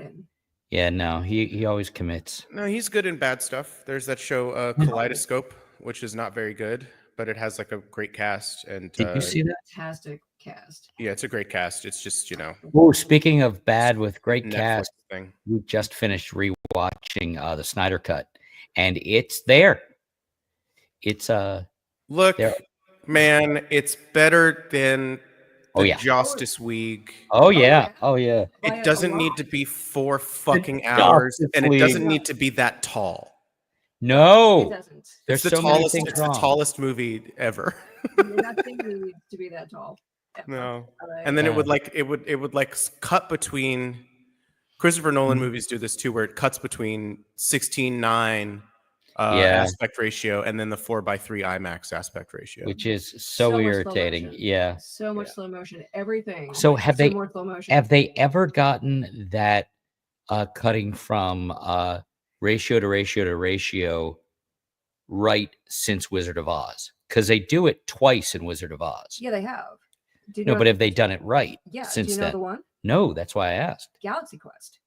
win. Yeah, no, he always commits. No, he's good in bad stuff. There's that show Kaleidoscope, which is not very good, but it has like a great cast. And Did you see that? Fantastic cast. yeah, it's a great cast. It's just Oh, speaking of bad with great Netflix cast, thing. we just finished rewatching the Snyder Cut, and it's there. It's Look, there. man, it's better than Oh, the yeah. Justice League. Oh yeah, oh yeah. By It a doesn't need lot. to be 4 fucking hours, Justice and it League. doesn't need to be that tall. It No, doesn't. there's It's the so many tallest. things It's wrong. the tallest movie ever. That thing needs to be that tall. Ever. No. Like, And then Yeah. it would cut between. Christopher Nolan movies do this too, where it cuts between 16:9 Yeah. aspect ratio and then the 4:3 IMAX aspect ratio. Which is so so much slow irritating. motion. Yeah. so much slow motion. Everything. So like, have some they- more slow motion? Have they ever gotten that cutting from ratio to ratio to ratio right since Wizard of Oz? Because they do it twice in Wizard of Oz. Yeah, they have. Do you No, know but have they done it right Yeah. Do since you know then? the one? No, that's why I asked. Galaxy Quest.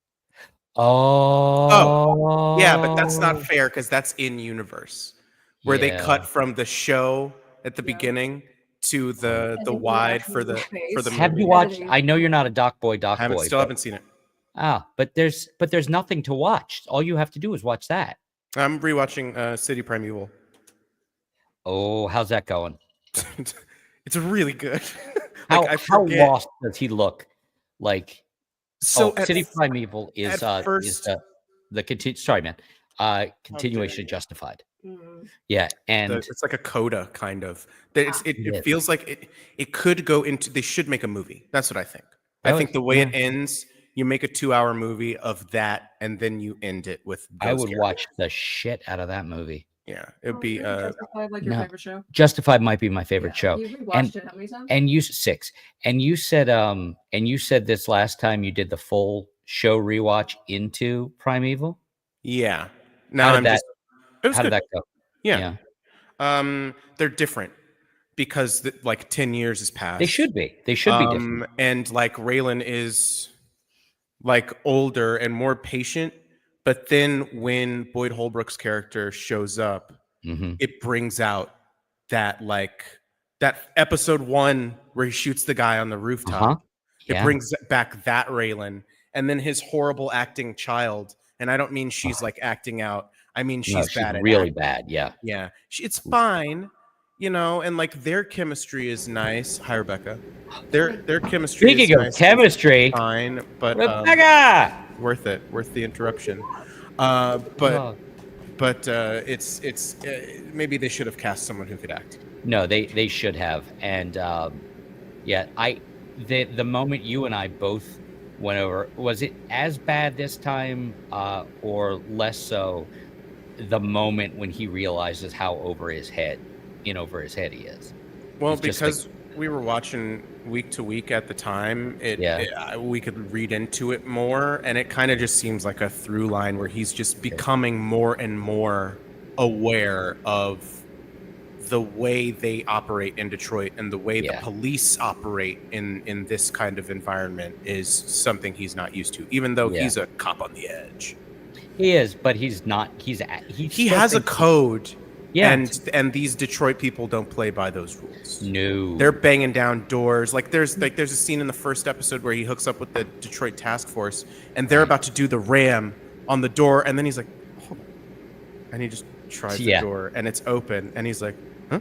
Oh, Yeah, but that's not fair because that's in universe, where they Yeah. cut from the show at the Yeah. beginning to the And then the wide actual for the face. Have movie. you watched? Editing. I know you're not a doc boy, I haven't but, seen it. but there's nothing to watch. All you have to do is watch that. I'm rewatching City Primeval. Oh, how's that going? It's really good. How I how forget. lost does he look? Like So at City Primeval is at first- the continuation of Justified. Mm. Yeah, and it's like a coda kind of. It Yes. feels like it could go into. They should make a movie. That's what I think. I Oh, think the way yeah. it ends, you make a 2-hour movie of that, and then you end it with. I those would characters. watch the shit out of that movie. Yeah, it would be. Justified, like your no. favorite show? Justified might be my favorite Yeah. show. You rewatched it how many times? And you 6. And you said this last time you did the full show rewatch into Primeval. Yeah. Now How did I'm that- just. It was How good. did that go? Yeah. They're different because like 10 years has passed. They should be. They should be different. And like Raylan is like older and more patient, but then when Boyd Holbrook's character shows up, Mhm. it brings out that episode 1 where he shoots the guy on the rooftop. Uh-huh. It Yeah. brings back that Raylan, and then his horrible acting child. And I don't mean she's like acting out. I mean No, she's bad at really acting. bad. Yeah. Yeah, it's fine, and like their chemistry is nice. Hi, Rebecca. Their chemistry. Speaking is of nice, chemistry, fine, but Rebecca. worth the interruption. Oh, But it's maybe they should have cast someone who could act. no, they should have. And yeah, the moment you and I both went over, was it as bad this time or less so? The moment when he realizes how over his head he is. Well, It's just because we were watching week to week at the time, we could read into it more, and it kind of just seems like a through line where he's just becoming more and more aware of the way they operate in Detroit and the way the police operate in this kind of environment is something he's not used to, even though he's a cop on the edge. He is, but he's not. He has a code. Yeah. And these Detroit people don't play by those rules. No. They're banging down doors. There's a scene in the first episode where he hooks up with the Detroit task force, and they're about to do the ram on the door, and then he's like, hold on. And he just tries the door, and it's open, and he's like, huh?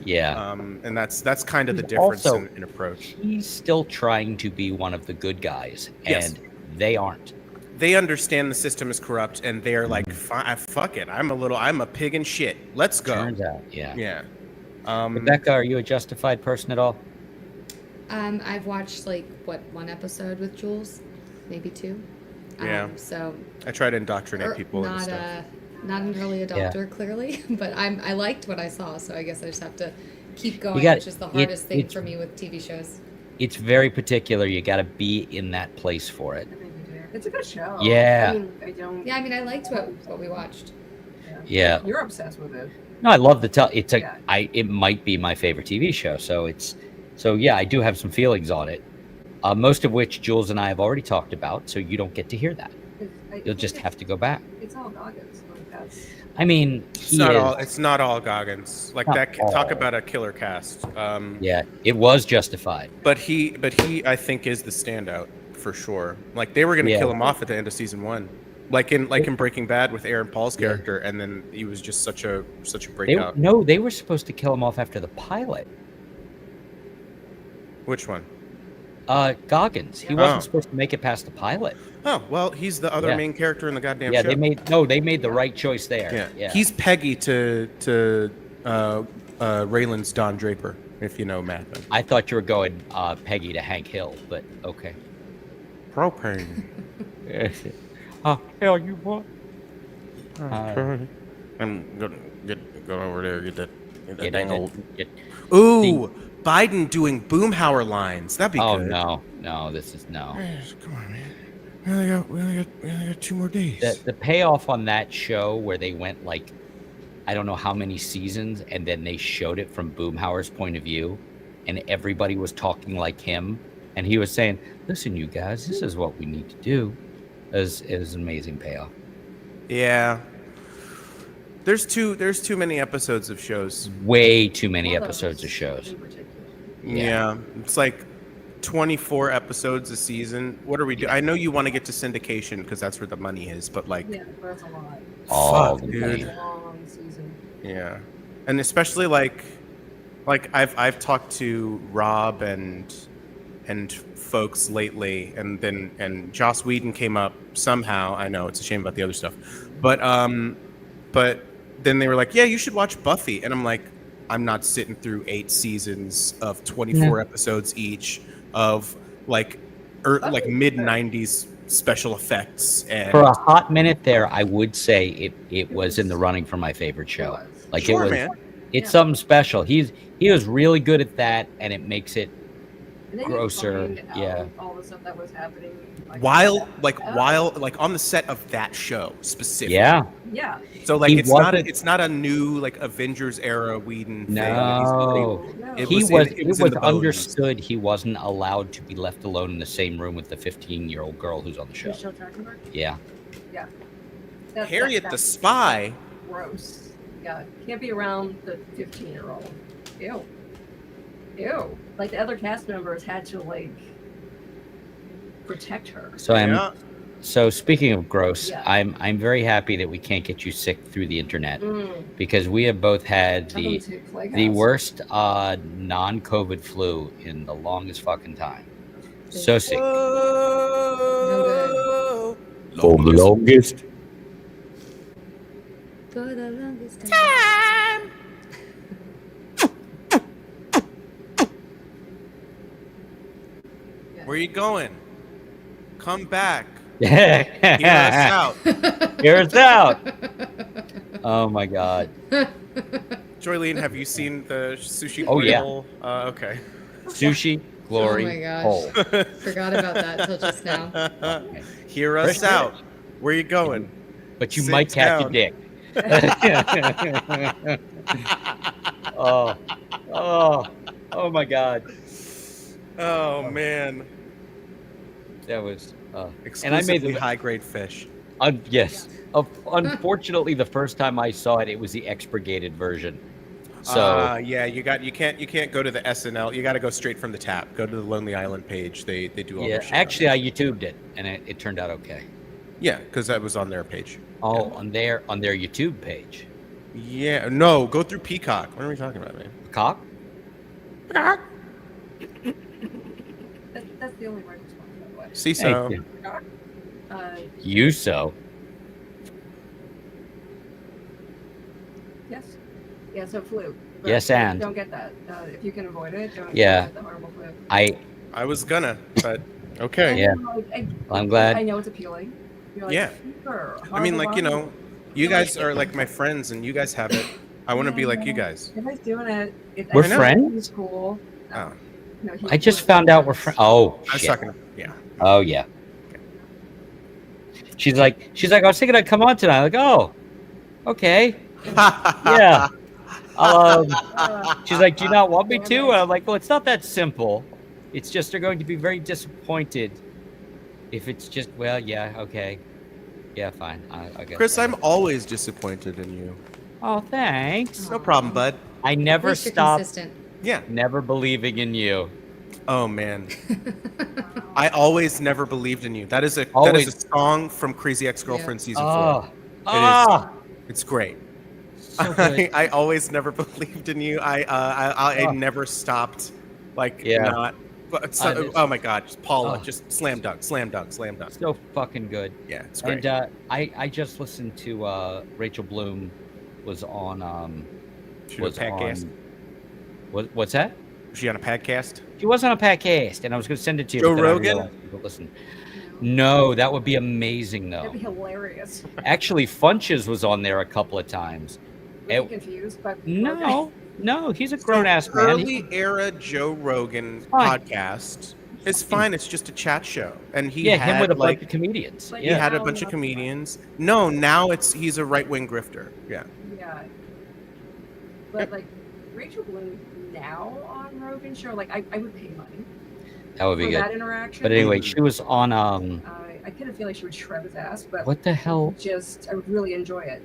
Yeah. And that's kind of the difference also, in approach. He's still trying to be one of the good guys, and they aren't. They understand the system is corrupt, and they're like, fuck it. I'm a pig in shit. Let's go. Turns out, yeah. Yeah. Rebecca, are you a Justified person at all? I've watched one episode with Jules, maybe 2. Yeah. So I try to indoctrinate people into stuff. Not an early adopter, clearly, but I liked what I saw, so I guess I just have to keep going, which is the hardest thing for me with TV shows. It's very particular. You got to be in that place for it. It's a good show. Yeah. I mean, I liked what we watched. Yeah. You're obsessed with it. No, I love it might be my favorite TV show. So I do have some feelings on it. most of which Jules and I have already talked about, so you don't get to hear that. You'll just have to go back. It's all Goggins. Like that's... I mean, it's not all Goggins. Like that. Talk about a killer cast. Yeah, it was justified. But he, I think, is the standout for sure. Like they were going to kill him off at the end of season 1, like in Breaking Bad with Aaron Paul's character, and then he was just such a breakout. They were supposed to kill him off after the pilot. Which one? Goggins. He wasn't supposed to make it past the pilot. Oh, well, he's the other main character in the goddamn show. They made the right choice there. Yeah. He's Peggy to Raylan's Don Draper, if you know Mad Men. I thought you were going Peggy to Hank Hill, but okay. Propane. Hell, you what? I'm gonna go over there, get that dang old... Ooh, Biden doing Boomhauer lines. That'd be good. Oh, no, this is no. Come on, man. We only got 2 more days. The payoff on that show where they went like, I don't know how many seasons, and then they showed it from Boomhauer's point of view, and everybody was talking like him, and he was saying, listen, you guys, this is what we need to do. It was an amazing payoff. Yeah. There's too many episodes of shows. Way too many episodes of shows. Yeah. It's like 24 episodes a season. What are we doing? I know you want to get to syndication because that's where the money is, but like... Yeah, that's a lot. Fuck, dude. Long season. Yeah. And especially like I've talked to Rob and folks lately, and Joss Whedon came up somehow. I know it's a shame about the other stuff, but then they were like, yeah, you should watch Buffy, and I'm like, I'm not sitting through 8 seasons of 24 episodes each of like mid 90s special effects. And for a hot minute there, I would say it was in the running for my favorite show. Like sure, it was, man. It's something special. He was really good at that, and it makes it grosser. Yeah. All the stuff that was happening. While on the set of that show specifically. Yeah. Yeah. So like it's not a new like Avengers era Whedon thing. No. It was understood he wasn't allowed to be left alone in the same room with the 15-year-old girl who's on the show. Yeah. Yeah. Harriet the Spy. Gross. Yeah. Can't be around the 15-year-old. Ew. Like the other cast members had to like protect her. So speaking of gross, I'm very happy that we can't get you sick through the internet because we have both had the worst non-COVID flu in the longest fucking time. So sick. No For the longest good. For the longest time. Where you going? Come back. Hear us out. Hear us out. Oh my God. Joylene, have you seen the sushi? Oh yeah. Okay. Sushi glory. Oh my gosh. Hole. Forgot about that till just now. Hear us out. Where you going? But you Sit might catch down. a dick. Oh my God. Oh man. That was Exclusively and I made the high-grade fish. yes. Unfortunately, the first time I saw it, it was the expurgated version. So yeah, you can't go to the SNL. You got to go straight from the tap. Go to the Lonely Island page. They do all their shit. Actually, I YouTubed it, and it turned out okay. Yeah, because that was on their page. Oh, yeah. on their YouTube page. Yeah, no, go through Peacock. What are we talking about, man? Cock? That's the only right response, by the way. See so. You so. Yes. Yeah, so flu. But Yes, and. Don't get that. If you can avoid it, don't get the horrible flu. I was gonna, but okay. Yeah. I'm glad. I know it's appealing. You're like, Yeah. Sure, I mean, like, you know, you guys are like my friends and you guys have it. I want to be like you guys. Everybody's doing it. We're friends? It's cool. Oh. No, I just found out we're friends. Oh, I was shit. talking. Yeah. Oh, yeah. She's like, I was thinking I'd come on tonight. I'm like, oh, okay. Yeah. She's like, do you not want me to? And I'm like, well, it's not that simple. It's just they're going to be very disappointed if it's just, well, yeah, okay. Yeah, fine. I guess. Chris, I'm always disappointed in you. Oh, thanks. No problem, bud. I At never least you're stopped consistent. Yeah. never believing in you. Oh man. I always never believed in you. That is a Always. song from Crazy Ex-Girlfriend season 4. It's great. So good. I always never believed in you. I never stopped not. But oh my God, just Paula, just slam dunk. So fucking good. Yeah, it's great. And I just listened to Rachel Bloom was on what's that? Was she on a podcast? She was on a podcast, and I was going to send it to you. Joe but then I Rogan? realized people listen. No, that would be amazing though. That'd be hilarious. Actually, Funches was on there a couple of times. Really confused, but No, he's a grown ass man. Early era Joe Rogan podcast is fine. It's just a chat show, and he had him with a bunch of comedians. Like, he had a bunch of comedians. No, now he's a right wing grifter. Yeah. Yeah. But like Rachel Bloom now on Rogan's show, like I would pay money That would be for good. that interaction. But anyway, she was on I kind of feel like she would shred his ass, but what the hell? I would really enjoy it.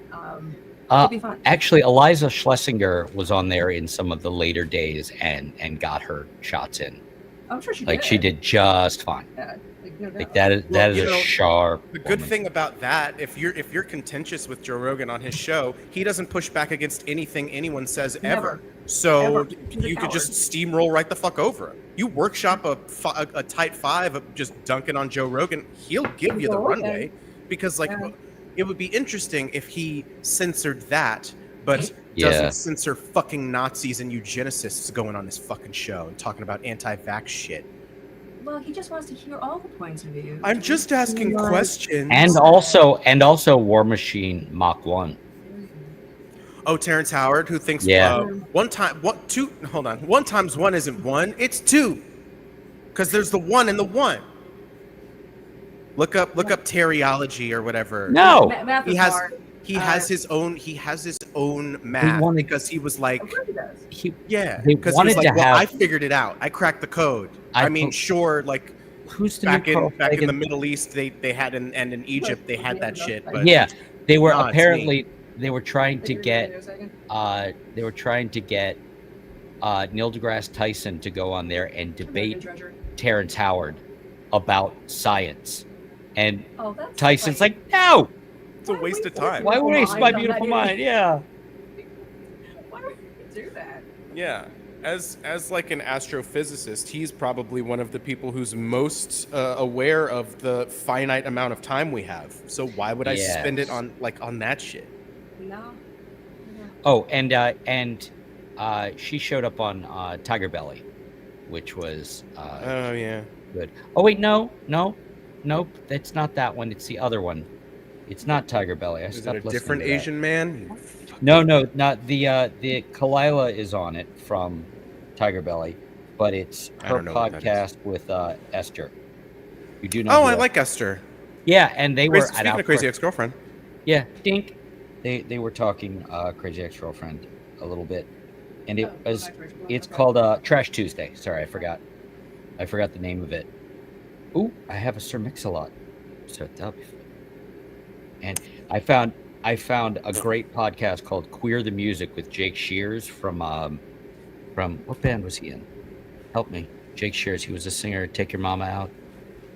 It'd be fun. Actually, Eliza Schlesinger was on there in some of the later days and got her shots in. I'm sure she Like did. she did just fine. Yeah, no doubt. Like that is a sharp. The good woman. thing about that, if you're contentious with Joe Rogan on his show, he doesn't push back against anything anyone says ever. So Ever. you could just steamroll right the fuck over him. You workshop a tight 5 of just dunking on Joe Rogan, he'll give you the runway, because it would be interesting if he censored that, but doesn't censor fucking Nazis and eugenicists going on his fucking show and talking about anti-vax shit. Well, he just wants to hear all the points of view. I'm just asking questions. And also War Machine Mach 1. Oh, Terrence Howard, who thinks one times 1 isn't 1, it's 2. Because there's the 1 and the 1. Look up Terryology or whatever. No. Math is hard. He has his own math because he was like, because he was like, I figured it out. I cracked the code. Sure, like who's the back in the Middle East they had and in Egypt they had that shit. But they were apparently they were trying to get Neil deGrasse Tyson to go on there and debate Terrence Howard about science. And Tyson's like, no, it's a waste of time. Why waste my beautiful mind? Yeah. Why would you do that? Yeah. As like an astrophysicist, he's probably one of the people who's most aware of the finite amount of time we have. So why would I spend it on that shit? No. Oh, and she showed up on Tiger Belly, which was good. Oh wait, nope, that's not that one. It's the other one. It's not Tiger Belly. Is it a different Asian man? No, not the Kalila is on it from Tiger Belly, but it's her podcast with Esther. You do know? Oh, I like Esther. Yeah, and they were speaking of Crazy Ex-Girlfriend. Yeah, dink. They were talking Crazy Ex-Girlfriend a little bit, and it's called Trash Tuesday. Sorry, I forgot the name of it. Ooh, I have a Sir Mix-a-Lot. And I found a great podcast called Queer the Music with Jake Shears from what band was he in? Help me. Jake Shears, he was a singer, Take Your Mama Out.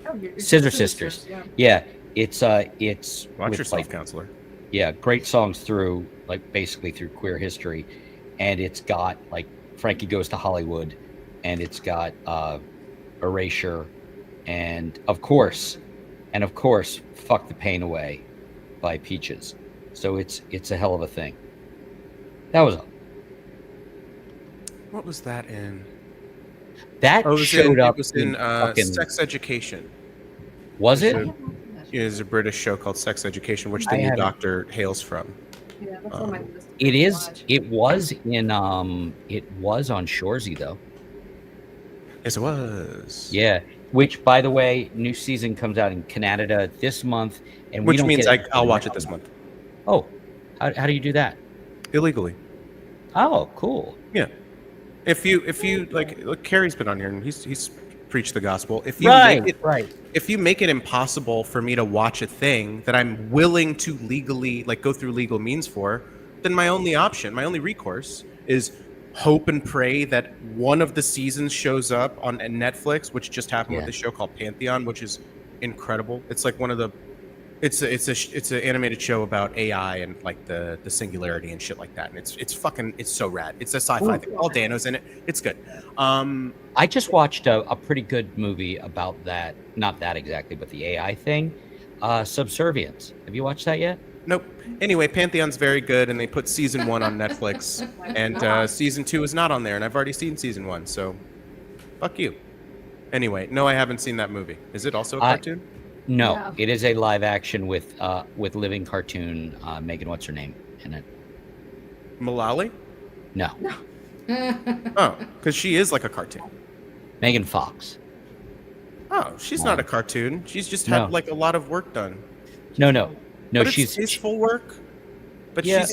Oh, Scissor Sisters. Yeah. It's Watch yourself, counselor. Yeah, great songs through basically through queer history. And it's got Frankie Goes to Hollywood, and it's got Erasure, and of course, Fuck the Pain Away by Peaches. So it's a hell of a thing. That was all. What was that in? That showed up. It was in Sex Education. Was it? It is a British show called Sex Education, which the new Doctor hails from. Yeah, that's on my list. It is. It was in. It was on Shoresy though. Yes, it was. Yeah. Which, by the way, new season comes out in Canada this month, and which means I'll watch it this month. Oh, how do you do that? Illegally. Oh, cool. Yeah. If you like Carrie's been on here, and he's preach the gospel. If you if you make it impossible for me to watch a thing that I'm willing to legally go through legal means for, then my only option, my only recourse is hope and pray that one of the seasons shows up on Netflix, which just happened with a show called Pantheon, which is incredible. It's like one of the it's an animated show about AI and like the singularity and shit like that, and it's so rad. It's a sci-fi thing. All Dano's in it. It's good. I just watched a pretty good movie about that. Not that exactly, but the AI thing. Subservience. Have you watched that yet? Nope. Anyway, Pantheon's very good, and they put season 1 on Netflix, and season 2 is not on there, and I've already seen season 1, so fuck you. Anyway, no, I haven't seen that movie. Is it also a cartoon? No, Yeah. it is a live action with living cartoon Megan, what's her name in it? Mullally? No, Oh, because she is like a cartoon. Megan Fox. Oh, she's not a cartoon. She's just No. had like a lot of work done. No, But it's she's tasteful work. But Yeah.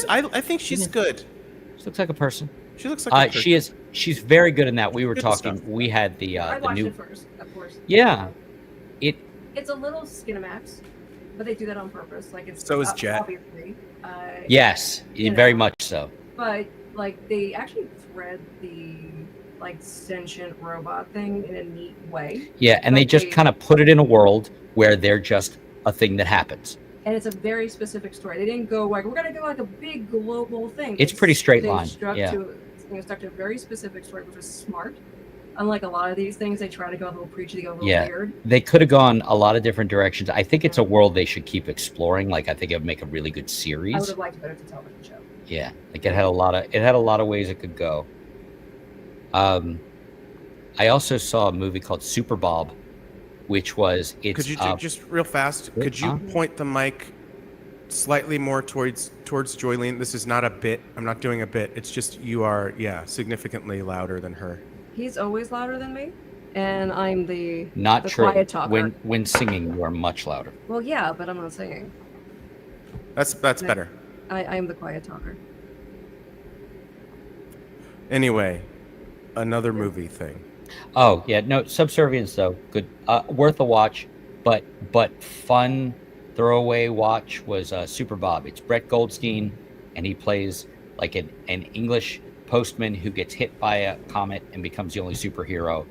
I think she's good. she looks like a person. She looks like a person. She's very good in that. We were Good talking. stuff. We had the I watched new. it first, of course. Yeah, It's a little Skinamax, but they do that on purpose. Like it's So is Jet. obviously. yes, You very know. much so. But like they actually thread the like sentient robot thing in a neat way, Yeah, and they Like just they- kind of put it in a world where they're just a thing that happens. and it's a very specific story. They didn't go like we're gonna do like a big global thing. It's pretty straight they line, Stuck yeah. to, stuck to a very specific story, which was smart. Unlike a lot of these things, they try to go a little preachy, they go a little Yeah. weird. They could have gone a lot of different directions. I think it's a world they should keep exploring. Like I think it would make a really good I would series. have liked it better to television show. Yeah, like it had a lot of ways it could go. I also saw a movie called Super Bob, which was Could you just real fast? Could you point the mic slightly more towards Joylene? This is not a bit. I'm not doing a bit. It's just you are significantly louder than her. He's always louder than me, and I'm the not the true. quiet talker. When singing, you are much louder. Well, yeah, but I'm not singing. That's better. I am the quiet talker. Anyway, another movie thing. Oh yeah, no, Subservience though, good, worth a watch, but fun throwaway watch was Super Bob. It's Brett Goldstein, and he plays like an English postman who gets hit by a comet and becomes the only superhero,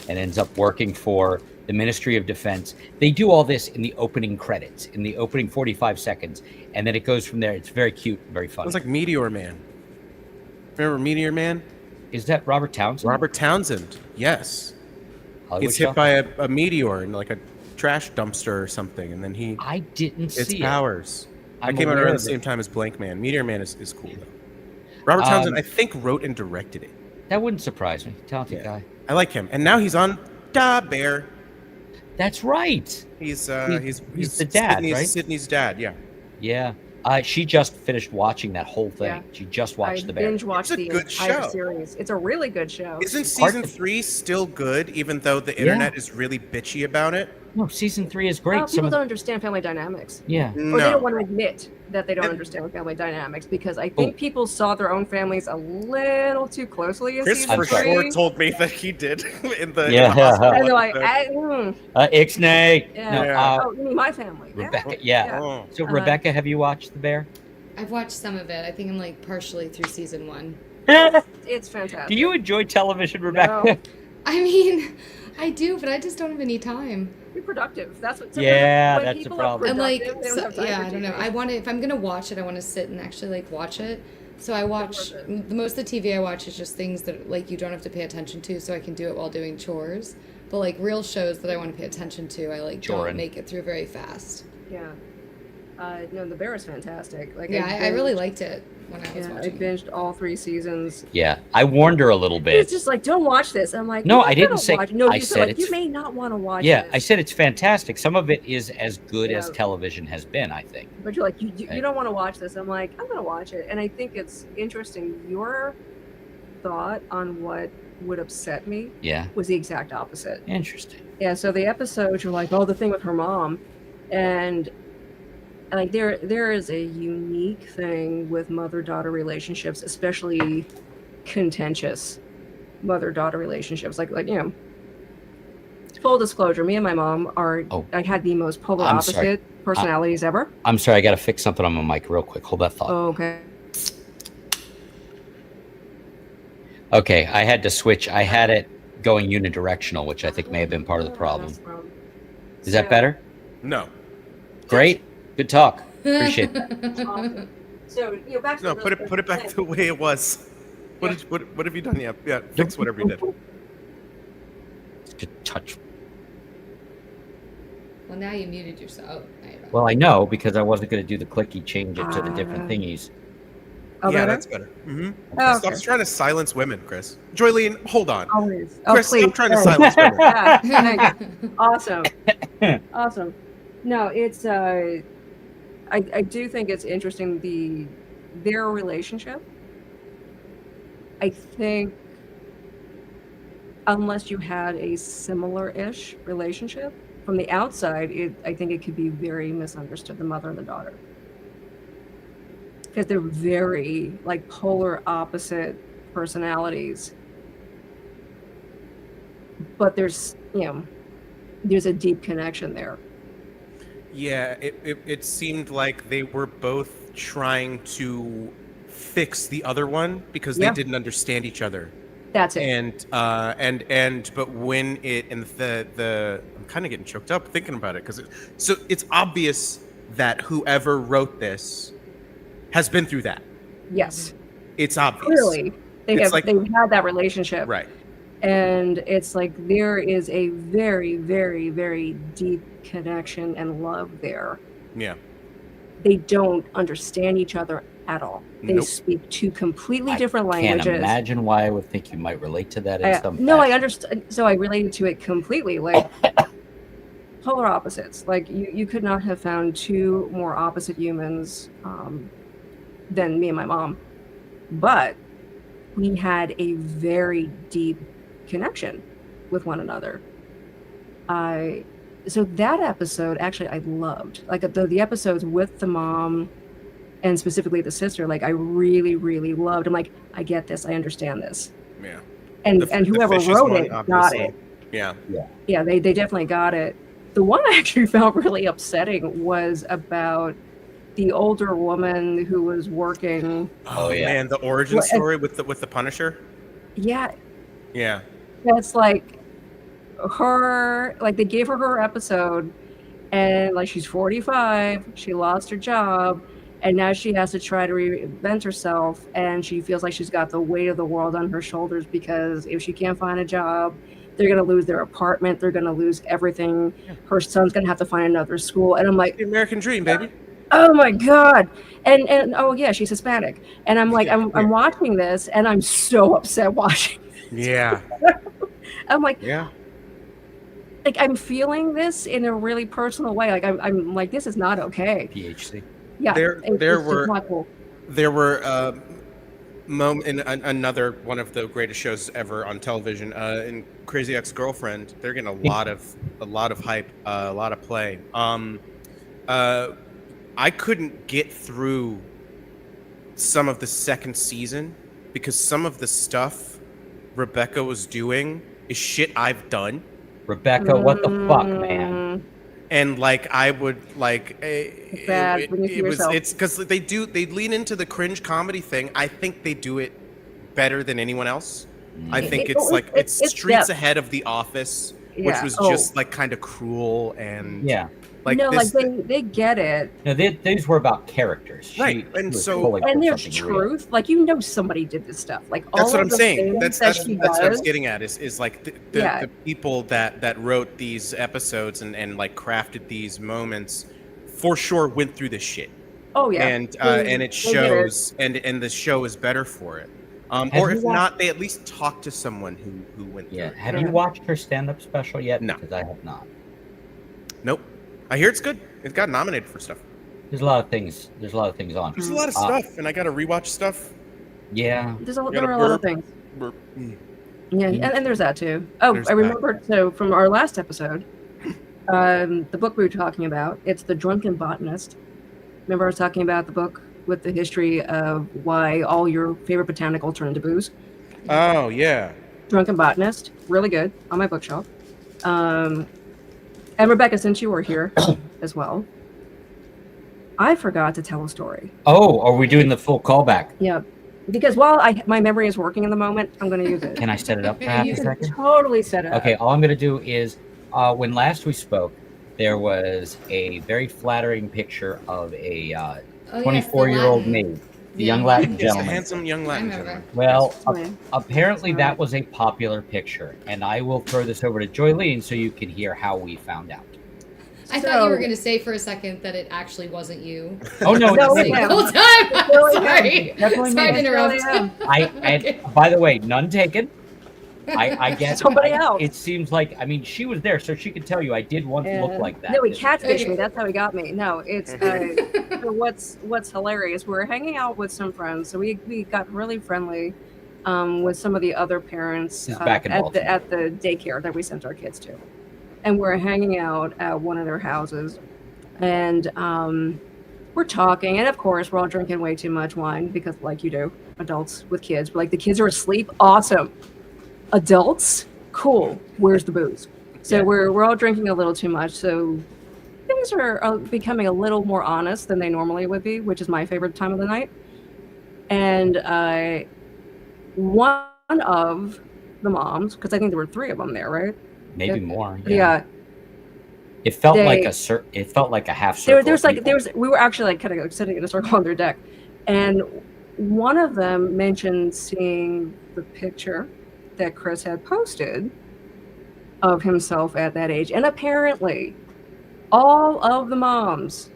and ends up working for the Ministry of Defense. They do all this in the opening credits, in the opening 45 seconds, and then it goes from there. It's very cute, very funny. It's like Meteor Man. Remember Meteor Man? Is that Robert Townsend? Robert Townsend. Yes. Hollywood Gets show? hit by a meteor in like a trash dumpster or something, and then he I didn't gets see powers. it. I came out aware around of the it. same time as Blank Man. Meteor Man is cool though. Robert Townsend, I think, wrote and directed it. That wouldn't surprise me. Talented Yeah. guy. I like him, and now he's on Da Bear. That's right. He's the dad, right? Sydney's dad. Yeah. Yeah. She just finished watching that whole thing. Yeah. She just I watched The Bear. binge watched It's a the good entire show. series. It's a really good show. Isn't Hard season to- 3 still good, even though the internet is really bitchy about it? No, season 3 is great. Well, Some people of don't understand family dynamics. yeah. Or they don't No. want to admit that they don't And- understand family dynamics because I Oh. think people saw their own families a little too closely in Chris season for sorry. sure 3. told me that he did in the Yeah. in the hospital And they're like, episode. Ixnay. yeah. No, Yeah. Oh, you mean my family? Yeah. Rebecca. Yeah. Yeah. Oh. So Uh, Rebecca, have you watched The Bear? I've watched some of it. I think I'm like partially through season 1. It's fantastic. Do you enjoy television, Rebecca? No. I mean, I do, but I just don't have any time. Be productive. That's what. Yeah, when that's the people problem. Are And like, productive, they don't so, have time yeah, for I don't know. TV. I want to, if I'm gonna watch it, I want to sit and actually like watch it. So I watch worth the most of the TV I watch is just things that like you don't have to pay attention to, so I can do it while doing chores. But like real shows that I want to pay attention to, I like Joran. don't make it through very fast. Yeah. No, The Bear is fantastic. Like, Yeah, I really binged- liked it when I was Yeah, I watching. it. binged all 3 seasons. Yeah. I warned her a little bit. It's just like, don't watch this. I'm like, No, "You're I didn't gonna say- Watch. No, I you said like, it's- you may not want to watch. Yeah, this. I said it's fantastic. Some of it is as good as Yeah. television has been, I think. But you're like, you Right. don't want to watch this. I'm like, I'm gonna watch it, and I think it's interesting. Your thought on what would upset me Yeah. was the exact opposite. Interesting. Yeah. So the episodes are like, oh, the thing with her mom, and like there is a unique thing with mother-daughter relationships, especially contentious mother-daughter relationships. Like full disclosure, me and my mom are, Oh. I had the most polar I'm sorry. opposite personalities ever. I'm sorry, I got to fix something on my mic real quick. Hold that thought. Oh, okay. Okay, I had to switch. I had it going unidirectional, which I think may have been part of the problem. Is that better? No. Great. Good talk. Appreciate it. Awesome. So, back to No, put it back the way it was. What have you done? Yeah, fix whatever you did. Just touch. Well, now you muted yourself. Oh, now you're back. Well, I know because I wasn't going to do the clicky change it to the different thingies. Oh, Yeah, better? that's better. Mm-hmm. Oh, Stop okay. trying to silence women, Chris. Joylene, hold on. Always. Chris, please. stop trying to silence women. Yeah, thanks. Awesome. Awesome. No, it's I do think it's interesting their relationship. I think unless you had a similar-ish relationship from the outside, I think it could be very misunderstood, the mother and the daughter. Because they're very like polar opposite personalities. But there's a deep connection there. Yeah, it seemed like they were both trying to fix the other one because they didn't understand each other. That's it. And but when I'm kind of getting choked up thinking about it because it's obvious that whoever wrote this has been through that. Yes. It's obvious. Clearly, they've had that relationship. Right. And it's like there is a very, very, very deep connection and love there. Yeah. They don't understand each other at all. They speak two completely different languages. I can't imagine why I would think you might relate to that in some No, fashion. I understand. So I related to it completely. Like polar opposites. Like you could not have found two more opposite humans than me and my mom. But we had a very deep connection with one another. So that episode actually I loved. Like the episodes with the mom and specifically the sister, like I really, really loved. I'm like, I get this, I understand this. Yeah. And whoever wrote it got it. Yeah. Yeah, they definitely got it. The one I actually found really upsetting was about the older woman who was working. Oh yeah, man, the origin story with the Punisher. Yeah. Yeah. That's like her. Like they gave her episode, and like she's 45. She lost her job, and now she has to try to reinvent herself. And she feels like she's got the weight of the world on her shoulders because if she can't find a job, they're gonna lose their apartment. They're gonna lose everything. Her son's gonna have to find another school. And I'm like, the American dream, baby. Oh my God. And oh yeah, she's Hispanic. And I'm like, I'm watching this and I'm so upset watching. Yeah. I'm like, yeah. Like I'm feeling this in a really personal way. Like I'm like, this is not okay. PhD. Yeah. There were in another one of the greatest shows ever on television, in Crazy Ex-Girlfriend. They're getting a lot of hype, a lot of play. I couldn't get through some of the second season because some of the stuff Rebecca was doing is shit I've done. Rebecca, what the fuck, man? And like I would like it's because they lean into the cringe comedy thing. I think they do it better than anyone else. I think it's streets ahead of The Office, which was just like kind of cruel and like they get it. No, these were about characters, right? And there's truth. Real. Like somebody did this stuff. Like that's all what I'm saying. That's what I was getting at. Is like the people that wrote these episodes and like crafted these moments for sure went through this shit. Oh yeah, and it shows, and the show is better for it. Or if not, they at least talk to someone who went through it. Have you watched her stand-up special yet? No, because I have not. Nope. I hear it's good. It got nominated for stuff. There's a lot of things. There's a lot of things on. There's a lot of stuff, and I got to rewatch stuff. Yeah. There are a lot of things. Yeah, and there's that too. Oh, I remembered. So from our last episode, the book we were talking about, it's The Drunken Botanist. Remember I was talking about the book with the history of why all your favorite botanicals turn into booze? Oh, yeah. Drunken Botanist. Really good. On my bookshelf. And Rebecca, since you were here as well, I forgot to tell a story. Oh, are we doing the full callback? Yeah. Because while my memory is working in the moment, I'm going to use it. Can I set it up for half You a can second? totally set it up. Okay, all I'm going to do is, when last we spoke, there was a very flattering picture of a 24-year-old maid, the young Latin Yes, gentleman. a handsome young Latin gentleman. Well, Yes. apparently that was a popular picture, and I will throw this over to Joylene so you can hear how we found out. I thought you were going to say for a second that it actually wasn't you. Oh no, No, it's it me. The whole time. Sorry. Definitely Sorry to me. interrupt. And by the way, none taken. I guess Somebody else. It seems like, I mean, she was there, so she could tell you I did once look like that. No, he catfished me. That's how he got me. No, it's so what's hilarious. We were hanging out with some friends, so we got really friendly with some of the other parents Back in at the daycare that we sent our kids to, and we're hanging out at one of their houses, and we're talking, and of course we're all drinking way too much wine because, like you do, adults with kids. But like the kids are asleep, awesome. Adults, cool. Where's the booze? So we're all drinking a little too much. So things are becoming a little more honest than they normally would be, which is my favorite time of the night. And one of the moms, because I think there were 3 of them there, right? Maybe more. Yeah. It felt like a half circle. We were actually like kind of sitting in a circle on their deck, and one of them mentioned seeing the picture that Chris had posted of himself at that age. And apparently all of the moms,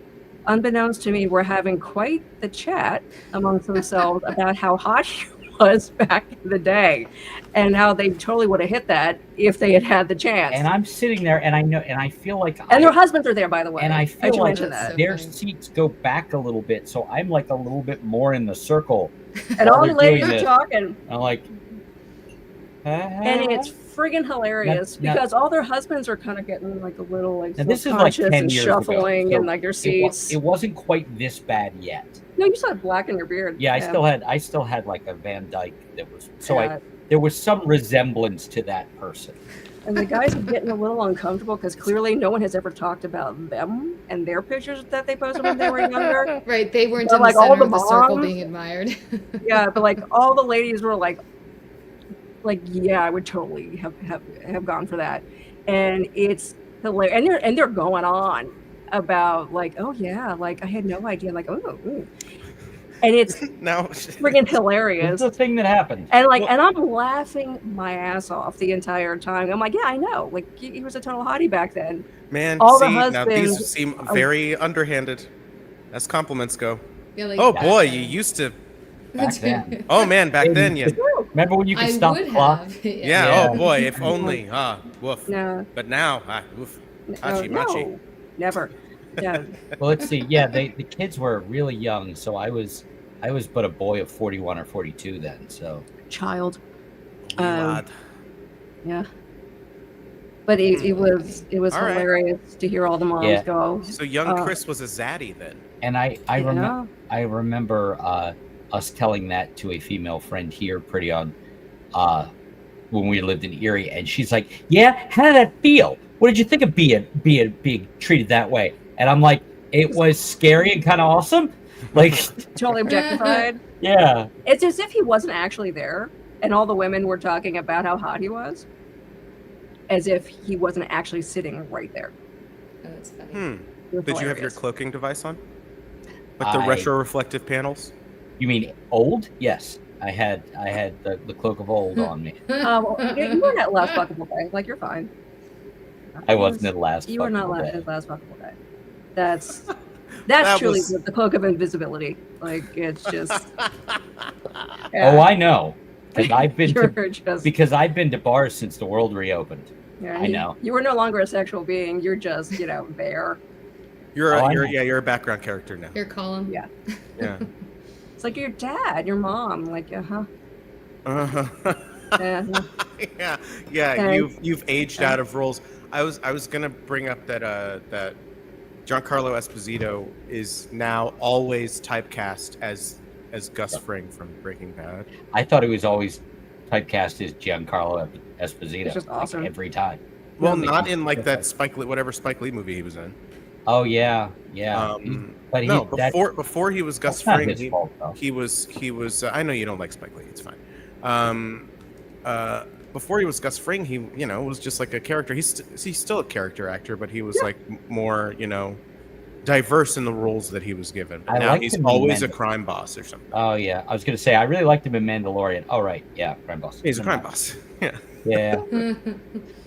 unbeknownst to me, were having quite the chat amongst themselves about how hot he was back in the day and how they totally would have hit that if they had had the chance. And I'm sitting there and I know, and I feel like their husbands are there, by the way. And I feel like their so seats go back a little bit, so I'm like a little bit more in the circle. And all the ladies are talking. I'm like, and it's friggin' hilarious because all their husbands are kind of getting like a little like this is like 10 and years shuffling ago, so in like their seats. It wasn't quite this bad yet. No, you still had black in your beard. Yeah, I still had like a Van Dyke that was there was some resemblance to that person. And the guys are getting a little uncomfortable because clearly no one has ever talked about them and their pictures that they posted when they were younger. Right, they weren't in the like center all the of the circle being admired. Yeah, but like all the ladies were like, yeah, I would totally have gone for that. And it's hilarious. And they're going on about like, oh yeah, like I had no idea, like, ooh. And it's now freaking hilarious. It's the thing that happened. And like, and I'm laughing my ass off the entire time. I'm like, yeah, I know. Like he was a total hottie back then. Man, all see, the husbands, now these seem very underhanded as compliments go. Yeah, like, oh boy, you used to. Back then. Oh man, back then, yeah. Remember when you could stop the clock? Yeah. Oh boy, if only. Woof. No. But now, woof. Hachi no, never. Yeah. Well, let's see. Yeah, the kids were really young, so I was but a boy of 41 or 42 then. So child. God. Yeah. But it was hilarious to hear all the moms go. So young Chris was a zaddy then. And I remember us telling that to a female friend here pretty on when we lived in Erie, and she's like, yeah, how did that feel? What did you think of being treated that way? And I'm like, it was scary and kind of awesome. Like totally objectified. Yeah. It's as if he wasn't actually there and all the women were talking about how hot he was. As if he wasn't actually sitting right there. Oh, that's funny. Did you have your cloaking device on? Like the retro reflective panels? You mean old? Yes. I had the cloak of old on me. You weren't at last fuckable day. Like you're fine. I wasn't at last. You were not at last fuckable day. That's truly the cloak of invisibility. Like it's just. Yeah. Oh, I know. Because I've been to bars since the world reopened. Yeah, I know. You were no longer a sexual being. You're just there. You're a background character now. Your column. Yeah. Yeah. It's like your dad, your mom. Like Yeah. You've aged out of roles. I was gonna bring up that Giancarlo Esposito is now always typecast as Gus Fring from Breaking Bad. I thought he was always typecast as Giancarlo Esposito. It's just awesome. Every time. Well, not in like that whatever Spike Lee movie he was in. Oh yeah. But no, before he was Gus Fring, he was. I know you don't like Spike Lee. It's fine. Before he was Gus Fring, he was just like a character. He's still a character actor, but he was like more diverse in the roles that he was given. But now he's always a crime boss or something. Oh yeah, I was gonna say I really liked him in Mandalorian. Oh right, yeah, crime boss. He's a crime boss. Yeah. Yeah.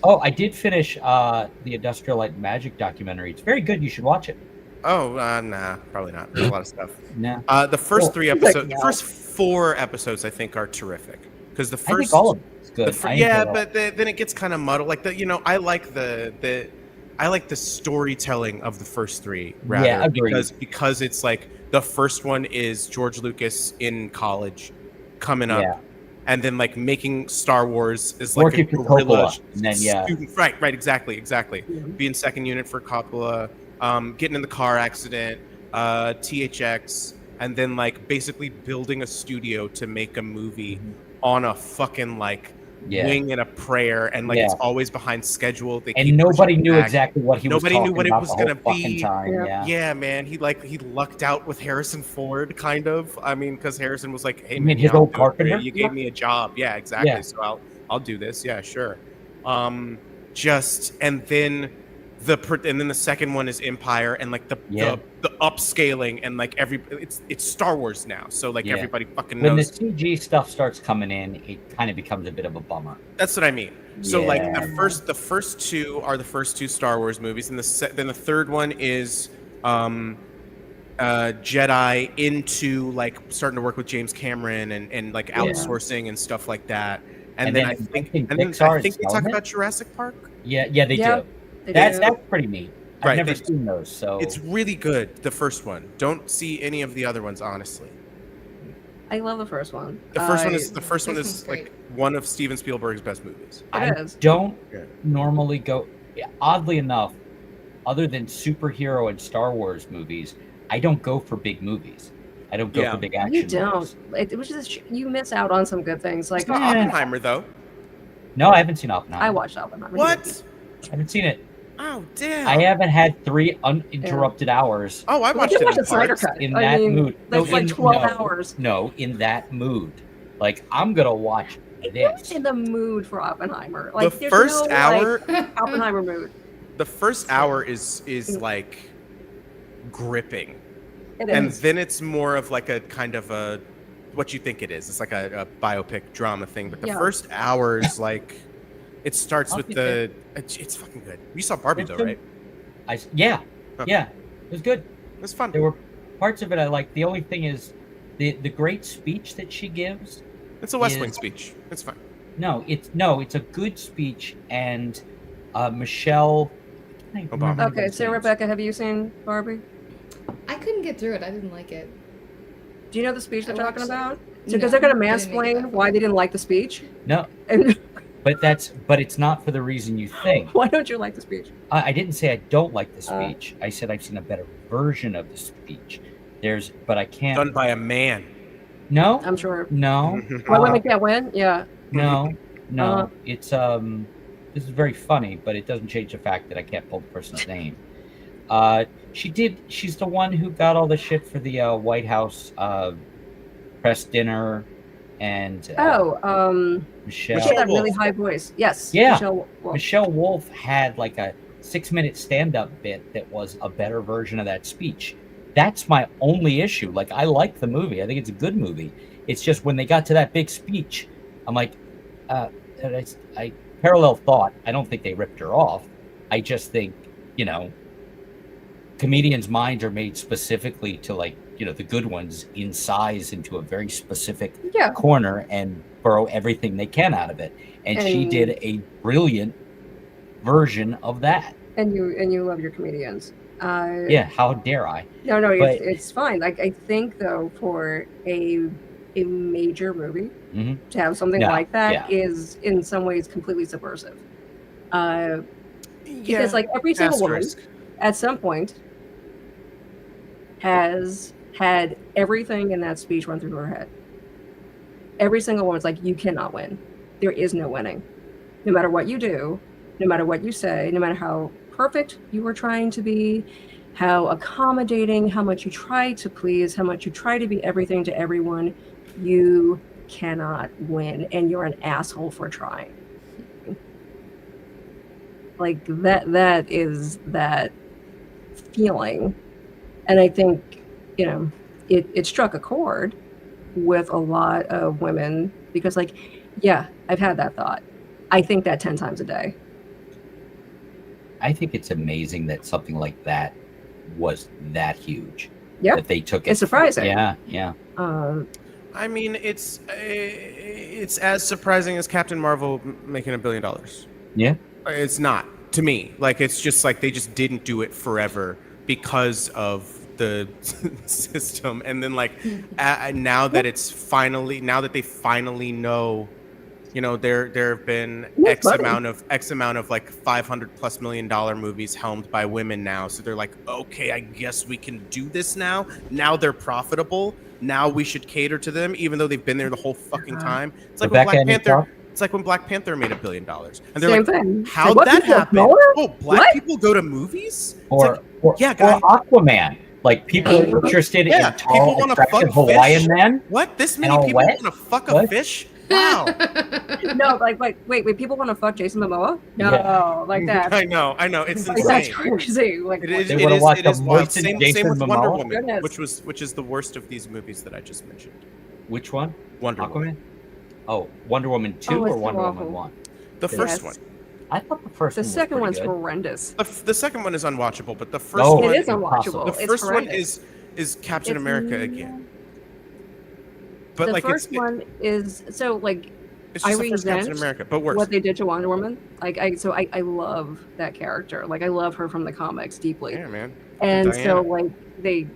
Oh, I did finish the Industrial Light and Magic documentary. It's very good. You should watch it. Oh, nah, probably not. There's a lot of stuff. Nah. The first 3 episodes, the first 4 episodes, I think, are terrific because the first. I think all of them is good. But then it gets kind of muddled. Like I like the storytelling of the first 3 rather because it's like the first one is George Lucas in college, coming up. And then like making Star Wars is like a guerrilla student. Right, exactly. Yeah. Being second unit for Coppola, getting in the car accident, THX, and then like basically building a studio to make a movie on a fucking like wing and a prayer, and like it's always behind schedule. And nobody knew exactly what he was talking about. Nobody knew what it was gonna be. Time. Yeah, man. He lucked out with Harrison Ford, kind of. I mean, because Harrison was like, "Hey, man, his old carpenter. You gave me a job. Yeah, exactly. Yeah. So I'll do this. Yeah, sure." And then the second one is Empire, and like the upscaling, and like it's Star Wars now, so like everybody fucking knows. When the CG stuff starts coming in, it kind of becomes a bit of a bummer. That's what I mean. So like the first 2 are the first 2 Star Wars movies, and then the third one is Jedi into like starting to work with James Cameron and like outsourcing and stuff like that. And then I think they talk about Jurassic Park. Yeah, they do. That's pretty neat. I've never seen those, so it's really good. The first one. Don't see any of the other ones, honestly. I love the first one. The first one is like one of Steven Spielberg's best movies. I don't normally go. Oddly enough, other than superhero and Star Wars movies, I don't go for big movies. I don't go for big action. You don't. It was just you miss out on some good things. Like Oppenheimer, though. No, I haven't seen Oppenheimer. I watched Oppenheimer. What? I haven't seen it. Oh damn! I haven't had 3 uninterrupted hours. Oh, I watched it in parts. In that mood. That's like 12 hours. No, in that mood. Like I'm gonna watch this. In the mood for Oppenheimer. Like the first hour, Oppenheimer mood. The first hour is like gripping, and then it's more of like a kind of a what you think it is. It's like a biopic drama thing. But the first hour is like. It starts with it's fucking good. You saw Barbie though, right? Yeah, it was good. It was fun. There were parts of it I liked. The only thing is the great speech that she gives. It's a West Wing speech. It's fine. No, it's a good speech, and Michelle Obama. Okay, so Rebecca, have you seen Barbie? I couldn't get through it. I didn't like it. Do you know the speech they're talking about? Because they're going to mansplain why they didn't like the speech. No. But it's not for the reason you think. Why don't you like the speech? I didn't say I don't like the speech. I said I've seen a better version of the speech. But I can't. Done by a man. No, I'm sure. No. Why would make that win? Yeah. No. It's this is very funny, but it doesn't change the fact that I can't pull the person's name. She's the one who got all the shit for the White House press dinner. And Michelle. She had that really high voice. Yes. Yeah. Michelle Wolf had like a 6-minute stand-up bit that was a better version of that speech. That's my only issue. Like I like the movie. I think it's a good movie. It's just when they got to that big speech, I'm like, I parallel thought. I don't think they ripped her off. I just think, comedians' minds are made specifically to like, the good ones in size into a very specific corner and borrow everything they can out of it. And she did a brilliant version of that. And you love your comedians. How dare I? No, it's fine. Like I think though, for a major movie to have something like that is in some ways completely subversive. Because like every single woman at some point has had everything in that speech run through her head. Every single woman's like, you cannot win. There is no winning. No matter what you do, no matter what you say, no matter how perfect you were trying to be, how accommodating, how much you try to please, how much you try to be everything to everyone, you cannot win, and you're an asshole for trying. Like that is that feeling. And I think, you know, it struck a chord with a lot of women because, like, yeah, I've had that thought. I think that 10 times a day. I think it's amazing that something like that was that huge. Yeah, that they took it. It's surprising. Yeah. I mean, it's as surprising as Captain Marvel making $1 billion. Yeah. It's not to me. Like, it's just like they just didn't do it forever because of the system, and then like now that they finally know, you know, there have been X amount of like $500+ million movies helmed by women now, so they're like, okay, I guess we can do this now. Now they're profitable. Now we should cater to them, even though they've been there the whole fucking time. It's like when Black Panther. It's like when Black Panther made $1 billion, and they're Same like, thing. "How'd that happen? Oh, black people go to movies? Or Aquaman. Like, people are interested in tall, attractive Hawaiian men. What? This many people want to fuck a fish? Wow. No, like, wait, people want to fuck Jason Momoa? No, like that. I know. It's insane. That's crazy. Like, it is wild. Same with Wonder Woman, which is the worst of these movies that I just mentioned. Which one? Wonder Woman. Oh, Wonder Woman 2 or Wonder Woman 1? The first one. I thought the first one was second one's good. horrendous. The second one is unwatchable, but the first one... It is unwatchable. The first one is Captain America again. But the like first one is... So, like, it's just the first Captain America, but worse. What they did to Wonder Woman. Like, I love that character. Like, I love her from the comics deeply. Yeah, man. And so, like, they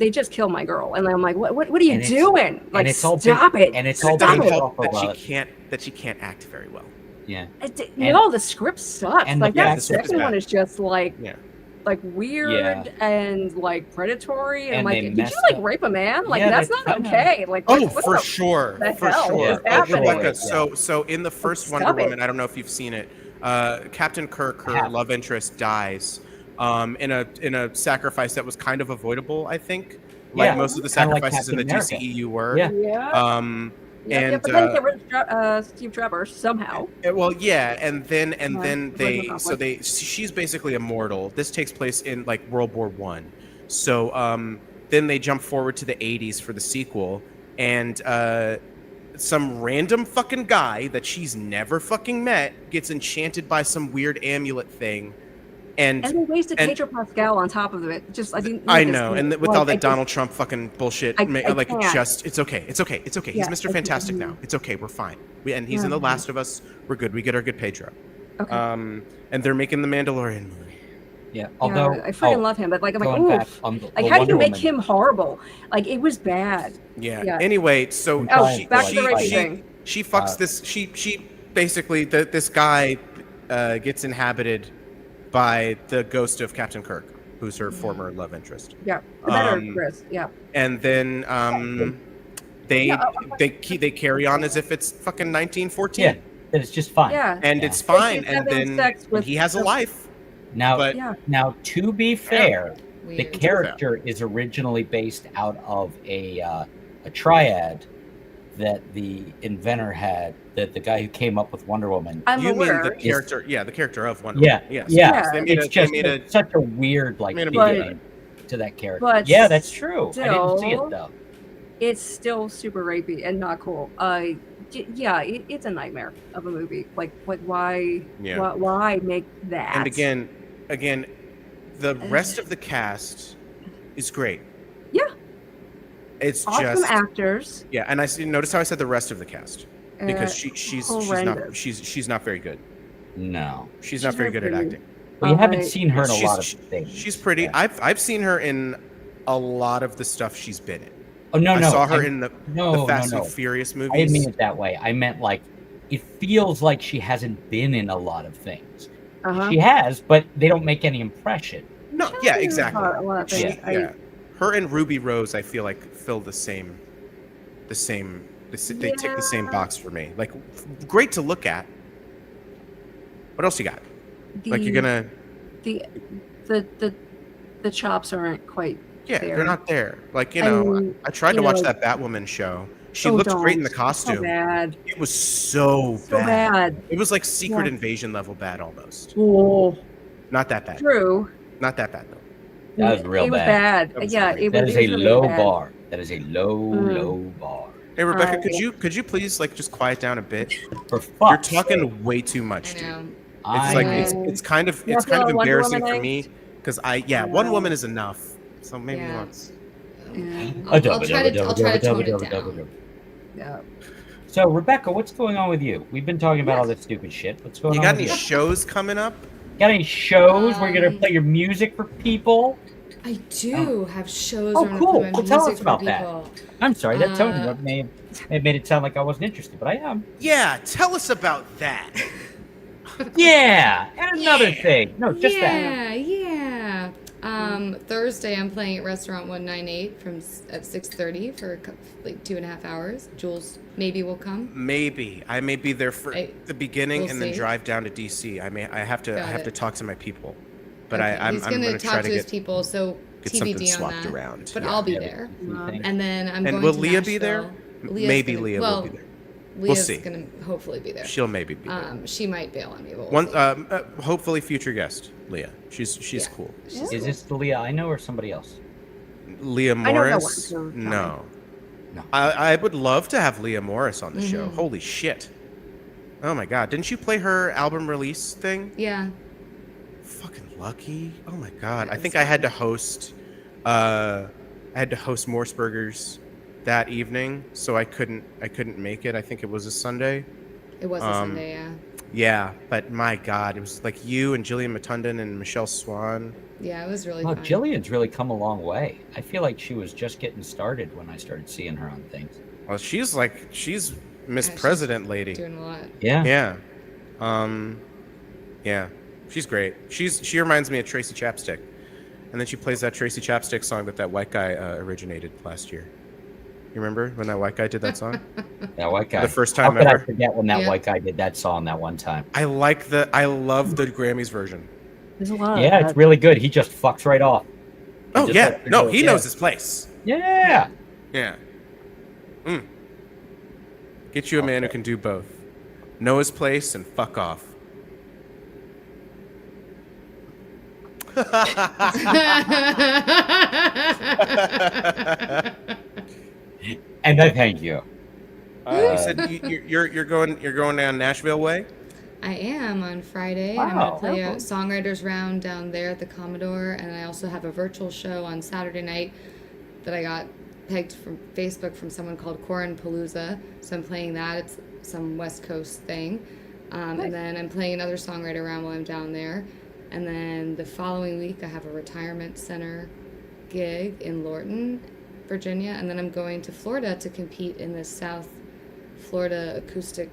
just kill my girl, and I'm like, what are you doing? Like, stop it! And it's all based off that she can't act very well. Yeah. The script sucks. And like that second one is just like, like weird and like predatory, and I'm like, did you like rape a man? Like that's not okay. Like for sure. Rebecca, so in the first Wonder Woman, I don't know if you've seen it. Captain Kirk, her love interest, dies. In a sacrifice that was kind of avoidable, I think. Like most of the sacrifices in the DCEU were. But then get rid of Steve Trevor somehow. Well, and then she's basically immortal. This takes place in like World War I. So then they jump forward to the 80s for the sequel, and some random fucking guy that she's never fucking met gets enchanted by some weird amulet thing. And they wasted Pedro Pascal on top of it. I know, and with all that Donald Trump fucking bullshit, it's okay. He's Mr. Fantastic now. It's okay. We're fine. And he's in The Last of Us. We're good. We get our good Pedro. Okay. And they're making the Mandalorian movie. Yeah, although I freaking love him, but like I'm like, oof. Like, how do you make him horrible? Like, it was bad. Yeah. Anyway, so back to the raping thing. She fucks this. She basically this guy gets inhabited by the ghost of Captain Kirk, who's her former love interest. Yeah, the better Chris. Yeah. And then they carry on as if it's fucking 1914. Yeah, and it's just fine. Yeah, and it's fine. And then he has a life. Now, to be fair, the character is originally based out of a triad that the inventor had, that the guy who came up with Wonder Woman. I'm aware. Mean the character? The character of Wonder Woman. Yes. It's such a weird beginning to that character. But that's true. I didn't see it though. It's still super rapey and not cool. It's a nightmare of a movie. Like why? Yeah. Why make that? And again, the rest of the cast is great. Yeah. It's awesome just actors. Yeah, and notice how I said the rest of the cast, because she's not very good. No, she's not very good at acting. Well, you haven't seen her in a lot of things. She's pretty. Yeah. I've seen her in a lot of the stuff she's been in. Oh no, I saw her in the Fast and Furious movies. I didn't mean it that way. I meant like it feels like she hasn't been in a lot of things. She has, but they don't make any impression. No, yeah, exactly. Her and Ruby Rose, I feel like, fill the same. They tick the same box for me. Like, great to look at. What else you got? The, Like you're gonna the chops aren't quite there. They're not there. Like, I tried to watch that Batwoman show. She looked great in the costume. So bad. It was so bad. It was like Secret Invasion level bad almost. Oh, not that bad. True. Not that bad though. That was real bad. That was bad. That is a low bar. That is a low bar. Hey Rebecca, could you please like just quiet down a bit? You're talking way too much, dude. It's kind of embarrassing for me because one woman is enough. So maybe once. I'll try to tone it down. Yeah. So Rebecca, what's going on with you? We've been talking about all this stupid shit. What's going on? You got any shows coming up? Got any shows where you're gonna play your music for people? I do have shows. Oh, cool. Well, tell us about that. I'm sorry, that tone may have made it sound like I wasn't interested, but I am. Yeah, tell us about that. Yeah, and another thing. No, just that. Yeah. Thursday I'm playing at Restaurant 198 at 6:30 for like 2.5 hours. Jules maybe will come. Maybe I may be there for the beginning and then see. drive down to DC. I have to talk to my people, but okay. He's I'm gonna gonna talk try to to his people. So get TBD something on swapped that. around. But I'll be there. And then I'm going will to Leah be Nashville. there? Maybe Leah will be there. Leah's see. gonna hopefully be there. She'll maybe be there. She might bail on me. But we'll see. Hopefully future guest Leah. She's cool. Is this the Leah I know or somebody else? Leah Morris? No. I would love to have Leah Morris on the show. Holy shit. Oh my god. Didn't you play her album release thing? Yeah. Fucking lucky. Oh my god. I think I had to host Morseburgers that evening, so I couldn't make it. I think it was a Sunday. It was a Sunday, yeah. Yeah, but my god, it was like you and Jillian Matunden and Michelle Swan. Yeah, it was really fun. Jillian's really come a long way. I feel like she was just getting started when I started seeing her on things. Well, she's Miss President lady. Doing a lot. Yeah. Yeah. Yeah. She's great. She reminds me of Tracy Chapstick. And then she plays that Tracy Chapstick song that white guy originated last year. You remember when that white guy did that song? That white guy. The first time ever. I forget when that white guy did that song that one time. I love the Grammys version. There's a lot. Yeah, it's really good. He just fucks right off. He knows his place. Yeah. Yeah. Get you a man who can do both. Know his place and fuck off. And I thank you. You said you're going down Nashville way? I am on Friday. Wow. I'm going to play a songwriters round down there at the Commodore, and I also have a virtual show on Saturday night that I got pegged from Facebook from someone called Corin Palooza. So I'm playing that. It's some West Coast thing. And then I'm playing another songwriter round while I'm down there. And then the following week I have a retirement center gig in Lorton, Virginia. And then I'm going to Florida to compete in the South Florida Acoustic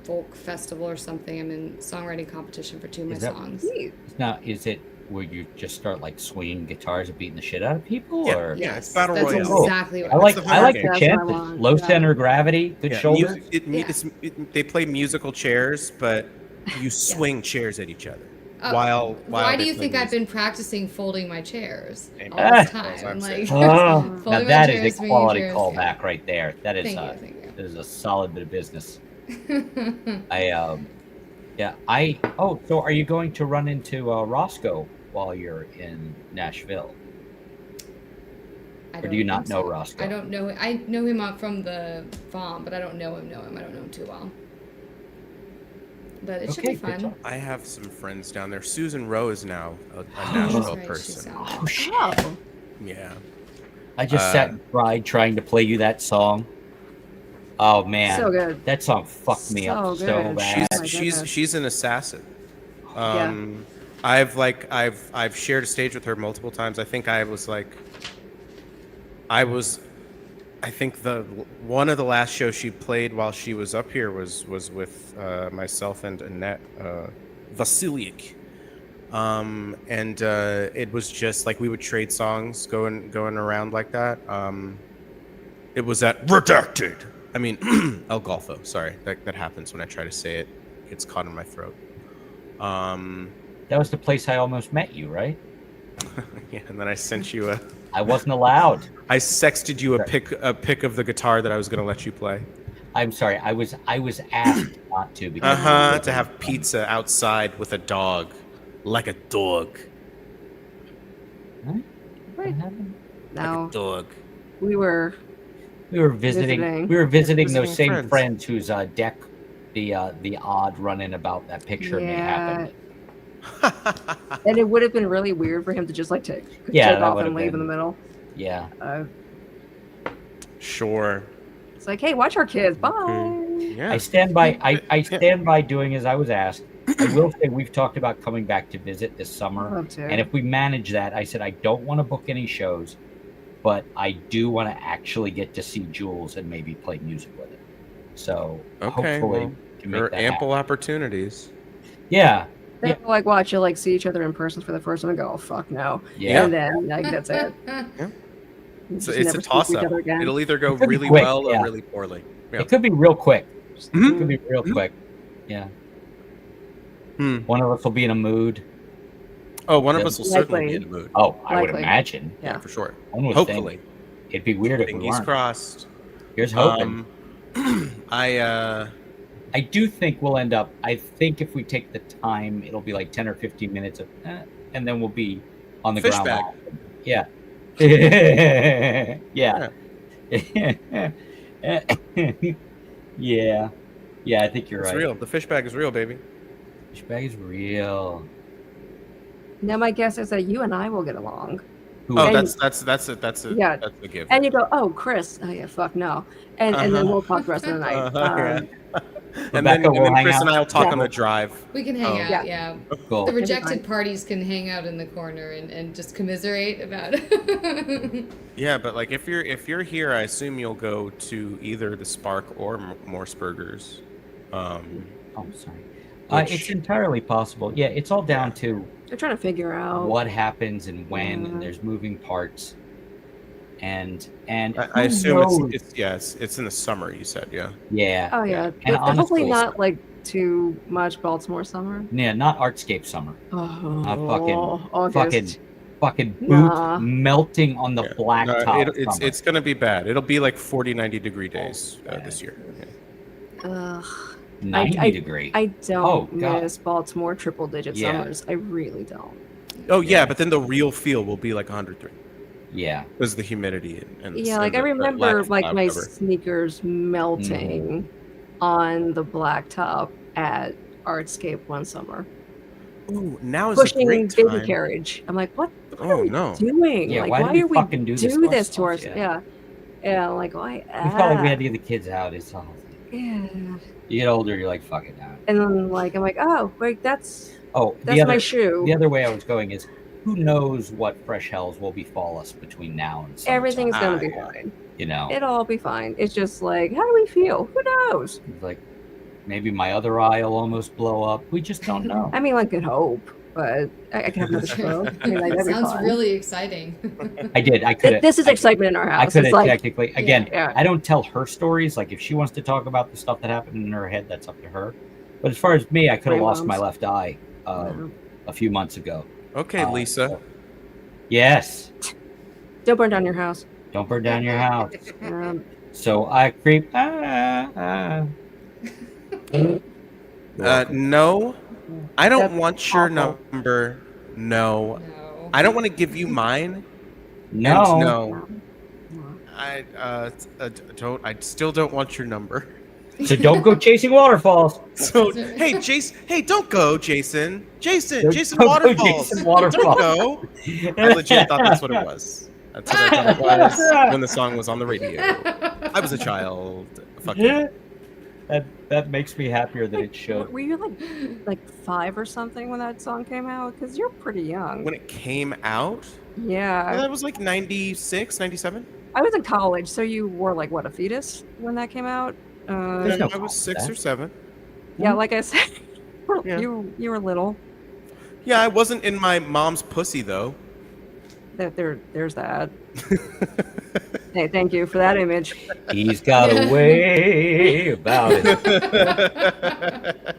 Folk Festival or something. I'm in songwriting competition for 2 of my songs. Now, is it where you just start like swinging guitars and beating the shit out of people? Yeah, or? Yeah, it's battle royale. That's exactly what I like the chances. Low center of gravity, good shoulders. They play musical chairs, but you swing chairs at each other. While why do you think I've been practicing folding my chairs all this time? Now that is a quality callback right there. That is that is a solid bit of business. So are you going to run into Roscoe while you're in Nashville? Or do you not know Roscoe? I don't know. I know him from the FOM, but I don't know him. I don't know him too well. But it should be fun. I have some friends down there. Susan Rowe is now a Nashville person. Oh, shit. Yeah. I just sat and cried trying to play you that song. Oh man, so good. That song fucked me up so bad. She's an assassin. I've shared a stage with her multiple times. I think the one of the last shows she played while she was up here was with myself and Annette Vasiliuk. And it was just like we would trade songs going around like that. It was at Redacted. El Golfo. Sorry, that happens when I try to say it. It's caught in my throat. That was the place I almost met you, right? Yeah, and then I sent you a. I wasn't allowed. I sexted you a pic of the guitar that I was going to let you play. I'm sorry. I was asked not to because To have pizza outside with a dog, like a dog. What? Right. What happened? No, Like a dog. we were We were visiting. Visiting. We were visiting those Visiting same friends. friends whose deck, the odd run-in about that picture may happen. And it would have been really weird for him to just like take that off would and have leave been- in the middle. Yeah. Sure. It's like, hey, watch our kids. Bye. Yeah. I stand by. I stand by doing as I was asked. I will say we've talked about coming back to visit this summer, Love to. and if we manage that, I said I don't want to book any shows, but I do want to actually get to see Jules and maybe play music with it. So Okay, hopefully, well, can there make are that ample happen. opportunities. Yeah. Then like watch you like see each other in person for the first time and go, oh fuck no. Yeah. And then like that's it. It's Just a never speak to toss each up. other again. It'll either go It could be really quick, well or yeah. really poorly. Yeah. It could be real quick. Mhm. It could be real quick. Yeah. Hmm. One of us will be in a mood. Oh, one of Yeah. us will certainly be Likely. in the mood. Oh, I would Likely. imagine. Yeah, Yeah. for sure. One would Hopefully. think. It'd be weird if we Fingers weren't. crossed. Here's hoping. I I do think we'll end up. I think if we take the time, it'll be like 10 or 15 minutes of, and then we'll be on the Fish ground. bag. laughing. Yeah. Yeah. Yeah. Yeah. I think you're It's right. real. The fish bag is real, baby. Fish bag is real. Now my guess is that you and I will get along. Who Oh, And- that's a Yeah. that's a given. And you go, oh, Chris. Oh yeah, fuck no. And then Uh-huh. we'll talk the rest of the night. Yeah. And Rebecca then will hang Chris and out. I will talk Yeah. on the drive. We can hang Oh. out, yeah. Cool. The be rejected fine. parties can hang out in the corner and just commiserate about it. Yeah, but like if you're here, I assume you'll go to either the Spark or Morseburgers. Oh, sorry. Which- It's entirely possible. Yeah, it's all down to They're trying to figure out what happens and when, Yeah. and there's moving parts. And I who assume knows? it's in the summer. You said, yeah. Yeah. Oh yeah. And But hopefully honestly- not like too much Baltimore summer. Yeah, not Artscape summer. Oh, Fucking boot Nah. melting on the Yeah. blacktop. No, it's gonna be bad. It'll be like 40, 90 degree days bad. this year. Yeah. Ugh. 90 degree. I don't God. miss Baltimore triple digit Yeah. summers. I really don't. Oh yeah, but then the real feel will be like 103 Yeah. because of the humidity and Yeah, like I the lack remember of like cloud my cover. sneakers melting on the blacktop at Artscape one summer. Ooh, now is a Pushing great baby time. carriage. I'm like, what Oh are we no. doing? Yeah, like, why why, do we are we fucking do this to this to ourselves? ourselves? Yeah. Yeah, like why? We felt like we had to get the kids out. It's all. Yeah. You get older, you're like, fuck it now. And then like I'm like, oh, wait, that's Oh, my shoe. The other way I was going is, who knows what fresh hells will befall us between now and summertime, Everything's gonna be yeah. fine. You know, It'll all be fine. It's just like, how do we feel? Who knows? It's like maybe my other eye will almost blow up. We just don't know. I mean, one could hope, but I can have another stroke. I mean, like, that'd be Sounds fun. really exciting. I did. I could. This is excitement in our I house. could It's have like, technically. Again, yeah. I don't tell her stories. Like if she wants to talk about the stuff that happened in her head, that's up to her. But as far as me, I could have Brain lost my bombs. left eye a few months ago. Okay, Lisa. so- yes. don't burn down your house. Don't burn down your house. So I creep. No, I don't That's want your awful. number. No, No. I don't want to give you mine. No. And no, I don't. I still don't want your number. So don't go chasing waterfalls. So hey, Jason. Hey, don't go, Jason. Jason Don't go Waterfalls. Jason Waterfalls. Don't go. I legit thought that's what it was. That's what I thought it was when the song was on the radio. I was a child. Fuck you. That makes me happier that it showed. were you like 5 or something when that song came out? Because you're pretty young. When it came out, Yeah, that was like 96, 97. I was in college, so you were like what, a fetus when that came out? There's no I problem was with 6 that. or 7. Yeah, like I said, Yeah. you were little. Yeah, I wasn't in my mom's pussy though. There's that. Hey, thank you for that image. He's got a way about it.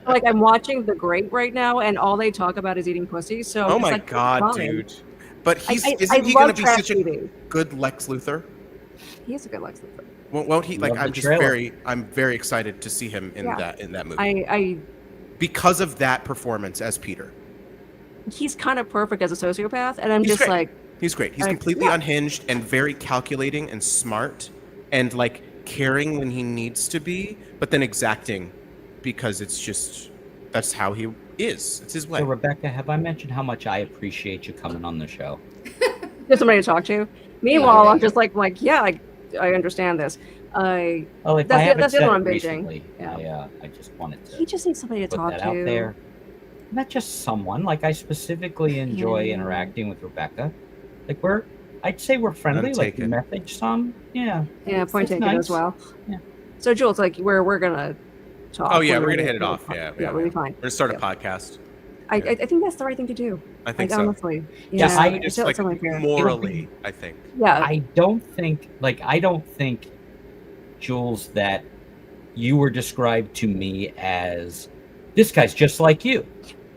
Like, I'm watching The Great right now, and all they talk about is eating pussy. So I'm Oh just my like, god, fine. dude! But isn't he love going to be trash such a TV. good Lex Luthor? He is a good Lex Luthor. Won't he? Like, Love the trailer. I'm very excited to see him in that movie I because of that performance as Peter. he's kind of perfect as a sociopath, and I'm He's just great. like, He's great. He's completely unhinged and very calculating and smart and like caring when he needs to be, but then exacting because it's just that's how he is. It's his way. So, Rebecca, have I mentioned how much I appreciate you coming on the show? there's somebody to talk to. Meanwhile, I'm just like, yeah, I understand this. Well, if I That's haven't the said other it one I'm binging. recently, Yeah. I just wanted to He just needs somebody to put talk that to. out there. Not just someone. Like, I specifically enjoy interacting with Rebecca. Like, I'd say we're friendly. Like, you message some. Yeah. Yeah, point taken nice. as well. Yeah. So, Jules, like, we're gonna talk. Oh yeah, we're gonna hit it off. Yeah, we'll be fine. We're gonna start a podcast. I think that's the right thing to do. I think like, so. Honestly, Yeah, I just feel like something fair. morally, I think. Yeah, I don't think, Jules, that you were described to me as this guy's just like you,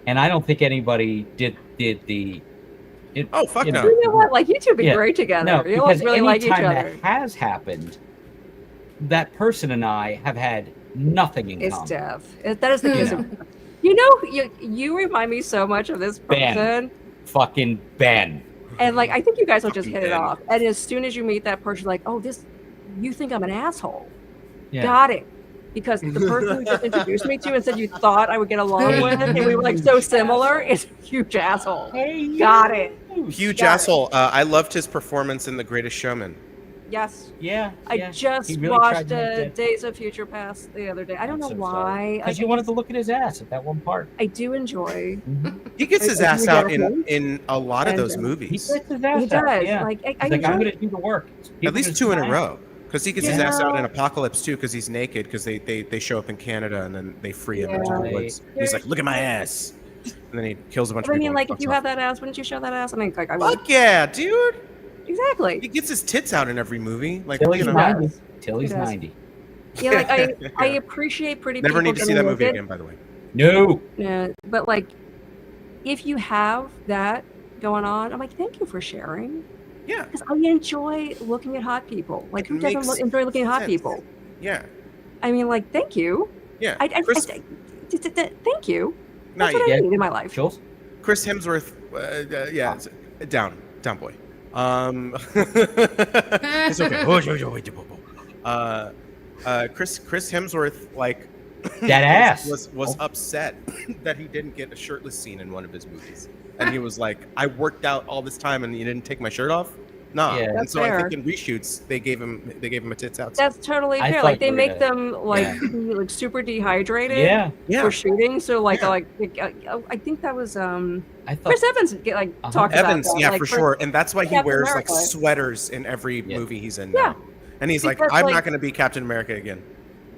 and I don't think anybody did the. Oh fuck no! You know what? Like, you two would be great together. No, You because really like each anytime other. that has happened, that person and I have had nothing in It's common. Dev. That is the kiss of. You know, you remind me so much of this person. Fucking Ben. And like, I think you guys will just Fucking hit it Ben. off. And as soon as you meet that person, like, oh, you think I'm an asshole. Yeah. Got it. Because the person you just introduced me to and said you thought I would get along with, and we were like so similar, is a huge asshole. Hey, Got it. Huge Got it. asshole. I loved his performance in The Greatest Showman. Yes. Yeah. I just He really watched tried to make that- Days of Future Past the other day. I don't know so why. Because you wanted to look at his ass at that one part. I do enjoy. He gets his ass out in a lot of those He movies. gets his ass He does. out. Yeah. Like, He's I like, I'm enjoy. going to do the work. At least 2 in a row. Because he gets his Yeah. ass out in Apocalypse too, because he's naked, because they show up in Canada and then they free him into the Yeah. woods. And he's like, look at my ass. And then he kills a bunch But of I people. mean, and like, if fucks you off. have that ass, wouldn't you show that ass? I mean, like, I would. Fuck yeah, dude. Exactly. He gets his tits out in every movie. Like, Till you he's know. 90. Till he's He does. 90. Yeah, like I appreciate pretty people. Never need to see that getting movie naked. again, by the way. No. Yeah, but like, if you have that going on, I'm like, thank you for sharing. Yeah. Because I enjoy looking at hot people. Like, who doesn't makes enjoy looking at hot sense. people? Yeah. I mean, like, thank you. Yeah. Thank you. Not That's what you. I need in my life. Jules? Chris Hemsworth, yeah, down boy. It's okay. Chris Hemsworth, like, That ass. was upset that he didn't get a shirtless scene in one of his movies, and he was like, "I worked out all this time, and you didn't take my shirt off." Nah. Yeah. And That's so I fair. think in reshoots they gave him a tits out. That's totally I fair. thought Like, they you were make gonna- them like Yeah. be, like super dehydrated. Yeah. Yeah. For shooting, so like, Yeah. I think that was I thought. Chris Evans talked about Evans, that. yeah, like, for sure, and that's why he Captain wears America. like sweaters in every Yeah. movie he's in Yeah. now. And he's like, Because, "I'm like- not going to be Captain America again."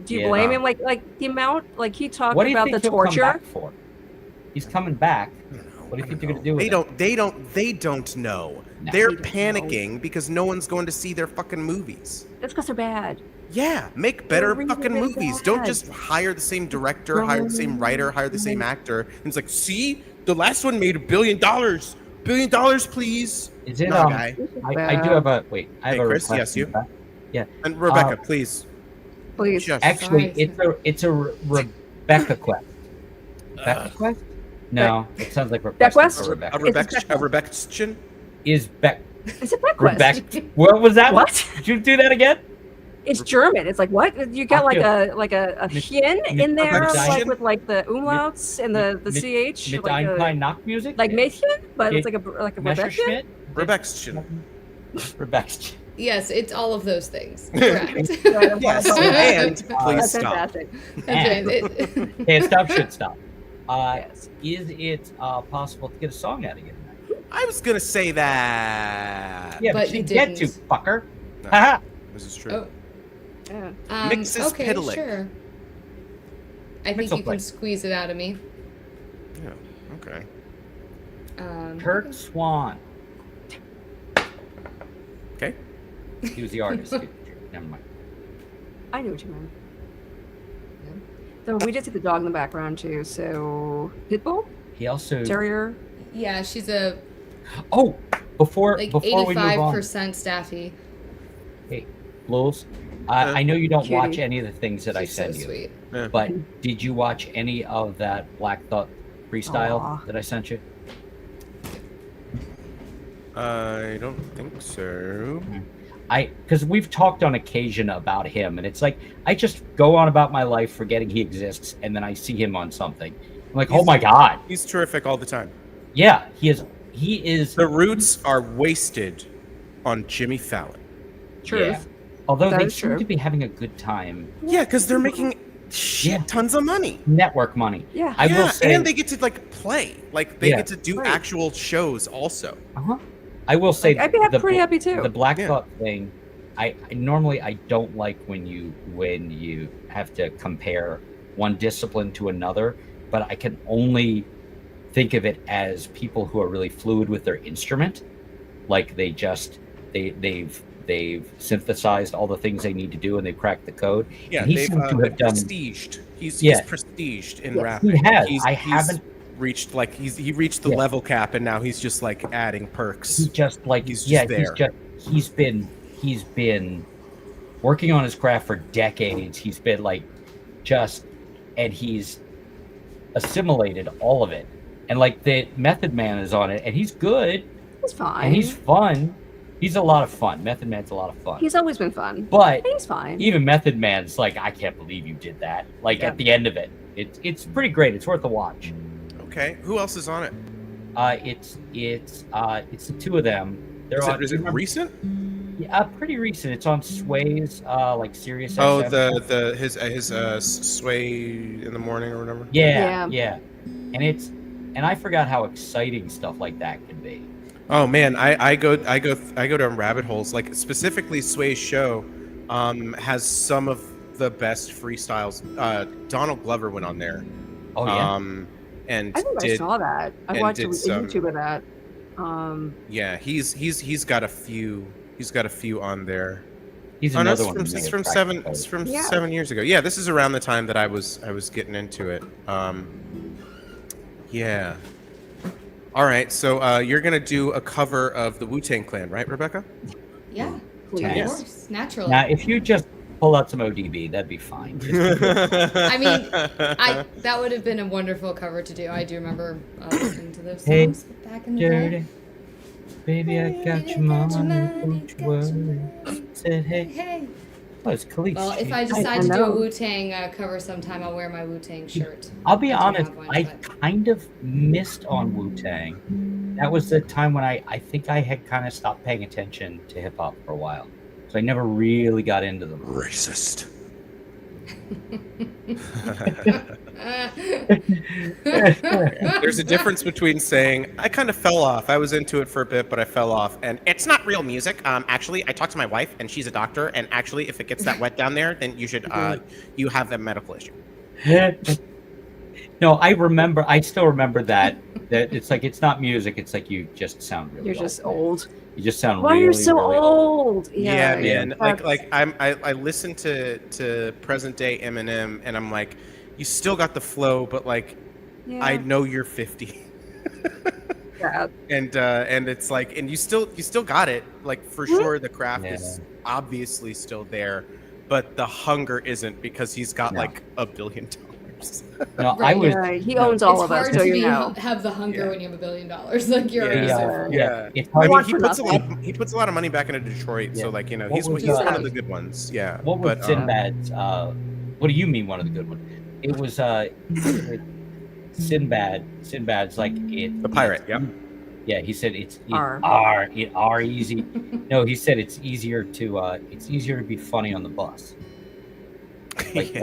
Do you Yeah. blame him? Like the amount, like he talked What do you about think the he'll come torture. back for? He's coming back. I don't know. What do you I think don't they're gonna do with They it? don't know. No. They're They don't know. panicking because no one's going to see their fucking movies. That's because they're bad. Yeah, make better They're really, fucking really movies. bad. Don't just hire the same director, hire the same writer, hire the same actor. And it's like, see, the last one made $1 billion. $1 billion, please. Is it? Nah, guy. I do have a wait. I have Hey, a Chris, request. yes, you. Yeah. And Rebecca, please. Please. Just Actually, Sorry. it's a Rebecca quest. Rebecca quest? No, it sounds like request Quest? for Rebecca. a Rebecca. Is Beck Is it Beck Rebecca? Quest? What was that? What? Did you do that again? It's German. It's like what? You got like a Mit- hin in there, Rebecca like Quest? with like the umlauts and the ch, Mit like ein klein Nacht music? like Mädchen, but it's Okay. like a Rebecca. Messerschmitt? Rebecca. Rebecca. Yes, it's all of those things. Correct. Yes, and please That's stop. fantastic. And- It- Can't stop, should stop. Yes. Is it possible to get a song out of you tonight? I was gonna say that. Yeah, But but you you get to, didn't. fucker. No. Haha. This is true. Oh. Yeah. Mixes okay, Pitalik. sure. I think Mixel you play. can squeeze it out of me. Yeah. Okay. Kurt Swan. Okay. He was the artist. Never mind. I knew what you meant. So we just see the dog in the background too. So Pitbull, He also. Terrier. Yeah, she's a Oh, before like we move on, 85% staffy. hey, Lulz, I know you don't Cutie. watch any of the things that I She's so send you, sweet. Yeah. but did you watch any of that Black Thought freestyle Aw. that I sent you? I don't think so. Because we've talked on occasion about him, and it's like I just go on about my life forgetting he exists, and then I see him on something. I'm like, oh my god, He's terrific all the time. yeah, he is. The Roots are wasted on Jimmy Fallon. Truth. Yeah. Although That they is seem true. to be having a good time. Yeah, because they're making tons of money. Network money. Yeah. I will say, and they get to like play, like they get to do Right. actual shows also. I will say, I'd be pretty happy too. The Black Thought thing, I normally I don't like when you have to compare one discipline to another, but I can only think of it as people who are really fluid with their instrument, like they've synthesized all the things they need to do and they've cracked the code. Yeah, and he they've seems to have done. prestiged. He's prestiged in Yes, rapping. he has. He's, I he's haven't. reached like he reached the Yeah. level cap, and now he's just like adding perks. He just like He's just there. He's been working on his craft for decades. He's been like and he's assimilated all of it. And like the Method Man is on it, and he's good, He's fine. and he's fun. He's a lot of fun. Method Man's a lot of fun. He's always been fun. But He's fine. even Method Man's like, I can't believe you did that. Like Yeah. at the end of it, it's pretty great. It's worth a watch. Okay, who else is on it? It's the two of them. They're Is on. it recent? Yeah, pretty recent. It's on Sway's like Sirius. Oh, XM. his Sway in the morning or whatever. Yeah. And I forgot how exciting stuff like that can be. Oh man, I go down rabbit holes. Like specifically, Sway's show has some of the best freestyles. Donald Glover went on there. Oh yeah. And I think I saw that. I and watched a did some- YouTube of that. yeah, he's got a few. He's got a few on there. He's Oh, no, another one. it's from 7 years ago. Yeah, this is around the time that I was getting into it. Yeah. All right, so you're gonna do a cover of the Wu-Tang Clan, right, Rebecca? Yeah, Please. of Yes. course, naturally. Now, if you just pull out some ODB, that'd be fine. I mean, that would have been a wonderful cover to do. I do remember listening to those Hey, songs back in the day. Dirty, baby, I got your money. Don't you worry. Said, hey, Hey. oh, it's Khalees. Well, if I I decide to do know. a Wu-Tang cover sometime, I'll wear my Wu-Tang shirt. I'll be I do honest, have one, I but- kind of missed on Wu-Tang. That was the time when I think I had kind of stopped paying attention to hip hop for a while. So I never really got into them. Racist. There's a difference between saying I kind of fell off. I was into it for a bit, but I fell off, and it's not real music. Actually, I talked to my wife, and she's a doctor, and actually, if it gets that wet down there, then you should you have a medical issue. No, I still remember that it's like it's not music, it's like you just sound really You're old. just old. You just sound Why really, are you so really old? Yeah, man. that's- Like I listen to present day Eminem, and I'm like, you still got the flow, but like yeah. I know you're 50. Yeah. And it's like, and you still got it, like for sure the craft Yeah. is obviously still there, but the hunger isn't, because he's got No. like $1 billion. No, I Right, was Yeah, he owns all it's of us, hard so to you know. have the hunger Yeah. when you have $1 billion. Like you're Yeah. Yeah. It's I hard. mean, want he for puts nothing. he puts a lot of money back into Detroit, Yeah. so like, you know, What he's was, one uh, of the good ones. Yeah. What was but, Sinbad's what do you mean one of the good ones? It was Sinbad's like it the pirate, yeah. Yeah, he said it's R. easy. No, he said it's easier to be funny on the bus. Like Yes.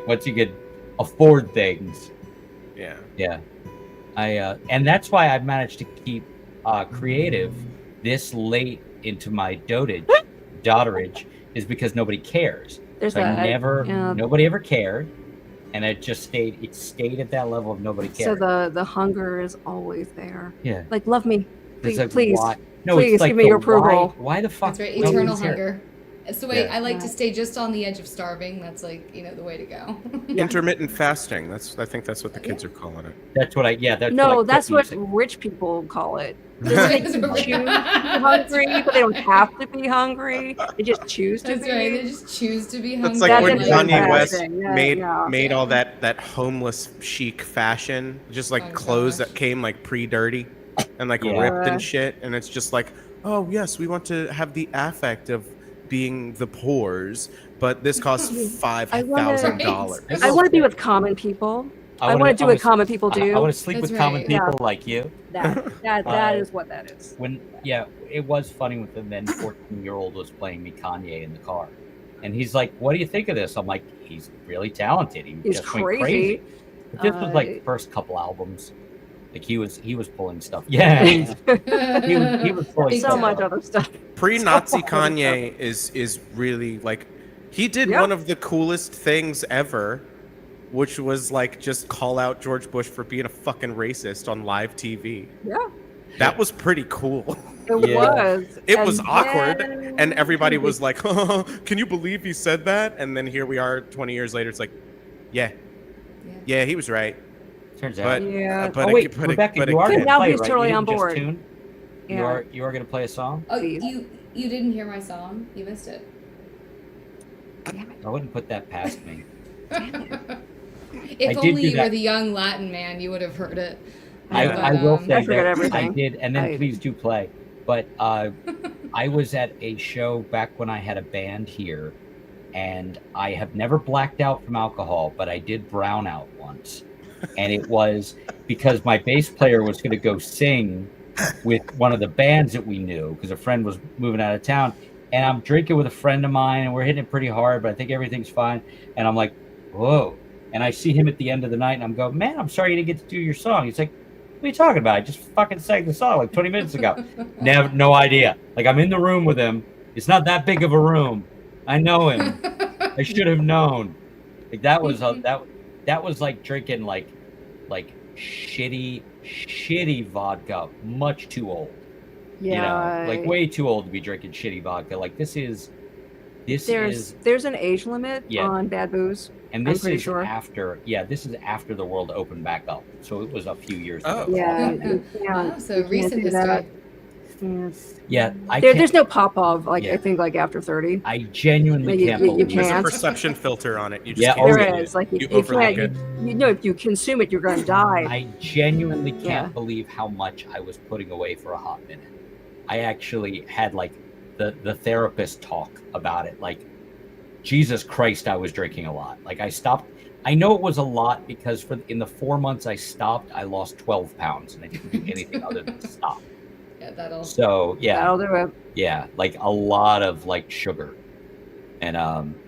once you could afford things. Yeah. Yeah. And that's why I've managed to keep creative this late into my daughterage is because nobody cares. There's So that. I nobody ever cared, and it stayed at that level of nobody So cared. the hunger is always there. Yeah. Like, love me. It's Please. like, Please. No, Please it's like give me your the why, approval. why the fuck? That's right, nobody's eternal here? hunger. It's the way Yeah. I like to stay just on the edge of starving. That's like, the way to go. Intermittent fasting. I think that's what the kids are calling it. That's what I. Yeah, that's No, what I that's quit what using. rich people call it. That's They right. choose to be hungry, but they don't have to be hungry. They just choose to That's be. right. They just choose to be hungry. It's like That's when intermittent Kanye West fasting. Yeah, made yeah. made all that homeless chic fashion, just like Oh, clothes gosh. that came like pre-dirty and like Yeah. ripped and shit, and it's just like, oh yes, we want to have the affect of being the poors, but this costs $5,000. I want to be with common people. I want to do what common people do. I want to sleep That's with common right. people Yeah. like you. That is what that is. It was funny when the then 14-year-old was playing me Kanye in the car, and he's like, "What do you think of this?" I'm like, "He's really talented. He He's just went crazy." crazy. But this was like the first couple albums. Like he was pulling stuff. Yeah, he was pulling Big So time. much other stuff. Pre-Nazi So much other Kanye is really like, he did Yeah. one of the coolest things ever, which was like just call out George Bush for being a fucking racist on live TV. Yeah, That was pretty cool. it Yeah. was. It And was awkward, then- and everybody was like, oh, "Can you believe he said that?" And then here we are, 20 years later. It's like, yeah, he was right. Turns But out. Yeah. but Oh wait, but Rebecca, but you are again- gonna Now play, he's right? totally You on didn't just board. tune? Yeah. You are gonna play a song? Oh, Please. you didn't hear my song? You missed it. Damn it. I wouldn't put that past me. If did only do you were that. the young Latin man, you would have heard it. I will say I forget that everything. I did, and then I- please do play. But I was at a show back when I had a band here, and I have never blacked out from alcohol, but I did brown out once. And it was because my bass player was going to go sing with one of the bands that we knew because a friend was moving out of town. And I'm drinking with a friend of mine, and we're hitting it pretty hard, but I think everything's fine. And I'm like, whoa. And I see him at the end of the night, and I'm going, man, I'm sorry you didn't get to do your song. He's like, what are you talking about? I just fucking sang the song like 20 minutes ago. No idea. Like, I'm in the room with him. It's not that big of a room. I know him. I should have known. Like, that was that was like drinking like shitty vodka, much too old. Yeah. Like way too old to be drinking shitty vodka. Like this is There's an age limit Yeah. on bad booze. and I'm this pretty is sure. after this is after the world opened back up. So it was a few years Oh. ago. Yeah. Yeah. you can't- Wow, so you can't recent do that. history. Yes. Yeah, There's no pop of like Yeah. I think like after 30. I genuinely You- can't you believe There's a can't. perception filter on it. You just Yeah, can't oh, do There it. is like You you overlook can't. it. You know if you consume it, you're gonna die. I genuinely can't Yeah. believe how much I was putting away for a hot minute. I actually had like the therapist talk about it. Like, Jesus Christ, I was drinking a lot. Like I stopped. I know it was a lot because in the 4 months I stopped, I lost 12 pounds and I didn't do anything other than stop. Yeah, that'll. So That'll do it. yeah, like a lot of like sugar. And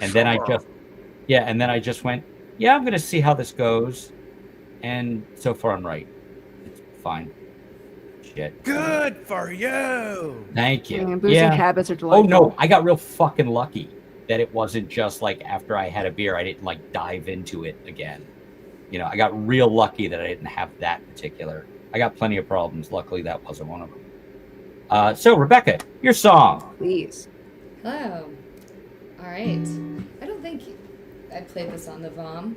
then I just went, yeah, I'm gonna see how this goes. And so far I'm right. It's fine. Shit. Good for you. Thank you. And boozing Yeah. habits are Oh delightful. no, I got real fucking lucky that it wasn't just like after I had a beer, I didn't like dive into it again. You know, I got real lucky that I didn't have that particular. I got plenty of problems. Luckily, that wasn't one of them. So Rebecca, your song. Please. Hello. All right. I don't think I played this on the VOM.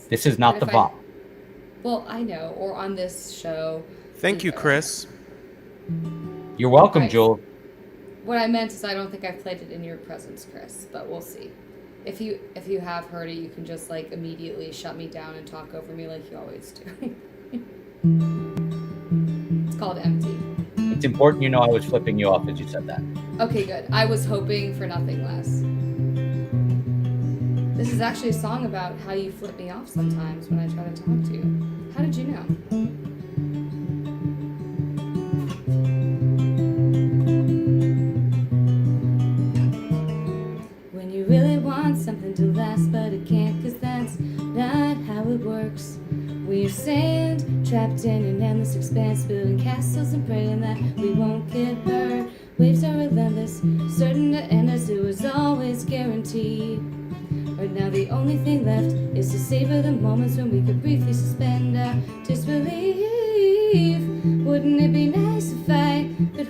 This is not But the if bomb. Well, I know, or on this show. Thank you, Chris. You're welcome, Right. Jewel. What I meant is I don't think I've played it in your presence, Chris, but we'll see. If you have heard it, you can just like immediately shut me down and talk over me like you always do. It's called Empty. It's important you know I was flipping you off as you said that. Okay, good. I was hoping for nothing less. This is actually a song about how you flip me off sometimes when I try to talk to you. How did you know? When you really want something to last, but it can't, 'cause that's not how it works. We're sand trapped in an endless expanse, building castles and praying that we won't get hurt. Waves are relentless, certain to end us, it was always guaranteed. Right now the only thing left is to savor the moments when we could briefly suspend our disbelief. Wouldn't it be nice if I could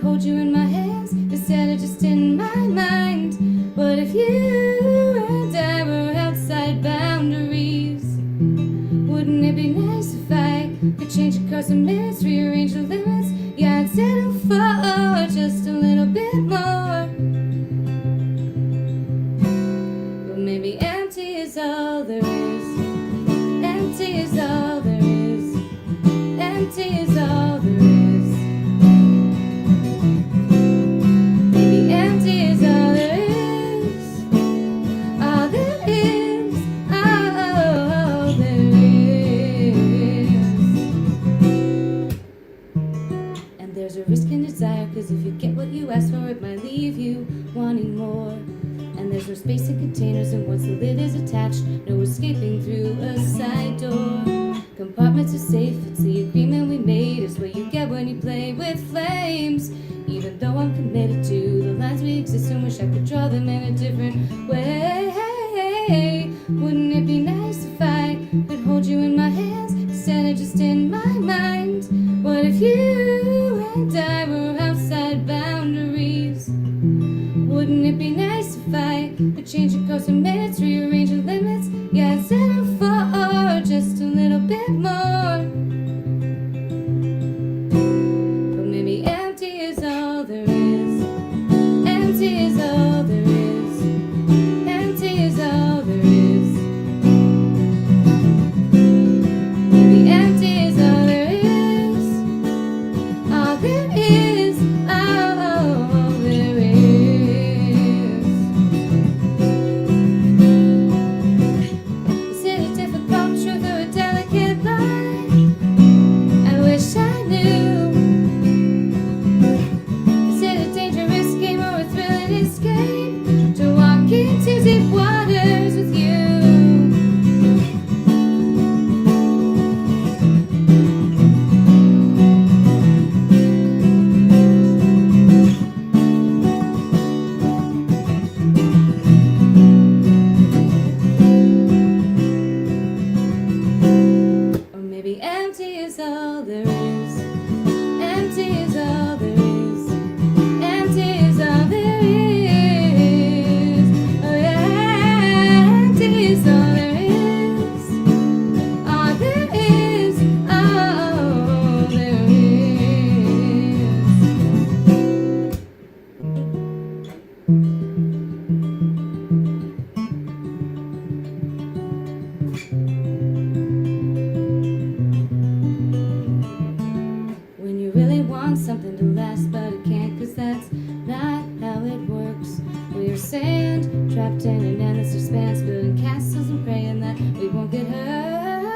or it might leave you wanting more. And there's no space in containers, and once the lid is attached, no escaping through a side door. Compartments are safe, it's the agreement we made. It's what you get when you play with flames. Even though I'm committed to the lines we exist and wish I could draw them in a different way. Wouldn't it be nice if I could hold you in my hands instead of just in my mind? What if you and I were outside boundaries? Wouldn't it be nice if I could change the course of minutes, rearrange the limits? Yeah, I'd settle for just a little bit more. But maybe empty is all there is. Empty is all there is. Empty is all there is. Maybe empty is all there is. All there is. All there is. Is it a difficult truth or a delicate lie? I wish I knew. Is it a dangerous game or a thrilling escape to walk into deep waters with you? Or maybe empty is all there is. Empty is all there is. Empty is all there is. Oh yeah, empty is all there is. All there is. All there When you really want something to last, but it can't, 'cause that's not how it works. We're sand trapped in an endless expanse, building castles and praying that we won't get hurt.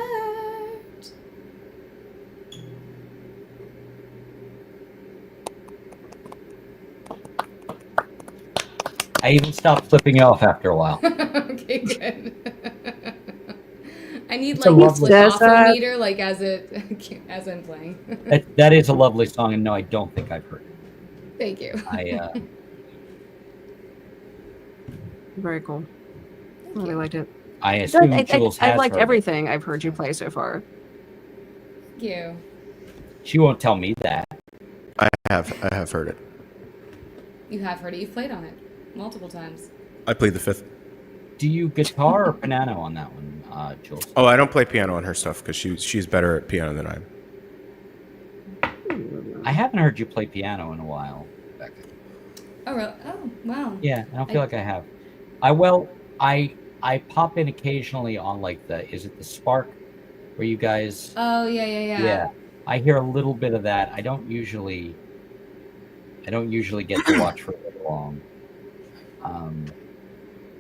I even stopped flipping you off after a while. Okay, good. I need It's a like a lovely- flip meter, like as I'm playing. That is a lovely song, and no, I don't think I've heard it. Thank you. Very cool. Really liked it. I assume Jules has I liked heard it. everything I've heard you play so far. Thank you. She won't tell me that. I have heard it. You have heard it. You've played on it multiple times. I played the fifth. Do you guitar or piano on that one, Jules? Oh, I don't play piano on her stuff because she's better at piano than I am. I haven't heard you play piano in a while, Becca. Oh, really? Oh, wow. Yeah, I don't feel like I have. I pop in occasionally on like is it the Spark, where you guys? Oh, yeah. Yeah, I hear a little bit of that. I don't usually get to watch for very long,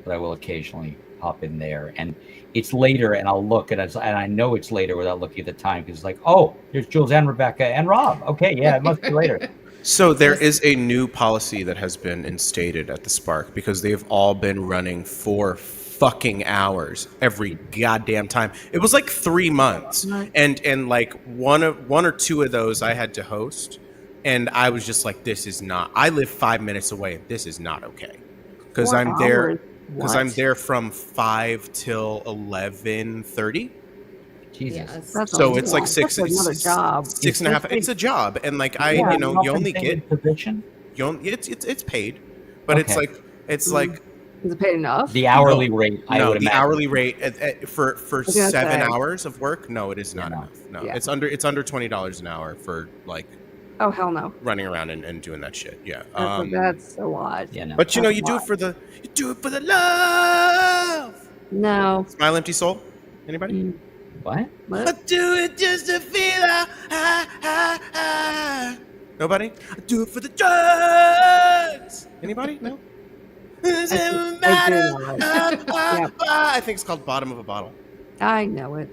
but I will occasionally pop in there, and it's later, and I'll look and I know it's later without looking at the time because it's like, oh, there's Jules and Rebecca and Rob. Okay, yeah, it must be later. So there is a new policy that has been instated at the Spark because they've all been running 4 fucking hours every goddamn time. It was like 3 months, and like one or two of those I had to host, and I was just like, this is not. I live 5 minutes away. This is not okay because I'm there. Because I'm there from 5 till 11:30. Jesus. Yes. That's So a it's like lot. six. That's another It's job. 6.5. It's a job, and like Yeah, you only get position. it's paid, but it's Okay. like Is it paid enough? The hourly rate. I no, would the imagine. hourly rate for was gonna 7 say. hours of work. No, it is not no. enough. No, Yeah. it's under $20 an hour for like Oh hell no. running around and doing that shit. Yeah. That's a lot. Yeah, no. But you That's a do lot. it for the love. No. Smile, empty soul. Anybody? Mm, What? what? I do it just to feel Nobody? I do it for the drugs. Anybody? No. I do know it. Yep. I think it's called Bottom of a Bottle. I know it.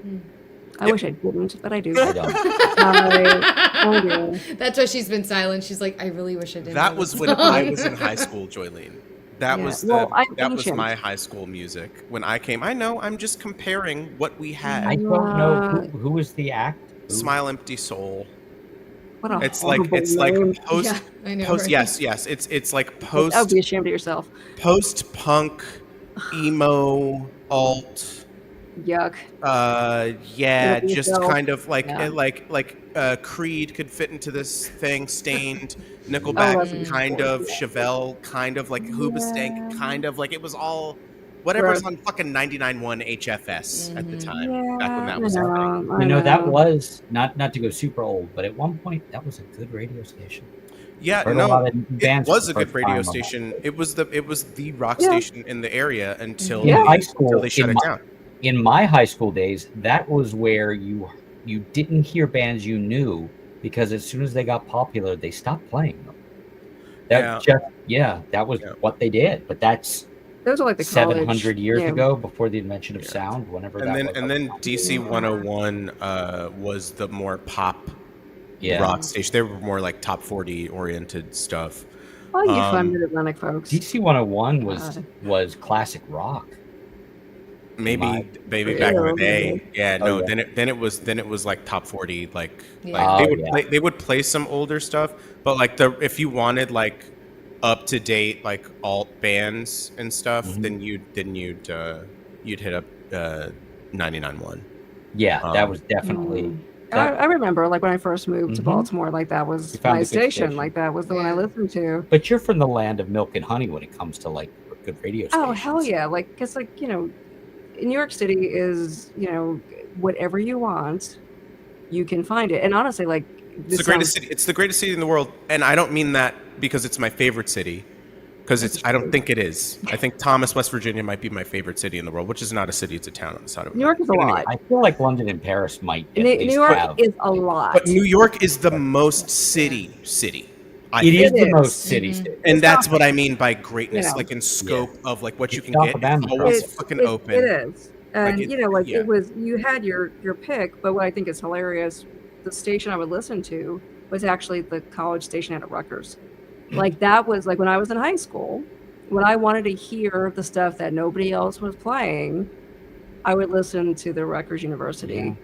I wish I didn't, but I do. I don't. I do. That's why she's been silent. She's like, I really wish I didn't. That know was this when song. I was in high school, Joylene. That Yeah. was Well, I'm that was ancient. my high school music when I came. I know. I'm just comparing what we I had. don't know who was the act. Who? Smile, Empty Soul. What a It's like horrible name. post. Yeah, I know. Post. right? Yes. It's like Like, I would post be ashamed of yourself. post punk, emo, alt. Yuck. Yeah, Love just yourself. kind of like Yeah. Creed could fit into this thing. Stained, Oh, Nickelback, that's kind of yeah. Chevelle, kind of like Hoobastank, Yeah. kind of like it was all whatever's Gross. on fucking 99.1 HFS at the time. Yeah, Back when that I was happening. know, I You know, that know. was not to go super old, but at one point that was a good radio station. Yeah, Heard a no, lot of it bands was for a the good first radio time. station. It was the rock Yeah. station in the area until In Yeah. high until school, they shut it down. in my high school days, that was where you didn't hear bands you knew, because as soon as they got popular, they stopped playing them. That was what they did. But that's Those are like the college. 700 years yeah. ago, before the invention of Yeah. sound. Whenever And that then was, and then DC 101 was the more pop yeah, rock station. They were more like top 40 oriented stuff. Well, you fun Mid-Atlantic folks. DC 101 God. was classic rock. Maybe back in the day. Yeah, no. yeah. Then it was like top 40. Like Yeah. they would play some older stuff, but like if you wanted like up to date like alt bands and stuff, then you'd hit up 99.1. Yeah, that was definitely. I remember, like when I first moved to Baltimore, like that was my station. Like that was the one I listened to. But you're from the land of milk and honey when it comes to like good radio stations. Oh hell yeah! Like because like New York City is whatever you want, you can find it. And honestly, like it's the greatest city. It's the greatest city in the world, and I don't mean that because it's my favorite city. Because I don't think it is. I think Thomas, West Virginia, might be my favorite city in the world, which is not a city; it's a town on the side of. New York is a lot. I feel like London and Paris might. New York is a lot. But New York is the most city. It is the most city, and that's what I mean by greatness, like in scope of like what you can get. It's always fucking open. It is, and like it was. You had your pick, but what I think is hilarious, the station I would listen to was actually the college station at Rutgers. Like that was like when I was in high school, when I wanted to hear the stuff that nobody else was playing, I would listen to the Rutgers University. Yeah.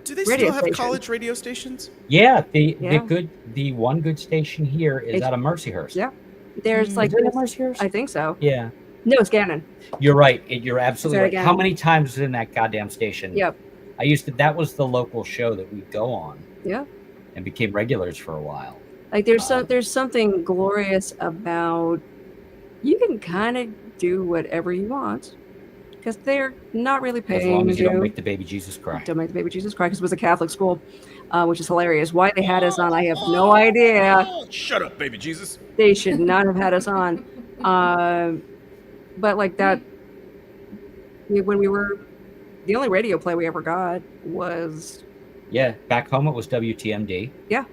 Do they still have college radio stations? Yeah, the one good station here is out of Mercyhurst. Yeah, there's like Mercyhurst. I think so. Yeah. No, it's Gannon. You're right. You're absolutely right. Gannon. How many times was in that goddamn station? Yep. That was the local show that we'd go on. Yeah. And became regulars for a while. Like there's something glorious about you can kind of do whatever you want because they're not really paying as long as you you. Don't make the baby Jesus cry. Don't make the baby Jesus cry because it was a Catholic school, which is hilarious. Why they had us on, I have no idea. Shut up, baby Jesus. They should not have had us on. But like that, when we were, the only radio play we ever got was. Yeah, back home it was WTMD. Yeah.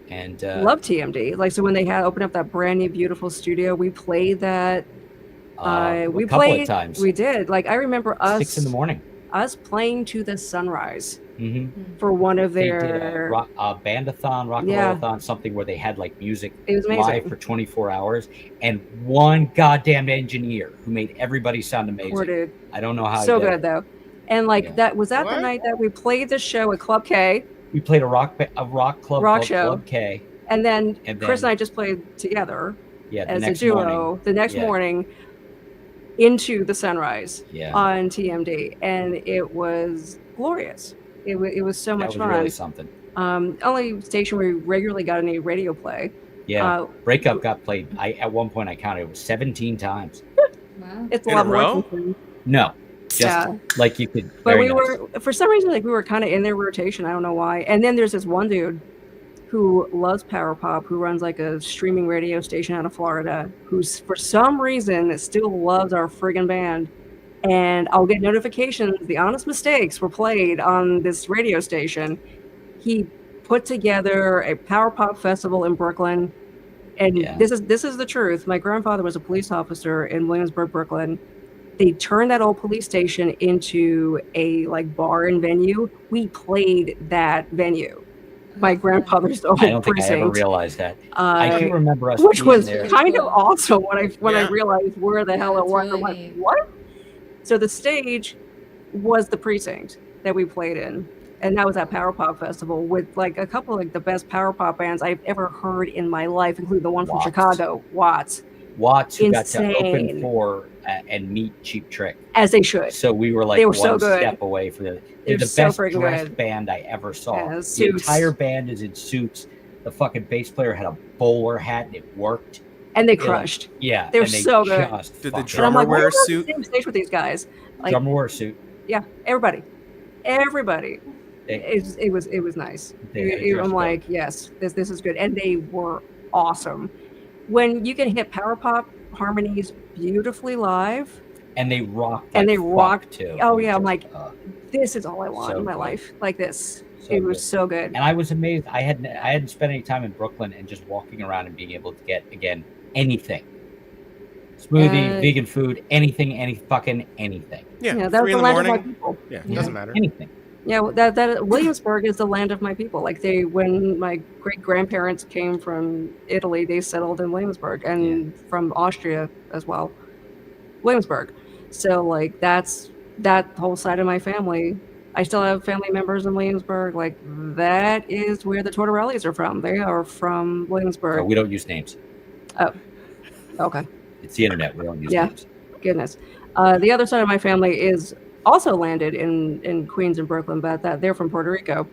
And love TMD. Like so when they had opened up that brand new beautiful studio, we played that. We couple played of times. We did. Like I remember us 6 a.m. Us playing to the sunrise for one of their they did a bandathon, rock and rollathon, something where they had like music it was live for 24 hours, and one goddamn engineer who made everybody sound amazing. Poor dude. I don't know how. So good though, and like that was that What? the night that we played the show at Club K. We played a rock club show. Club K, and then Chris and I just played together as a duo the next morning into the sunrise on TMD, and it was glorious. It was so much fun. Really something. Only station where we regularly got any radio play. Yeah, Breakup got played. At one point I counted it was 17 times. Wow. It's a lot more. No. Just like you could. But we were, for some reason, like we were kind of in their rotation. I don't know why. And then there's this one dude who loves power pop, who runs like a streaming radio station out of Florida, who's for some reason still loves our friggin' band. And I'll get notifications. The Honest Mistakes were played on this radio station. He put together a power pop festival in Brooklyn. And this is the truth. My grandfather was a police officer in Williamsburg, Brooklyn. They turned that old police station into a like bar and venue. We played that venue. My grandfather's old I don't think precinct. I ever realized that. I can remember us which being was there. kind of awesome when I Yeah. realized where the hell it that's was. really I'm like, neat. what? So the stage was the precinct that we played in, and that was at Power Pop Festival with like a couple of like the best power pop bands I've ever heard in my life, including the one from Watts. Chicago, Watts, who got to open Insane. for and meet Cheap Trick. as they should. So we were like They were one so good. step away from it. They They're were the so best freaking dressed good. band I ever saw. Yeah, the suits. entire band is in suits. The fucking bass player had a bowler hat and it worked. And they Yeah. crushed. Yeah, They were and so good. just Did the fucked And I'm drummer like, why wear am a I on the suit? same stage with these guys? Like, drummer wore a suit. yeah, everybody. They- It was nice. They had a dress I'm code. like, yes, this is good, and they were awesome. When you can hit power pop harmonies beautifully live, and they rocked. And like they fuck, rocked- too. oh, It yeah, I'm just, like, this is all I want So in my good. life. Like this, so it was good. so good. And I was amazed. I hadn't spent any time in Brooklyn, and just walking around and being able to get again anything, smoothie, vegan food, anything, anything. Yeah, that was 3 the in the land of my morning. people. Yeah, Yeah. doesn't matter. Anything. Yeah, that Williamsburg is the land of my people. Like when my great grandparents came from Italy, they settled in Williamsburg, and from Austria as well, Williamsburg. So like that's that whole side of my family. I still have family members in Williamsburg. Like that is where the Tortorellis are from. They are from Williamsburg. We don't use names. Okay. It's the internet. We don't use Yeah. names. Goodness. The other side of my family is also landed in Queens and Brooklyn, but they're from Puerto Rico.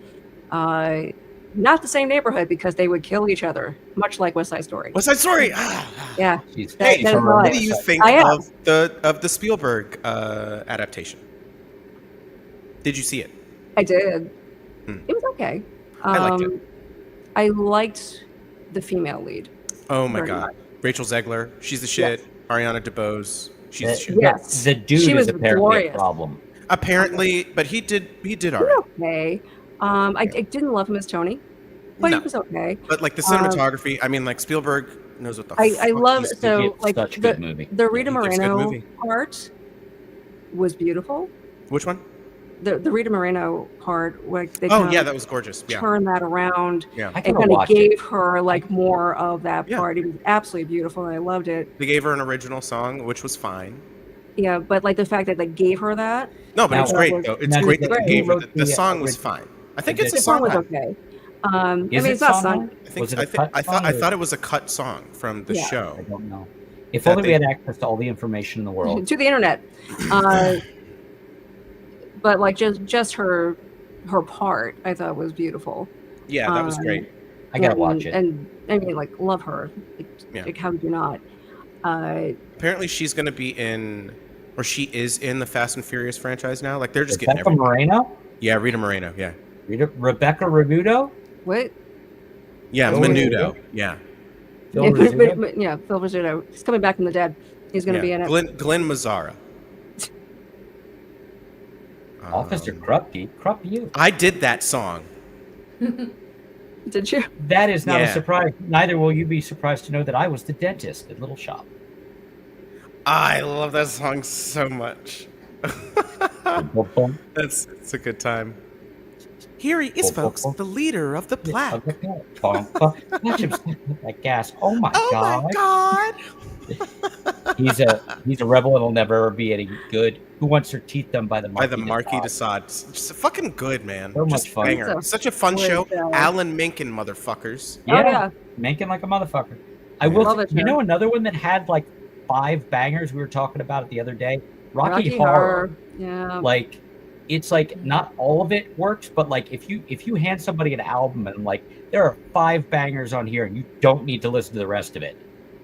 Not the same neighborhood because they would kill each other, much like West Side Story. What's that story? Yeah. She's, That- Hey, that is from my what life. do you think I am. of the Spielberg adaptation? Did you see it? I did. Hmm. It was okay. I liked it. I liked the female lead. Oh my Very god, much. Rachel Zegler, she's the shit. Ariana DeBose, she's the shit. Yes. The dude She is was apparently glorious. a problem. Apparently, but he did all He right. was okay. I didn't love him as Tony, but No. he was okay. But like the cinematography, I mean, like Spielberg knows what the I fuck love he's so It's like such a good movie. the Rita It's a good Moreno movie. part was beautiful. Which one? The Rita Moreno part, like they Oh kind yeah, of that was gorgeous. Yeah, turned that around yeah. I and can kind of watch gave it. her like more of that Yeah. part. It was absolutely beautiful, and I loved it. They gave her an original song, which was fine. Yeah, but like the fact that they gave her that, No, but it was Now- great though. It's now, great did that they- they gave her. who wrote The the song was original? fine. I think The it's a the song was song. okay. I mean, Is it it's not song? sung. I think Was it a I, think, cut I thought song I or- thought it was a cut song from the Yeah. show. I don't know. If That only we they- had access to all the information in the world. To the internet. But like just her part, I thought was beautiful. Yeah, that was great. I gotta watch it. And I mean, like, love her. Yeah. Like, how do you not? Apparently, she's going to be in, or she is in the Fast and Furious franchise now. Like they're just getting Rebecca everybody. Moreno, Yeah, Rita Moreno. Yeah, Rebecca Ramudo, What? yeah, Phil Menudo. Rizzuto? Yeah, Phil Yeah, Rizzuto? yeah, Phil Rizzuto. He's coming back from the dead. He's going to be in it. Glenn Mazzara. Officer Krupke. Krupp you. I did that song. Did you? That is not a Yeah. surprise. Neither will you be surprised to know that I was the dentist at Little Shop. I love that song so much. Boom, boom. It's a good time. Here he is, folks, the leader of the plaque. Watch him stick with that gas. Oh my Oh god. my god! He's a rebel and will never ever be any good. Who wants her teeth done by the By the Marquis Marquis de de Sade. Just fucking good, man. So Just much fun. banger. It's a Such a fun great show. show. Alan Menken, motherfuckers. Yeah, Oh, yeah. Mankin like a motherfucker. I Love will. it, You Joe. know another one that had like 5 bangers we were talking about it the other day. Rocky Horror. Yeah. Like, it's like not all of it works, but like if you hand somebody an album and like there are 5 bangers on here and you don't need to listen to the rest of it,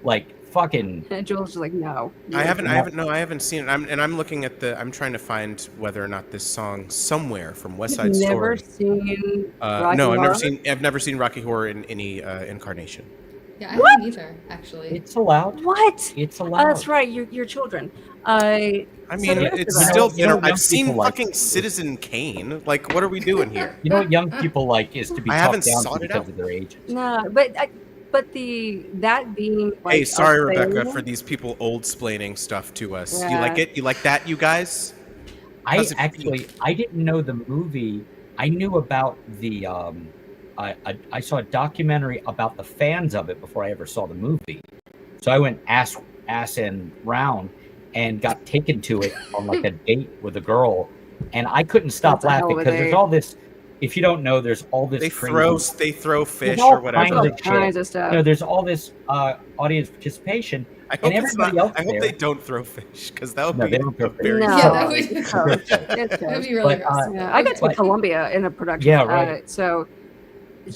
like fucking. And Jules is like, no. I haven't seen it. I'm looking at I'm trying to find whether or not this song somewhere from West Side You've never Story. seen Rocky No, Horror? I've never seen Rocky Horror in any incarnation. Yeah, I What? haven't either, actually. It's allowed. What? It's Oh, allowed. that's right. Your children. I mean, So it's that's still. You know what young I've seen people like? fucking Citizen Kane. Like, what are we doing here? You know what young people like is to be I talked haven't down sought to it because out. of their ages. No, but But that being like Hey, sorry, a Rebecca, thing, for these people old-splaining stuff to us. You Yeah. like it? You like that, you guys? How's it feel? I didn't know the movie. I knew about the I saw a documentary about the fans of it before I ever saw the movie. So I went ass and round and got taken to it on like a date with a girl, and I couldn't stop That's a hell laughing of a because there's date. all this. If you don't know, there's all this They crazy. throw fish There's all or whatever. kinds all of kinds shit. of stuff. You know, there's all this audience participation, I and hope it's not. everybody else I hope there. they don't throw fish because that would No, be they don't throw a fish. very No, Yeah, that solid- would- it's gross. It's That'd gross. be really But, gross. Yeah, I got to But- Columbia in a production. Yeah, right. So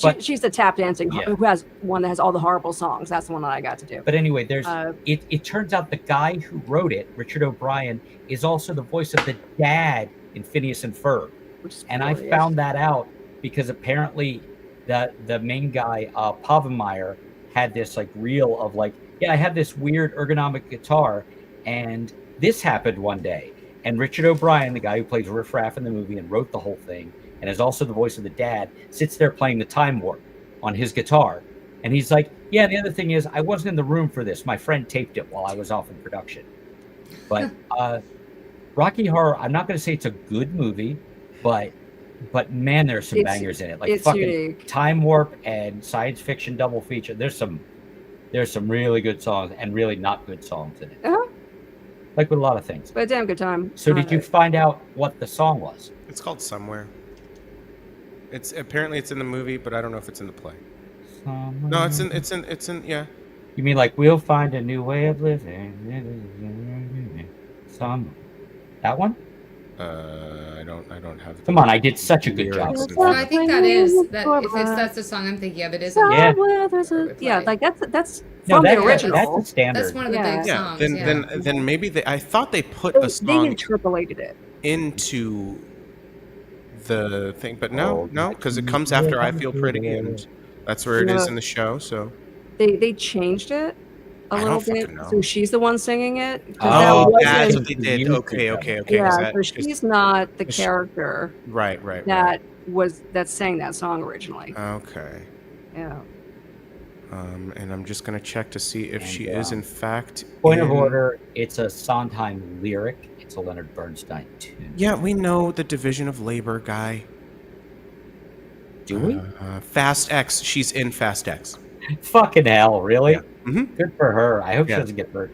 But- she's the tap dancing Yeah. who has one that has all the horrible songs. That's the one that I got to do. But anyway, there's Uh, it turns out the guy who wrote it, Richard O'Brien, is also the voice of the dad in Phineas and Ferb. which is And I glorious. found that out because apparently the main guy, Pavenmeyer, had this like reel of like, yeah, I have this weird ergonomic guitar, and this happened one day. And Richard O'Brien, the guy who plays Riff Raff in the movie and wrote the whole thing, and is also the voice of the dad, sits there playing the Time Warp on his guitar. And he's like, yeah, the other thing is, I wasn't in the room for this. My friend taped it while I was off in production. But Rocky Horror, I'm not going to say it's a good movie, but man, there's some bangers in it. Like it's fucking unique. Time Warp and science fiction double feature. There's some really good songs and really not good songs in it. Uh-huh. Like with a lot of things. But a damn good time. So did you find out what the song was? It's called Somewhere. It's apparently it's in the movie, but I don't know if it's in the play. No, it's in. Yeah. You mean like we'll find a new way of living? That one? I don't have. Come on, I did such a good job. lyrics in No, front I of me. think that is that. If that's the song I'm thinking of, it is. Yeah. Yeah, like that's No, from that- the original. That's the standard. That's one of the Yeah. big Yeah. songs. Then maybe I thought they put They a song interpolated it. into the thing, but Oh, no, because it comes after I Feel Pretty, and that's where it is in the show. So They changed it a I little don't bit, fucking know. so she's the one singing it. 'cause Oh, that that's wasn't- what they did. Okay. yeah. Is that So just- she's not the is- character right. that sang that song originally. Okay. Yeah. And I'm just gonna check to see if And, she is in fact. Point of in- order, it's a Sondheim lyric. It's a Leonard Bernstein tune. Yeah, we know the division of labor guy. Do we? Fast X. She's in Fast X. Fucking hell, really? Yeah. Mhm. Good for her. I hope Yeah. she doesn't get hurt.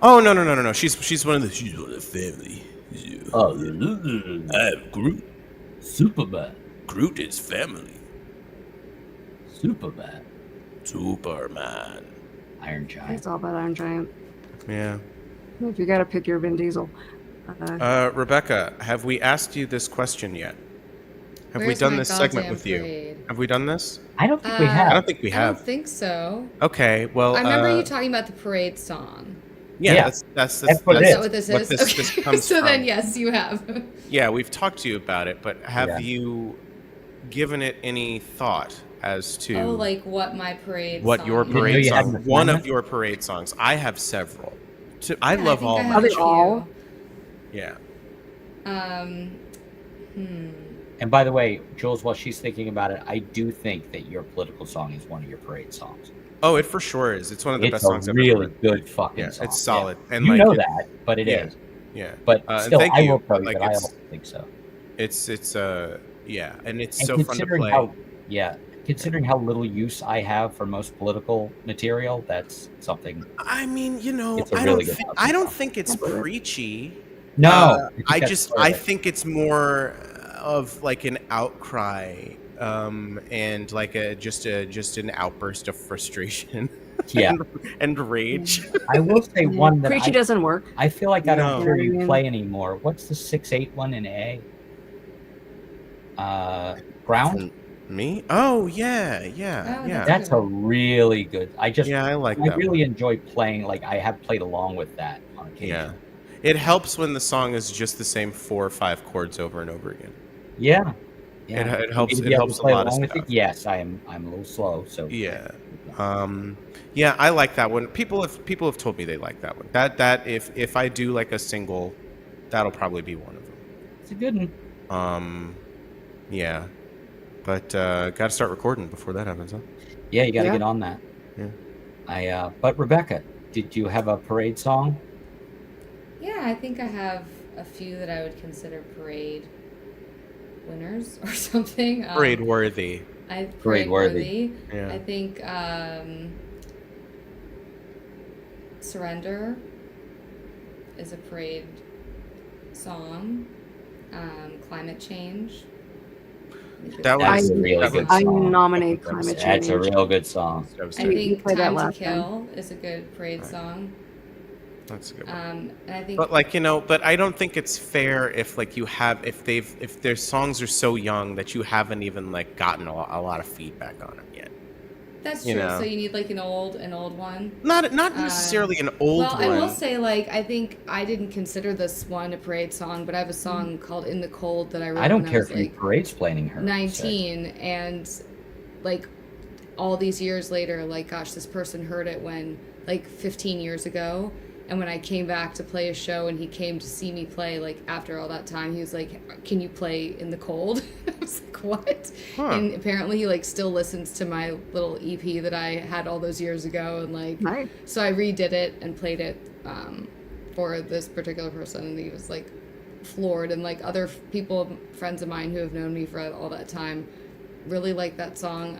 Oh no. She's one of the family. Oh, I'm Groot. Superman. Groot is family. Superman. Superman. Iron Giant. It's all about Iron Giant. Yeah. If you gotta pick your Vin Diesel. Rebecca, have we asked you this question yet? Have we Where's done my this segment goddamn with you? parade? Have we done this? I don't think we I have. don't think we I don't have. think so. Okay, well, I remember you talking about the parade song. yeah, Yeah. that's what it Is is. that what this what is? this Okay. comes So then, from. yes, you have. Yeah, we've talked to you about it, but have Yeah. you given it any thought as to Oh, like what my parade what song your is. You know parade you had song? an One of assignment? your parade songs. I have several. I Yeah, love think all I my. have Are they a few. all? Yeah. And by the way, Jules, while she's thinking about it, I do think that your political song is one of your parade songs. Oh, it for sure is. It's one of the It's best a songs I've ever really heard. good fucking Yeah, song. it's solid. Yeah. And you like know it- that, but it is. Yeah. But and still, thank I you. will tell you Like, that I it's- don't think so. It's yeah, and it's And so fun to considering play. considering how little use I have for most political material, that's something. I mean, It's a I really don't good think album. I don't think it's preachy. No, I think it's more of like an outcry, and like just an outburst of frustration. Yeah. and rage. I will say one that Preachy doesn't work. I feel like I don't No. hear you Yeah. play anymore. What's the 6/8 one in A? Ground. Me? Oh yeah. Oh, That's a really good. I like I that. really enjoy playing. Like I have played along with that on occasion. Yeah. It helps when the song is just the same 4 or 5 chords over and over again. It helps. Maybe It I helps can a play lot of along with stuff. it. Yes, I'm a little slow. So Yeah. Yeah, I like that one. People have told me they like that one. That if I do like a single, that'll probably be one of them. it's a good one. Yeah. But got to start recording before that happens, huh? Yeah, you got to Yeah. get on that. Yeah. But Rebecca, did you have a parade song? Yeah, I think I have a few that I would consider parade winners or something. Parade worthy. Parade worthy. Yeah. I think Surrender is a parade song. Climate Change. That That's was a really that good was- I song. nominate Climate That's a Change. real good song. that was I good. You think played that Time to last time. Kill is a good parade song. That's a good one. And I think But like, but I don't think it's fair if like if their songs are so young that you haven't even like gotten a lot of feedback on them yet. that's you true. know. So you need like an old one. Not necessarily an old Well, one. I will say, like, I think I didn't consider this one a parade song, but I have a song called "In the Cold" that I wrote I don't when I care was if you like parade explaining her. 19, and like all these years later, like, gosh, this person heard it when like 15 years ago, and when I came back to play a show and he came to see me play, like after all that time, he was like, "Can you play In the Cold?" I was like, "What?" Huh. And apparently he like still listens to my little EP that I had all those years ago, and like Nice. so I redid it and played it for this particular person, and he was like floored. And like other people, friends of mine who have known me for all that time, really like that song.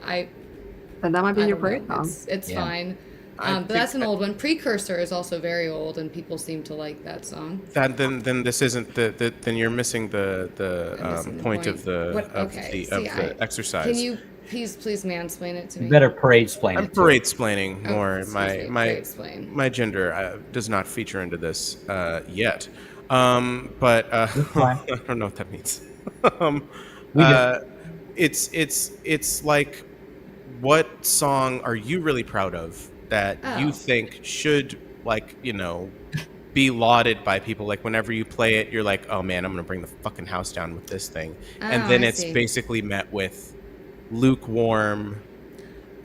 Then that might be I your don't know. parade song. It's Yeah. fine. I But that's an think old one. Precursor is also very old, and people seem to like that song. then this isn't then you're missing the I'm missing the point of the What- of okay, the of see, the exercise. Can you please mansplain it to me? You better parade explain I'm it. parade explaining Oh, more. excuse My me, my parade explain. my gender does not feature into this yet. But fine. I don't know what that means. um, We do. it's like, what song are you really proud of that you Oh. think should, like, be lauded by people? Like, whenever you play it, you're like, oh man, I'm gonna bring the fucking house down with this thing. And Oh, then I it's see. basically met with lukewarm.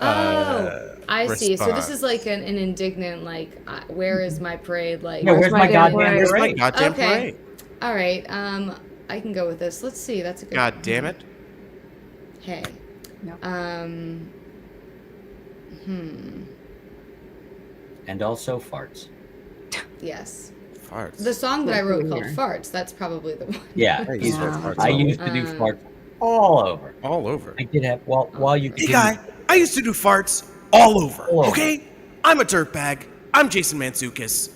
I see. So this response. is like an indignant, like, where is my parade? Like, Yeah, where's my damn goddamn parade? Where's my parade? goddamn Okay. parade? All right. I can go with this. Let's see. That's a good. God damn it! Hey. Yep. And also farts. Yes. Farts. The song that I wrote called Here. "Farts." That's probably the one. Yeah, I used he's- to have farts I all used to do over. farts all over. all over. I did have while you Hey continue- guy, I used to do farts all over. All over. Okay, I'm a dirtbag. I'm Jason Mantzoukas.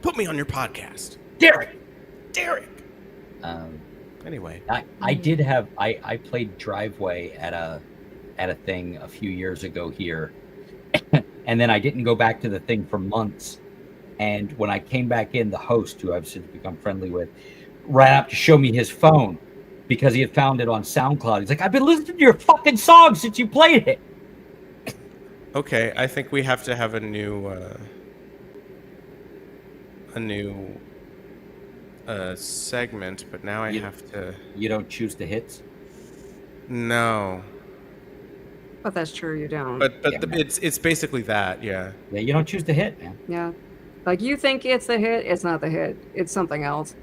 Put me on your podcast, Derek. Derek. Anyway, I did have I played driveway at a thing a few years ago here, and then I didn't go back to the thing for months. And when I came back in, the host, who I've since become friendly with, ran up to show me his phone because he had found it on SoundCloud. He's like, "I've been listening to your fucking song since you played it." okay, I think we have to have a new segment, but now I You- have to. You don't choose the hits. No, But that's true, you don't. but Yeah. it's basically that. Yeah. Yeah, you don't choose the hit, man. Yeah. Like, you think it's the hit, it's not the hit. It's something else.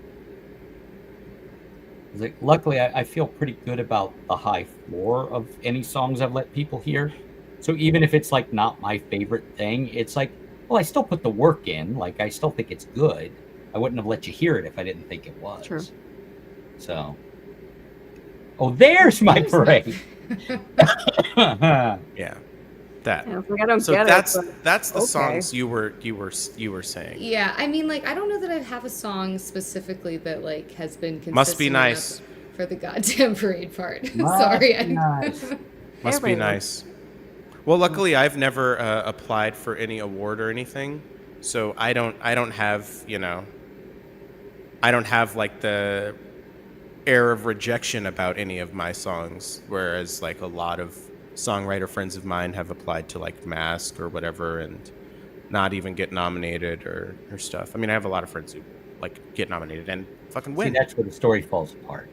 It's like, luckily, I feel pretty good about the high floor of any songs I've let people hear. So even if it's like not my favorite thing, it's like, well, I still put the work in. Like, I still think it's good. I wouldn't have let you hear it if I didn't think it was. True. So, oh, there's my There's my- parade. Yeah. That. Yeah, it's like, I don't So get that's it. that's the okay. songs you were saying. Yeah, I mean, like, I don't know that I have a song specifically that like has been consistent Must be enough nice. for the goddamn parade part. Must Sorry, be nice. Must be Everybody nice. Well, luckily, I've never applied for any award or anything, so I don't have I don't have like the air of rejection about any of my songs, whereas like a lot of songwriter friends of mine have applied to like Mask or whatever and not even get nominated or stuff. I mean, I have a lot of friends who like get nominated and fucking See, win. that's where the story falls apart.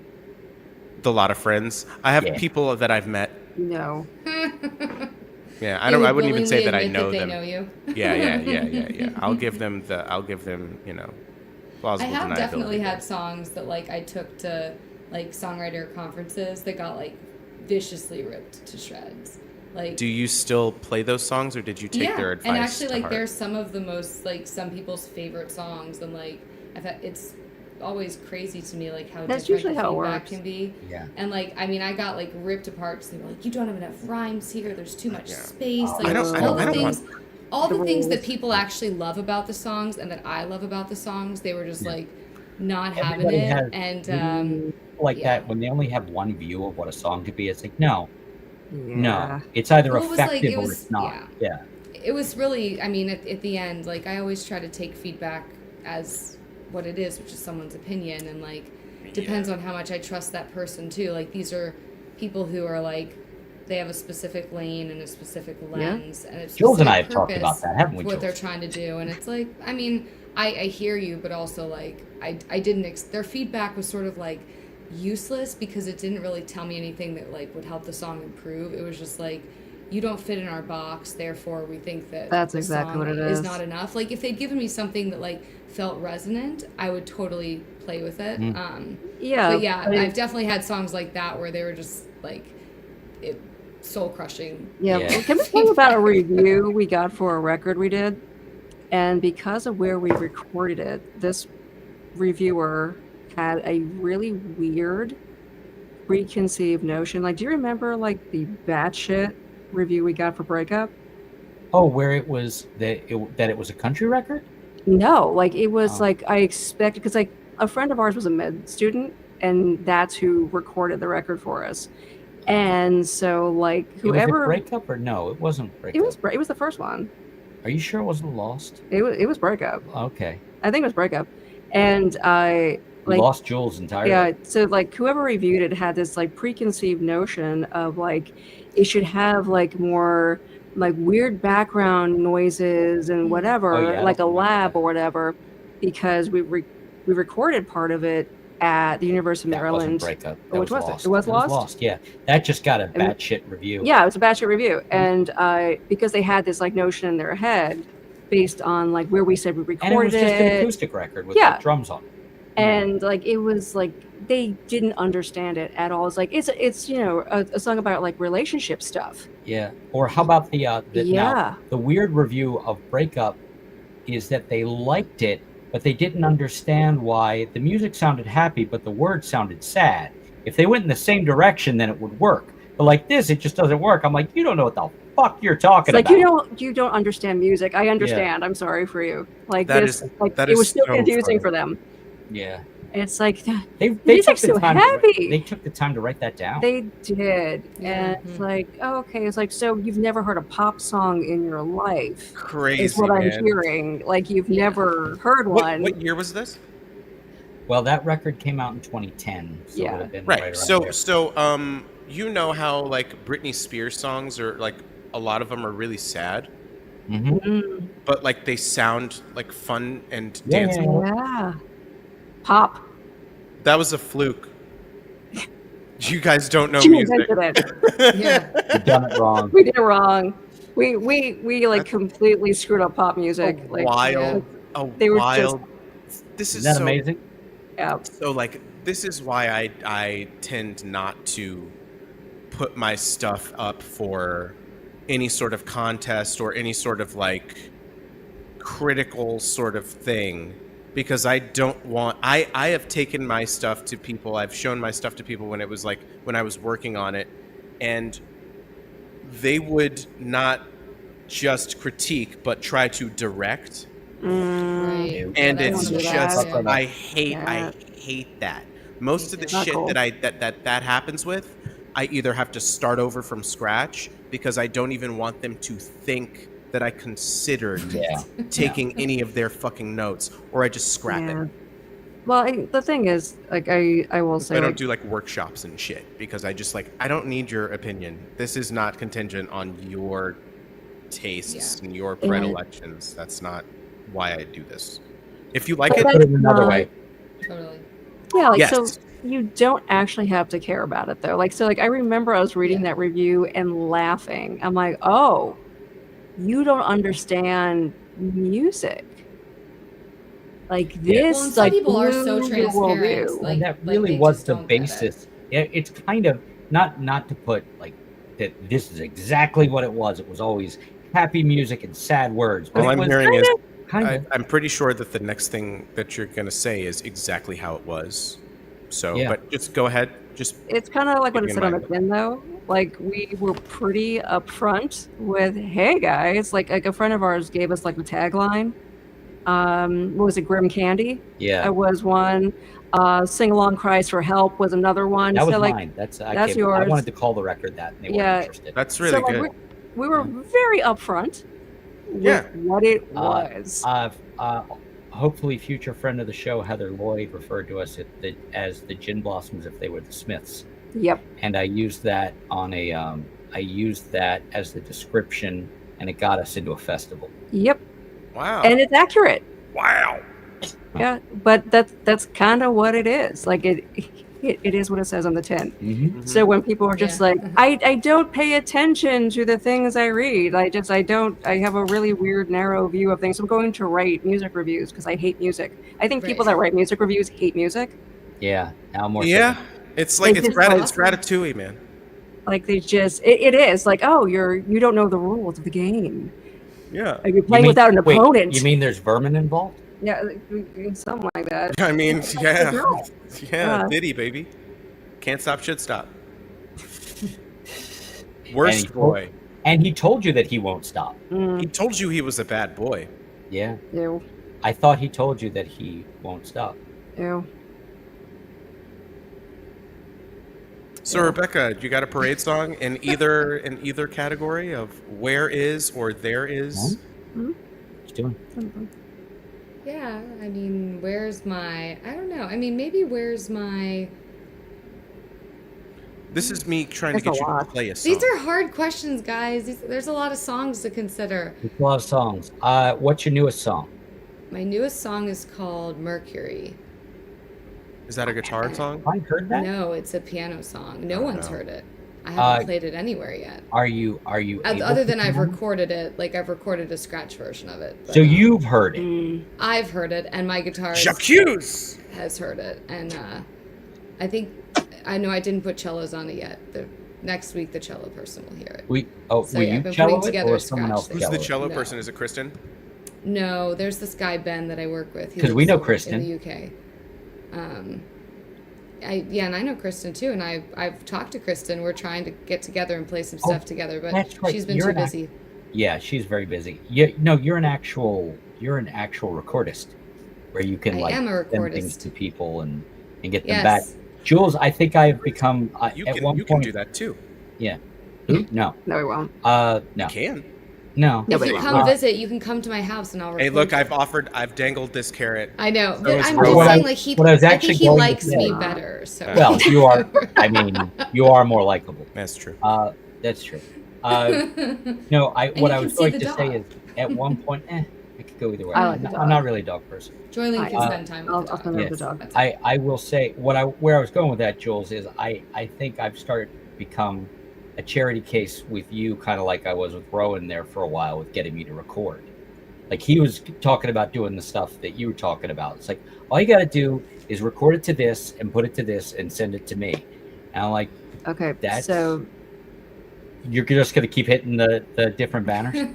A lot of friends. I have Yeah. people that I've met. No. Yeah, They would I wouldn't even say willingly that I admit know they them. know you. Yeah. I'll give them I plausible have deniability. definitely had songs that like I took to like songwriter conferences that got like viciously ripped to shreds. Like, do you still play those songs, or did you take their advice? And actually, to like, heart? they're some of the most, like, some people's favorite songs, and like, it's always crazy to me, like, how That's different usually the how it feedback works. can be. Yeah. And like, I mean, I got like ripped apart because they were like, you don't have enough rhymes here. There's too much Yeah. space. Oh, Like, I don't all the want. things, all the things that rules. people actually love about the songs and that I love about the songs, they were just Yeah. like not having Everybody it. has And like yeah. that when they only have one view of what a song could be. It's like no, Yeah. it's either Well, it was like- effective it or was- it's not. Yeah. it was really, I mean, at the end, like, I always try to take feedback as what it is, which is someone's opinion, and like, depends on how much I trust that person too. Like, these are people who are like, they have a specific lane and a specific lens, and it's Jules and I have talked about that, haven't we, what they're Jules? trying to do, and it's like, I mean, I hear you, but also like, I didn't. Their feedback was sort of like useless because it didn't really tell me anything that like would help the song improve. It was just like, you don't fit in our box, therefore we think that That's the exactly song what it is is. not enough. Like, if they'd given me something that like felt resonant, I would totally play with it. Yeah. But yeah, I- I've definitely had songs like that where they were just like, it soul crushing. Yeah. Yeah. Can we talk about a review we got for a record we did? And because of where we recorded it, this reviewer had a really weird preconceived notion. Like, do you remember like the batshit review we got for Breakup? Oh, where it was that it was a country record? No, like it was Oh. like I expected, because like a friend of ours was a med student, and that's who recorded the record for us. And so like Was it whoever Breakup or no? It wasn't Breakup. it was the first one. Are you sure it wasn't Lost? It was Breakup. Okay. I think it was Breakup. And I We like lost Jules entirely. yeah, so like whoever reviewed it had this like preconceived notion of like it should have like more like weird background noises and whatever, Oh, yeah, I like a don't remember lab that. or whatever, because we recorded part of it at the University of That wasn't Maryland. Breakup. Oh, which was it? It was Lost? Yeah. That just got a batshit review. Yeah, it was a batshit review, and because they had this like notion in their head based on like where we said we recorded And it was just an it. acoustic record with Yeah. like, drums on it. And like it was like they didn't understand it at all. It's like it's you know a song about like relationship stuff. Yeah. Or how about the Yeah. now, the weird review of Breakup is that they liked it, but they didn't understand why the music sounded happy, but the words sounded sad. If they went in the same direction, then it would work. But like this, it just doesn't work. I'm like, you don't know what the fuck you're talking It's like about. you don't understand music. I understand. I'm sorry for you. Like That this, is- like that it is was still so confusing funny. for them. Yeah. It's like They music's took the so time heavy. They took the time to write that down. They did, Yeah. and it's like, oh, okay. It's like, so you've never heard a pop song in your life? Crazy, Is what I'm man. hearing. Like you've Yeah. never heard one. What year was this? Well, that record came out in 2010. So it Yeah. would have been Right. around So there. you know how like Britney Spears songs are like a lot of them are really sad, Mhm. Mm, but like they sound like fun and Yeah, dancing. yeah. yeah, pop. That was a fluke. You guys don't know She music. invented it. Yeah. You've done it wrong. We did it wrong. We like completely screwed up pop music. A Like wild, a they were wild. This is Isn't that so amazing? yeah. So like this is why I tend not to put my stuff up for any sort of contest or any sort of like critical sort of thing, because I don't want I have taken my stuff to people, I've shown my stuff to people when it was like when I was working on it, and they would not just critique but try to direct. Right. And Yeah, it's don't do just that. I hate that. Most of the Not shit cool. that happens with, I either have to start over from scratch because I don't even want them to think that I considered Yeah. taking any of their fucking notes, or I just scrap Yeah. it. Well, the thing is, like I will say, I don't like, do like workshops and shit because I just like I don't need your opinion. This is not contingent on your tastes and your Yeah. predilections. That's not why I do this. If you like But it, that's Put it another not- way. Totally. yeah, like Yes. so you don't actually have to care about it though. Like so, like I remember I was reading Yeah. that review and laughing. I'm like, oh, you don't understand music. Like this, Well, and some like people are so blew your transparent, worldview. like- And that like really they was just the don't get it. basis. Yeah, it's kind of not to put like that this is exactly what it was. It was always happy music and sad words. But All I'm hearing is, kind I'm pretty sure that the next thing that you're going to say is exactly how it was. So, Yeah. but just go ahead. Just It's kind of like what keep it in said on the mind. tin, though. Like, we were pretty upfront with, hey, guys. Like a friend of ours gave us, like, the tagline. What was it? Grim Candy? Yeah. That was one. Sing Along Cries for Help was another one. That was so, like, mine. That's yours. I wanted to call the record that, and they weren't interested. That's really so, like, good. we were very upfront with what it was. Hopefully, future friend of the show, Heather Lloyd, referred to us as the Gin Blossoms if they were the Smiths. Yep. And I used that on a I used that as the description, and it got us into a festival. Yep. Wow. And it's accurate. Wow. Yeah, but that's kind of what it is. Like it is what it says on the tin. Mm-hmm. So when people are just like, I don't pay attention to the things I read. I have a really weird, narrow view of things. I'm going to write music reviews because I hate music. I think people that write music reviews hate music. Yeah. Now more. Yeah. So. It's like it's awesome. Ratatouille, man. Like they just it is like, oh, you don't know the rules of the game. Yeah. Like you're playing without an opponent. You mean there's vermin involved? Yeah, something like that. I mean, yeah. Yeah. Diddy, baby. Can't stop, should stop. Worst boy. And he told you that he won't stop. He told you he was a bad boy. Yeah. Ew. I thought he told you that he won't stop. Ew. So Rebecca, you got a parade song in either category of where is or there is? Mm-hmm. What you doing? Yeah, I mean, where's my... I don't know. I mean, maybe where's my... This is me trying to get you to play a song. These are hard questions, guys. There's a lot of songs to consider. There's a lot of songs. What's your newest song? My newest song is called Mercury. Is that a guitar song? I heard that. No, it's a piano song. No one's heard it. I haven't played it anywhere yet. Are you? Other than I've recorded it, like I've recorded a scratch version of it. So you've heard it. I've heard it, and my guitarist has heard it, and I know I didn't put cellos on it yet. Next week, the cello person will hear it. Will you been cello putting it together or a someone else? Who's the cello person? Is it Kristen? No, there's this guy Ben that I work with. Because we know Kristen in the UK. And I know Kristen too, and I've talked to Kristen. We're trying to get together and play some stuff together, but she's been too busy. Yeah, she's very busy. You're an actual recordist, where you can send things to people and get them back. Jules, I think I have become you can do that too. Yeah. Who? No. No, we won't. No. You can. No. If you come visit, you can come to my house and I'll record. Hey, look, I've dangled this carrot. I know. So But I'm it's just saying, like, I think he likes say, me better. So. Well, you are. I mean, you are more likable. That's true. That's true. No, what I was going to say is, at one point, I could go either way. I'm not really a dog person. Joylene can spend time with the dog. I will say where I was going with that, Jules, is I think I've started to become a charity case with you, kind of like I was with Rowan there for a while with getting me to record. Like he was talking about doing the stuff that you were talking about. It's like, all you got to do is record it to this and put it to this and send it to me. And I'm like, okay, so you're just going to keep hitting the different banners?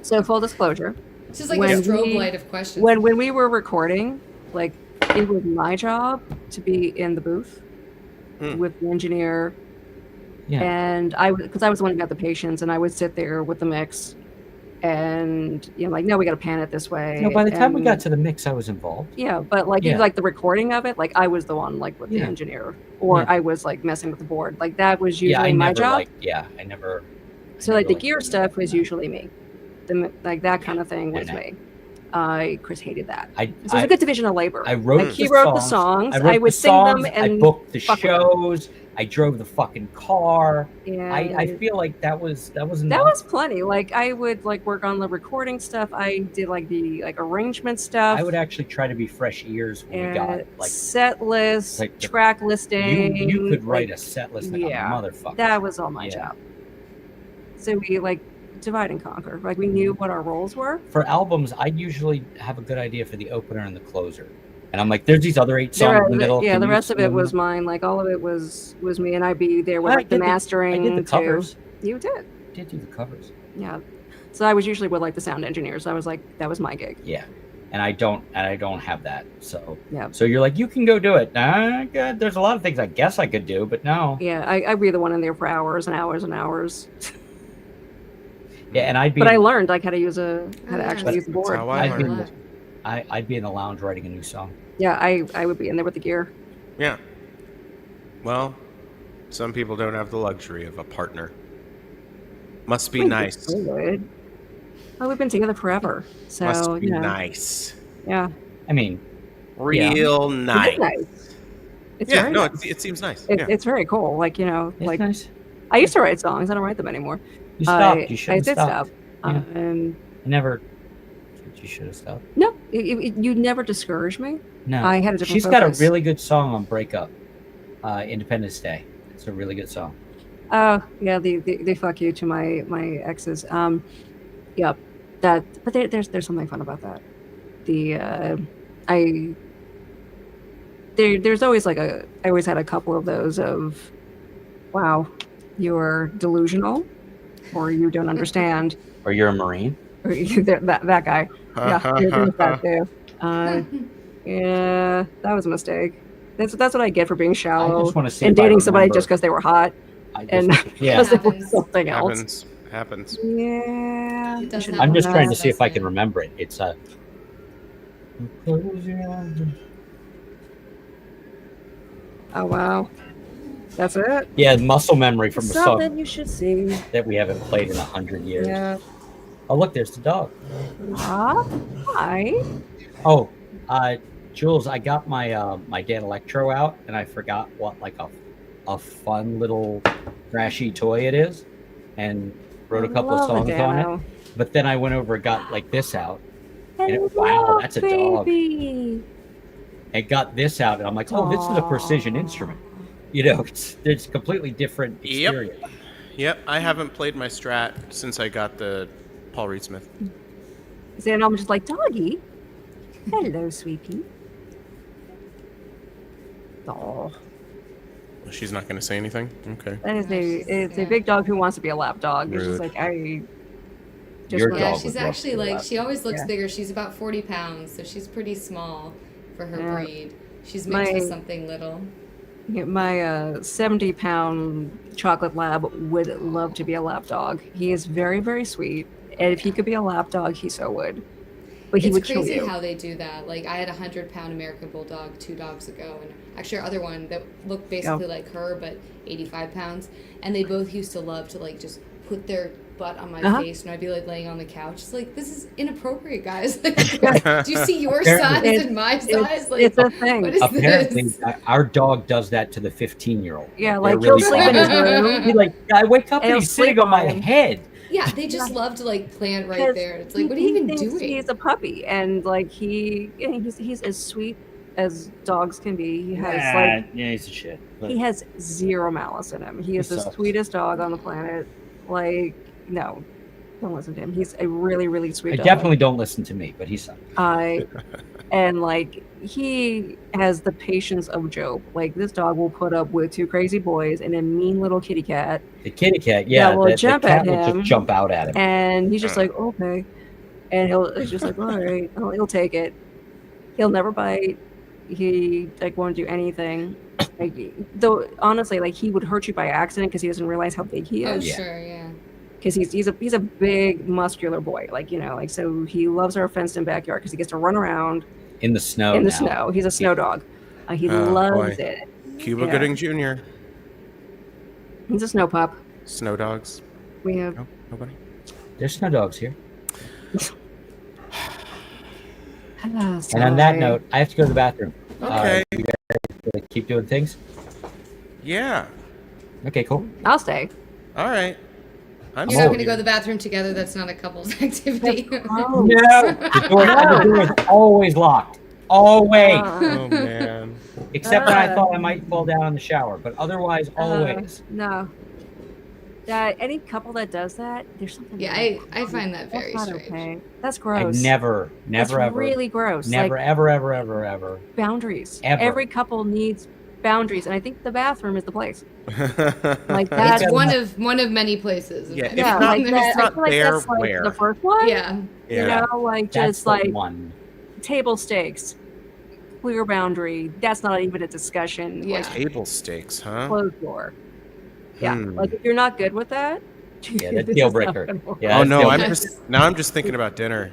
So full disclosure. It's just like a strobe light of questions. When we were recording, like it was my job to be in the booth with the engineer. Yeah. And because I was the one who got the patients, and I would sit there with the mix, and like, no, we got to pan it this way. No, by the time we got to the mix, I was involved. Yeah, but even like the recording of it, like I was the one like with the engineer, or I was like messing with the board. Like that was usually my job. I never. So like the gear stuff was usually me, like that kind of thing was me. Chris hated that. So it was a good division of labor. I wrote he wrote the songs. I would sing them, and I booked the shows. I drove the fucking car. Yeah, I feel like that was enough. That was plenty. Like I would work on the recording stuff. I did the arrangement stuff. I would actually try to be fresh ears when we got set list, track listing. You could write a set list like a motherfucker. That was all my job. So we divide and conquer. Like we knew what our roles were. For albums, I usually have a good idea for the opener and the closer. And I'm like, there's these other 8 songs in the middle. Yeah, the rest of it was mine. Like all of it was me, and I'd be there with the mastering. I did the covers. You did. Did do the covers. Yeah. So I was usually with like the sound engineers. I was like, that was my gig. Yeah. And I don't have that. So Yeah. So you're like, you can go do it. Good. There's a lot of things I guess I could do, but no. Yeah, I'd be the one in there for hours and hours and hours. Yeah, and I'd be. But I learned like how to actually use the board. That's how I I'd be, learned. I'd be in the lounge writing a new song. Yeah, I would be in there with the gear. Yeah. Well, some people don't have the luxury of a partner. Must be nice. Good. Well, we've been together forever, so Must be you know, nice. Yeah, I mean, Real nice. it is nice. It's Yeah, very no, nice. it seems nice. It, Yeah. It's very cool. Like it's like nice. I used to write songs. I don't write them anymore. You stopped. You I should have did stopped. stop. Yeah. Never. You should have stopped. No, you never discouraged me. No. I had a different She's got a focus. really good song on Breakup. Independence Day. It's a really good song. Yeah, they fuck you to my exes. Yep. But there's something fun about that. There's always I always had a couple of those of, wow, you're delusional, or you don't understand, Or you're a Marine. or that guy. Yeah, there's that too. Yeah, that was a mistake. That's what I get for being I shallow just want to see and if I dating somebody remember. just because they were hot and Yeah. because they were Happens. something else. Happens. Yeah, It does you should happen. I'm just know trying that. to see if I can Doesn't. remember it. It's a. Close your eyes. Oh wow, that's it. Yeah, muscle memory from a Something song you should see. that we haven't played in 100 years. Yeah. Oh, look, there's the dog. Hi. Oh, Jules, I got my my Dan Electro out, and I forgot what a fun little trashy toy it is, and wrote a couple of Love a songs on Dano. it. But then I went over and got this out, Hello, wow, that's a dog. baby. and got this out, and I'm like, oh, this is a precision instrument. You know, it's a completely different Yep. experience. Yep, I haven't played my Strat since I got the Paul Reed Smith. So then I'm just like, doggy. Hello, sweetie. Oh, Well, she's not going to say anything? Okay. that is it's a big dog who wants to be a lap dog. It's just Rude. like I. Just Your want- Yeah, dog she's would love actually to do like, that. she always looks Yeah. bigger. She's about 40 pounds, so she's pretty small for her Yeah. breed. She's mixed with My- something little. My 70-pound chocolate lab would love to be a lap dog. He is very, very sweet. And if he could be a lap dog, he so would. But he It's would kill crazy you. how they do that. Like, I had a 100-pound American Bulldog 2 dogs ago, and actually our other one that looked basically like her, but 85 pounds. And they both used to love to, like, just put their butt on my Uh-huh. face, and I'd be, like, laying on the couch. It's like, this is inappropriate, guys. Like, do you see your size It's- and my size? Like, It's a thing. what is Apparently, this? our dog does that to the 15-year-old. Yeah, They're like he'll really sleep in his fond. room. He's like, I wake up and He'll he's sitting sleep on my on him. head. Yeah, they just love to, like, plant right 'Cause there. It's like, what are you even thinks doing? He's a puppy, and like he's as sweet as dogs can be. He has Yeah, he's a shit. But he has zero malice in him. He is the sucks. sweetest dog on the planet. Like, no, don't listen to him. He's a really, really sweet I dog. definitely don't listen to me, but he sucks. And like he has the patience of Job. Like this dog will put up with 2 crazy boys and a mean little kitty cat, The kitty cat, yeah, will the jump cat at will him. just jump out at him. and he's just like, okay, and he's just like, all right, he'll take it. He'll never bite. He like won't do anything. Like, though honestly, like he would hurt you by accident because he doesn't realize how big he Oh, is. Yeah. sure, yeah. Because he's a big muscular boy, like like so he loves our fenced in backyard because he gets to run around In the snow. in the now. snow. He's a snow dog. He Oh, loves boy. it. Cuba Yeah. Gooding Jr. He's a snow pup. Snow dogs. We have No, nobody. There's snow dogs here. And on Sorry. that note, I have to go to the bathroom. Okay. You guys keep doing things? Yeah. Okay, cool. I'll stay. All right. I'm You're not Oh. going to go to the bathroom together. That's not a couple's activity. Oh, No! The door is always locked. Always. Oh man. Except when I thought I might fall down in the shower, but otherwise, always. No. Any couple that does that, there's something. Yeah, wrong. I find that very That's not strange. okay. That's I gross. never, That's ever, really gross. never, Like, ever, ever, ever, ever. boundaries. Ever. Every couple needs boundaries, and I think the bathroom is the place. Like that. It's one of many places. Yeah, if Yeah, not, like that. it's not I feel like there, that's like where? the first one. Yeah. You know, like That's just the like one. table stakes, clear boundary. That's not even a discussion. Yeah. Like Table stakes, huh? closed door. Yeah, like if you're not good with that, Yeah, that's this deal is not breaker. gonna work. Yeah, Oh that's no, deal I'm breaker. just thinking about dinner.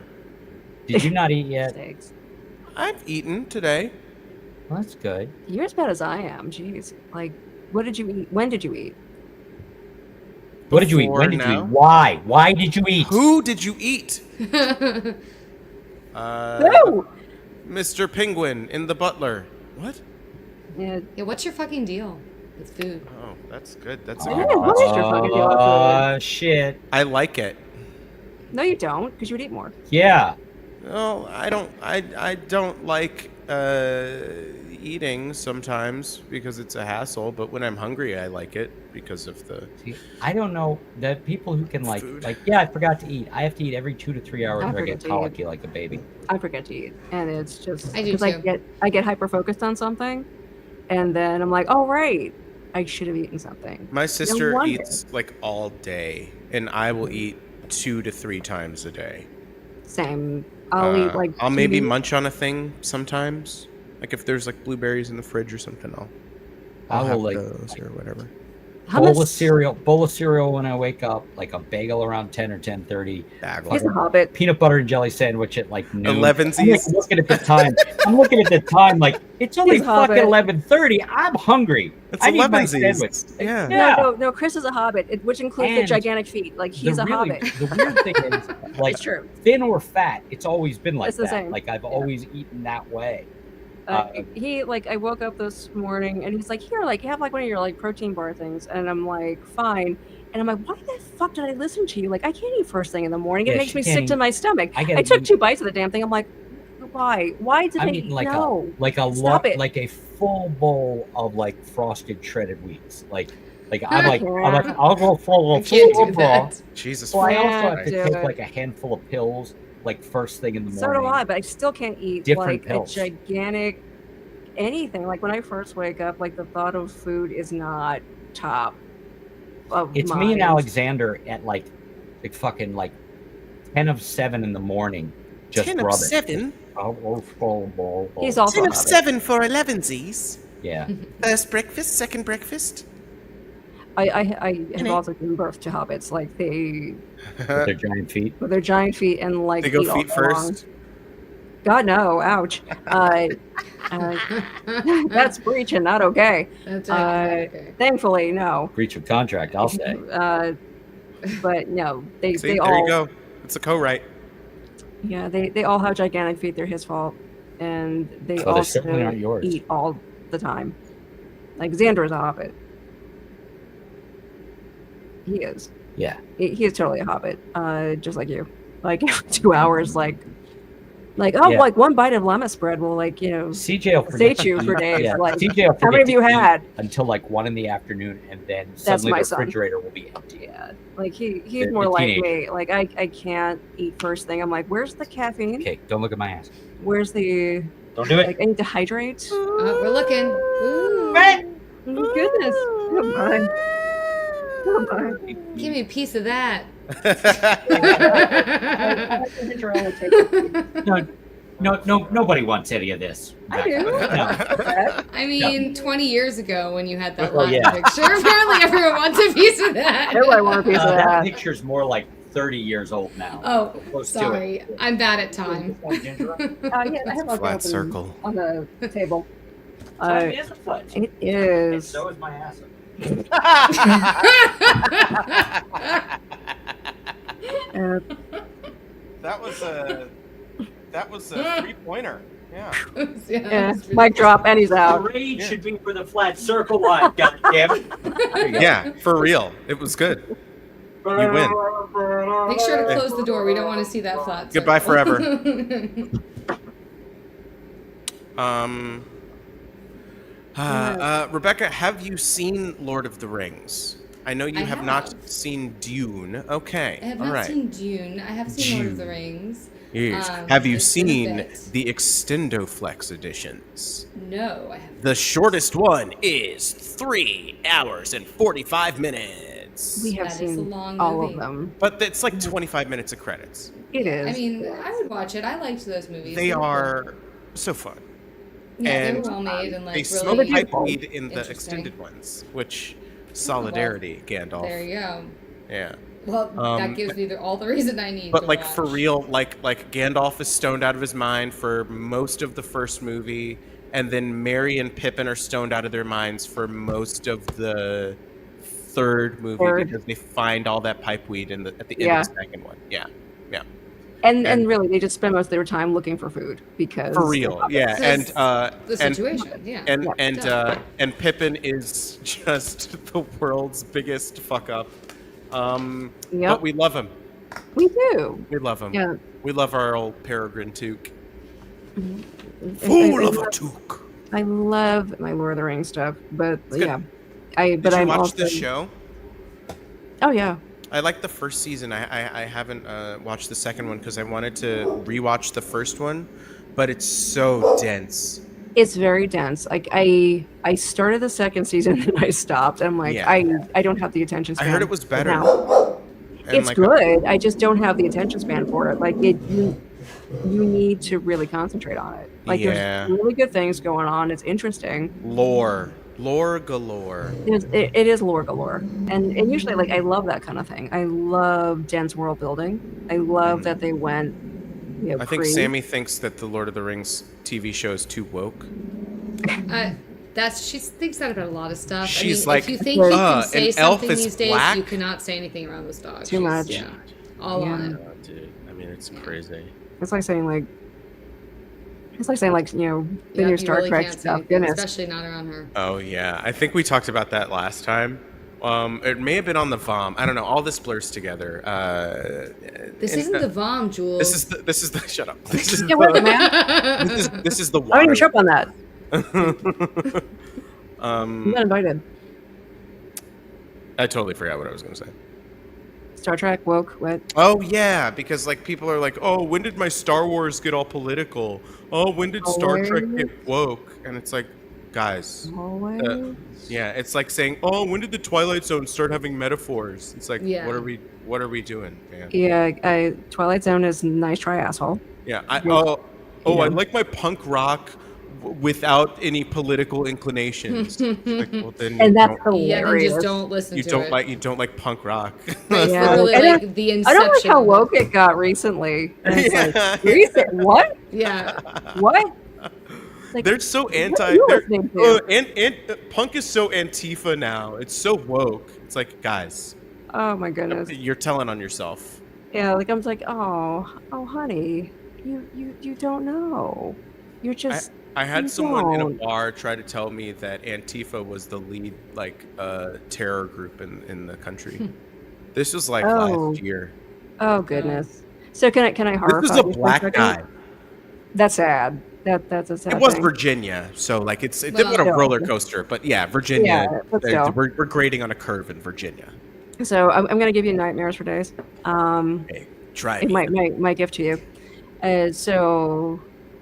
Did you not eat yet? Steaks. I've eaten today. Well, that's good. You're as bad as I am. Jeez. Like, what did you eat? When did you eat? What did you eat? Before When did you now? eat? Why? Why did you eat? Who did you eat? No. Mr. Penguin in The Butler. What? Yeah. Yeah, what's your fucking deal with food? Oh, that's good. That's a Yeah, good what question. is your fucking deal with Oh, shit. I like it. No, you don't, because you would eat more. Yeah. Well, I don't like eating sometimes because it's a hassle, but when I'm hungry I like it because of the See, I don't know the people who can Food. yeah, I forgot to eat. I have to eat every 2 to 3 hours I or I forget get to eat. colicky like a baby. I forget to eat, and it's just I do because too. I get hyper focused on something, and then I'm like, oh right, I should have eaten something. My sister wonder. eats like all day, and I will eat 2 to 3 times a day. Same. I'll eat like. I'll maybe TV. munch on a thing sometimes. Like if there's like blueberries in the fridge or something, I'll I will have like those or whatever. bowl of cereal when I wake up, like a bagel around 10 or 10:30. He's a hobbit. Peanut butter and jelly sandwich at like noon. 11's I'm like looking at the time. I'm looking at the time like it's only He's a fucking hobbit. 11:30. I'm hungry. It's I need my 11's. sandwich. Yeah. Yeah. No. Chris is a hobbit, which includes the And gigantic feet. Like he's a hobbit. The weird thing is, like, It's true. thin or fat, it's always been like It's the that. same. Like I've always eaten that way. He like I woke up this morning and he's like, here, like you have like one of your like protein bar things, and I'm like, fine. And I'm like, why the fuck did I listen to you? Like I can't eat first thing in the morning. It Yeah, makes she me can't sick to eat- my stomach. I gotta I took eat- 2 bites of the damn thing. I'm like, why? Why did I'm I eating eat? like No. a Stop it. like a full bowl of like frosted shredded wheats. I'm I like can't. I'll go full I of can't full do of that. Jesus. Well, I also Can't have to do take it. like a handful of pills, like first thing in the So morning. do I, but I still can't eat Different like pills. a gigantic anything. Like when I first wake up, like the thought of food is not top of It's mind. me and Alexander at like fucking like 10 of 7 in the morning. Just 10 of rub it. 7? He's also 10 a of hobbit. 7 for 11sies. Yeah. First breakfast, second breakfast. I have also given birth to hobbits. Like they With their giant feet. with their giant feet and like They go eat all feet day long. first. God no! Ouch. That's breaching, not okay. That's right. Okay. Thankfully, no. Breach of contract, I'll say. But no, they See, they there all you go. It's a co-write. yeah they all have gigantic feet. They're his fault, and they Oh, they certainly also aren't yours. eat all the time. Like Xander is a hobbit. He is. Yeah. He is totally a hobbit. Just like you. Like 2 hours, like oh, Yeah. like one bite of lemon bread will CJ will sate you for days. Yeah. Like CJ will how many of you forget to eat had? until like 1 in the afternoon, and then suddenly my the son. refrigerator will be empty. Yeah, like he's The more like teenager. me. Like I can't eat first thing. I'm like, where's the caffeine? Okay, don't look at my ass. Where's the Don't do it. like? I need to hydrate. We're looking. Ooh. Oh, goodness, come on. Give me a piece of that. No, nobody wants any of this. I do. No. I mean, 20 years ago when you had that Well, last yeah. picture, apparently everyone wants a piece of that. Everybody wants a piece of That that. picture's more like 30 years old now. Oh, Close to sorry. it. I'm bad at time. Yeah, I have like Flat open circle. on the table. Time is a fudge. It And is. so is my ass. That was a 3-pointer. Yeah. Yeah, mic drop, and he's The out. raid should be for the flat circle line, goddammit. There you go. Yeah, for real. It was good. You win. Make sure to close the door. We don't want to see that flat. Goodbye circle. Rebecca, have you seen Lord of the Rings? I know you I not have. seen Dune. Okay. I have all not right. seen Dune. I have seen Lord of the Dune. Rings. Yes. Have you It's been a seen bit. the Extendoflex editions? No, I haven't. The shortest one is 3 hours and 45 minutes. We have That is a seen long all movie. of them. But it's like 25 minutes of credits. It is. I mean, I would watch it. I liked those movies. They were cool. are so fun. Yeah, they and were well made and They like smoke really pipeweed in the interesting. extended ones, which solidarity, Gandalf. There you go. Yeah. Well, that gives me all the reason I need. But to like watch. for real, like Gandalf is stoned out of his mind for most of the first movie, and then Merry and Pippin are stoned out of their minds for most of the third movie because they find all that pipeweed at the end of the second one. Yeah. And really, they just spend most of their time looking for food because for real, yeah. Because the situation, yeah. And Pippin is just the world's biggest fuck up. But we love him. We do. We love him. Yeah. We love our old Peregrine Took. Fool of a Took. I love my Lord of the Rings stuff, but It's good. yeah, Did you I'm watch also. the show? Oh yeah. I liked the first season. I haven't watched the second one because I wanted to rewatch the first one, but it's so dense. It's very dense. Like I started the second season and I stopped. I'm like, Yeah. I don't have the attention span. I heard it was better. now. And It's like, good. I just don't have the attention span for it. Like you need to really concentrate on it. Like Yeah. there's really good things going on. It's interesting. lore galore. It is lore galore, and usually like I love that kind of thing. I love dense world building. I love that they went. I think Sammy thinks that the Lord of the Rings TV show is too woke. She thinks that about a lot of stuff. She's I mean, like, if you think you can an say elf something is these days, black? you cannot say anything around this dog. Too much. Yeah, all on it. Oh, dude. I mean, it's crazy. It's like saying like the Yeah, new you Star really Trek can't say stuff. anything, Goodness. especially not around her. Oh yeah, I think we talked about that last time. It may have been on the VOM. I don't know. All this blurs together. This isn't the VOM, Jules. This is the shut up. This is Yeah, wait a minute, man. this is the I water. didn't even show up on that. Um, I'm not invited. I totally forgot what I was going to say. Star Trek woke. What? Oh yeah, because like people are like, oh, when did my Star Wars get all political? Oh, when did Star Trek get woke? And it's like, guys, Always. yeah, it's like saying, oh, when did the Twilight Zone start having metaphors? It's like, Yeah. what are we doing, man? Yeah, Twilight Zone is nice try asshole. Yeah, Yeah. I like my punk rock without any political inclinations. Like, well, then And that's Yeah, then hilarious. just don't listen to it. you don't like punk rock. It's Yeah. literally I like the I inception. don't like how of it. woke it got recently. And it's Yeah. like, recent? What? Yeah. What? Like, They're so what anti. are you They're, listening to? and punk is so Antifa now. It's so woke. It's like, guys, Oh my goodness. you're telling on yourself. Yeah, like I'm like, oh, honey, you don't know. You're just. I had You someone in a don't. bar try to tell me that Antifa was the lead terror group in the country. This was like Oh. last year. Oh goodness. So can I horrify This was a you for black second? guy. That's sad. That's a sad It was thing. Virginia, so like it's Well, not a still. roller coaster, but yeah, Virginia. Yeah, but still. we're grading on a curve in Virginia. So I'm gonna give you nightmares for days. Hey, try It it. my gift to you. So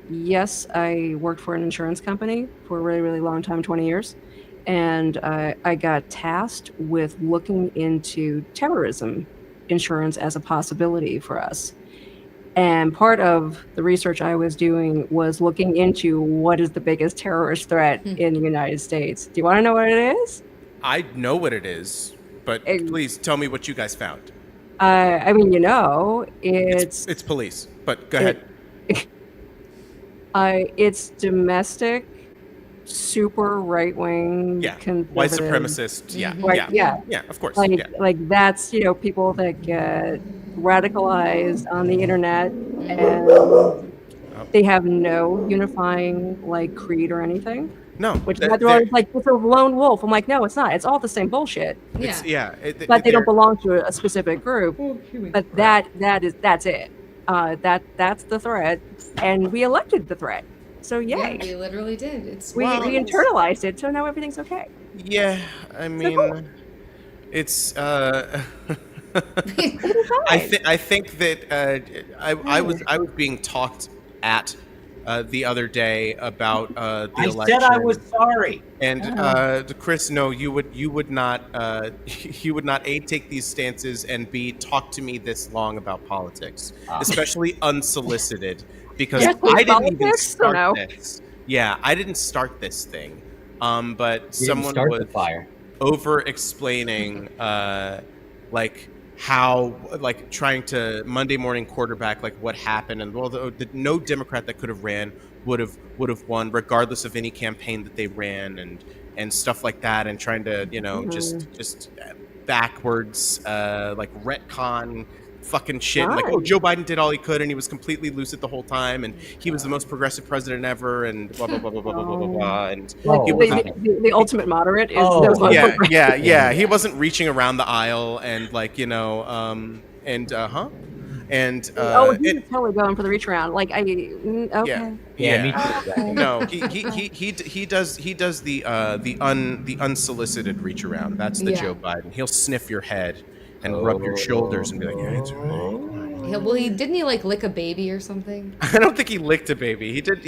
yes, I worked for an insurance company for a really, really long time, 20 years. And I got tasked with looking into terrorism insurance as a possibility for us. And part of the research I was doing was looking into what is the biggest terrorist threat in the United States. Do you want to know what it is? I know what it is, but Ex- please tell me what you guys found. I mean, it's It's police, but go ahead. it's domestic, super right wing, Yeah, conservative. white supremacist. Yeah, Right, yeah. of course. Like yeah. like that's people that get radicalized on the internet and they have no unifying like creed or anything. No, Which they're- they're always like, it's a lone wolf. I'm like, no, it's not. It's all the same bullshit. Yeah. But they don't belong to a specific group. But that's it. That's the threat, and we elected the threat. So Yeah, yay, we literally did. It's we Well, internalized it. So now everything's okay. Yeah, I mean, cool. it's I think that I was being talked at the other day about the I election. said I was sorry. And Chris, no, you would not you would not A, take these stances, and B, talk to me this long about politics, especially unsolicited, because Yes, I didn't even politics, or start no? this. Yeah, I didn't start this thing. But You didn't someone start was the fire. over explaining like how, like, trying to Monday morning quarterback like what happened, and well, no Democrat that could have ran would have won regardless of any campaign that they ran, and stuff like that, and trying to just backwards like retcon fucking shit, and like, oh, Nice. Joe Biden did all he could and he was completely lucid the whole time, and he was the most progressive president ever, and blah blah blah blah blah blah blah blah, blah. And Like he wasn't the ultimate moderate is Oh, those yeah, motherfuckers. yeah. He wasn't reaching around the aisle and like and Oh, he was totally going for the reach around. Like okay. Yeah, me too. No, he does the unsolicited reach around. That's the Yeah. Joe Biden. He'll sniff your head and rub your shoulders and be like, yeah, it's all right. Well, didn't he like lick a baby or something? I don't think he licked a baby. He did.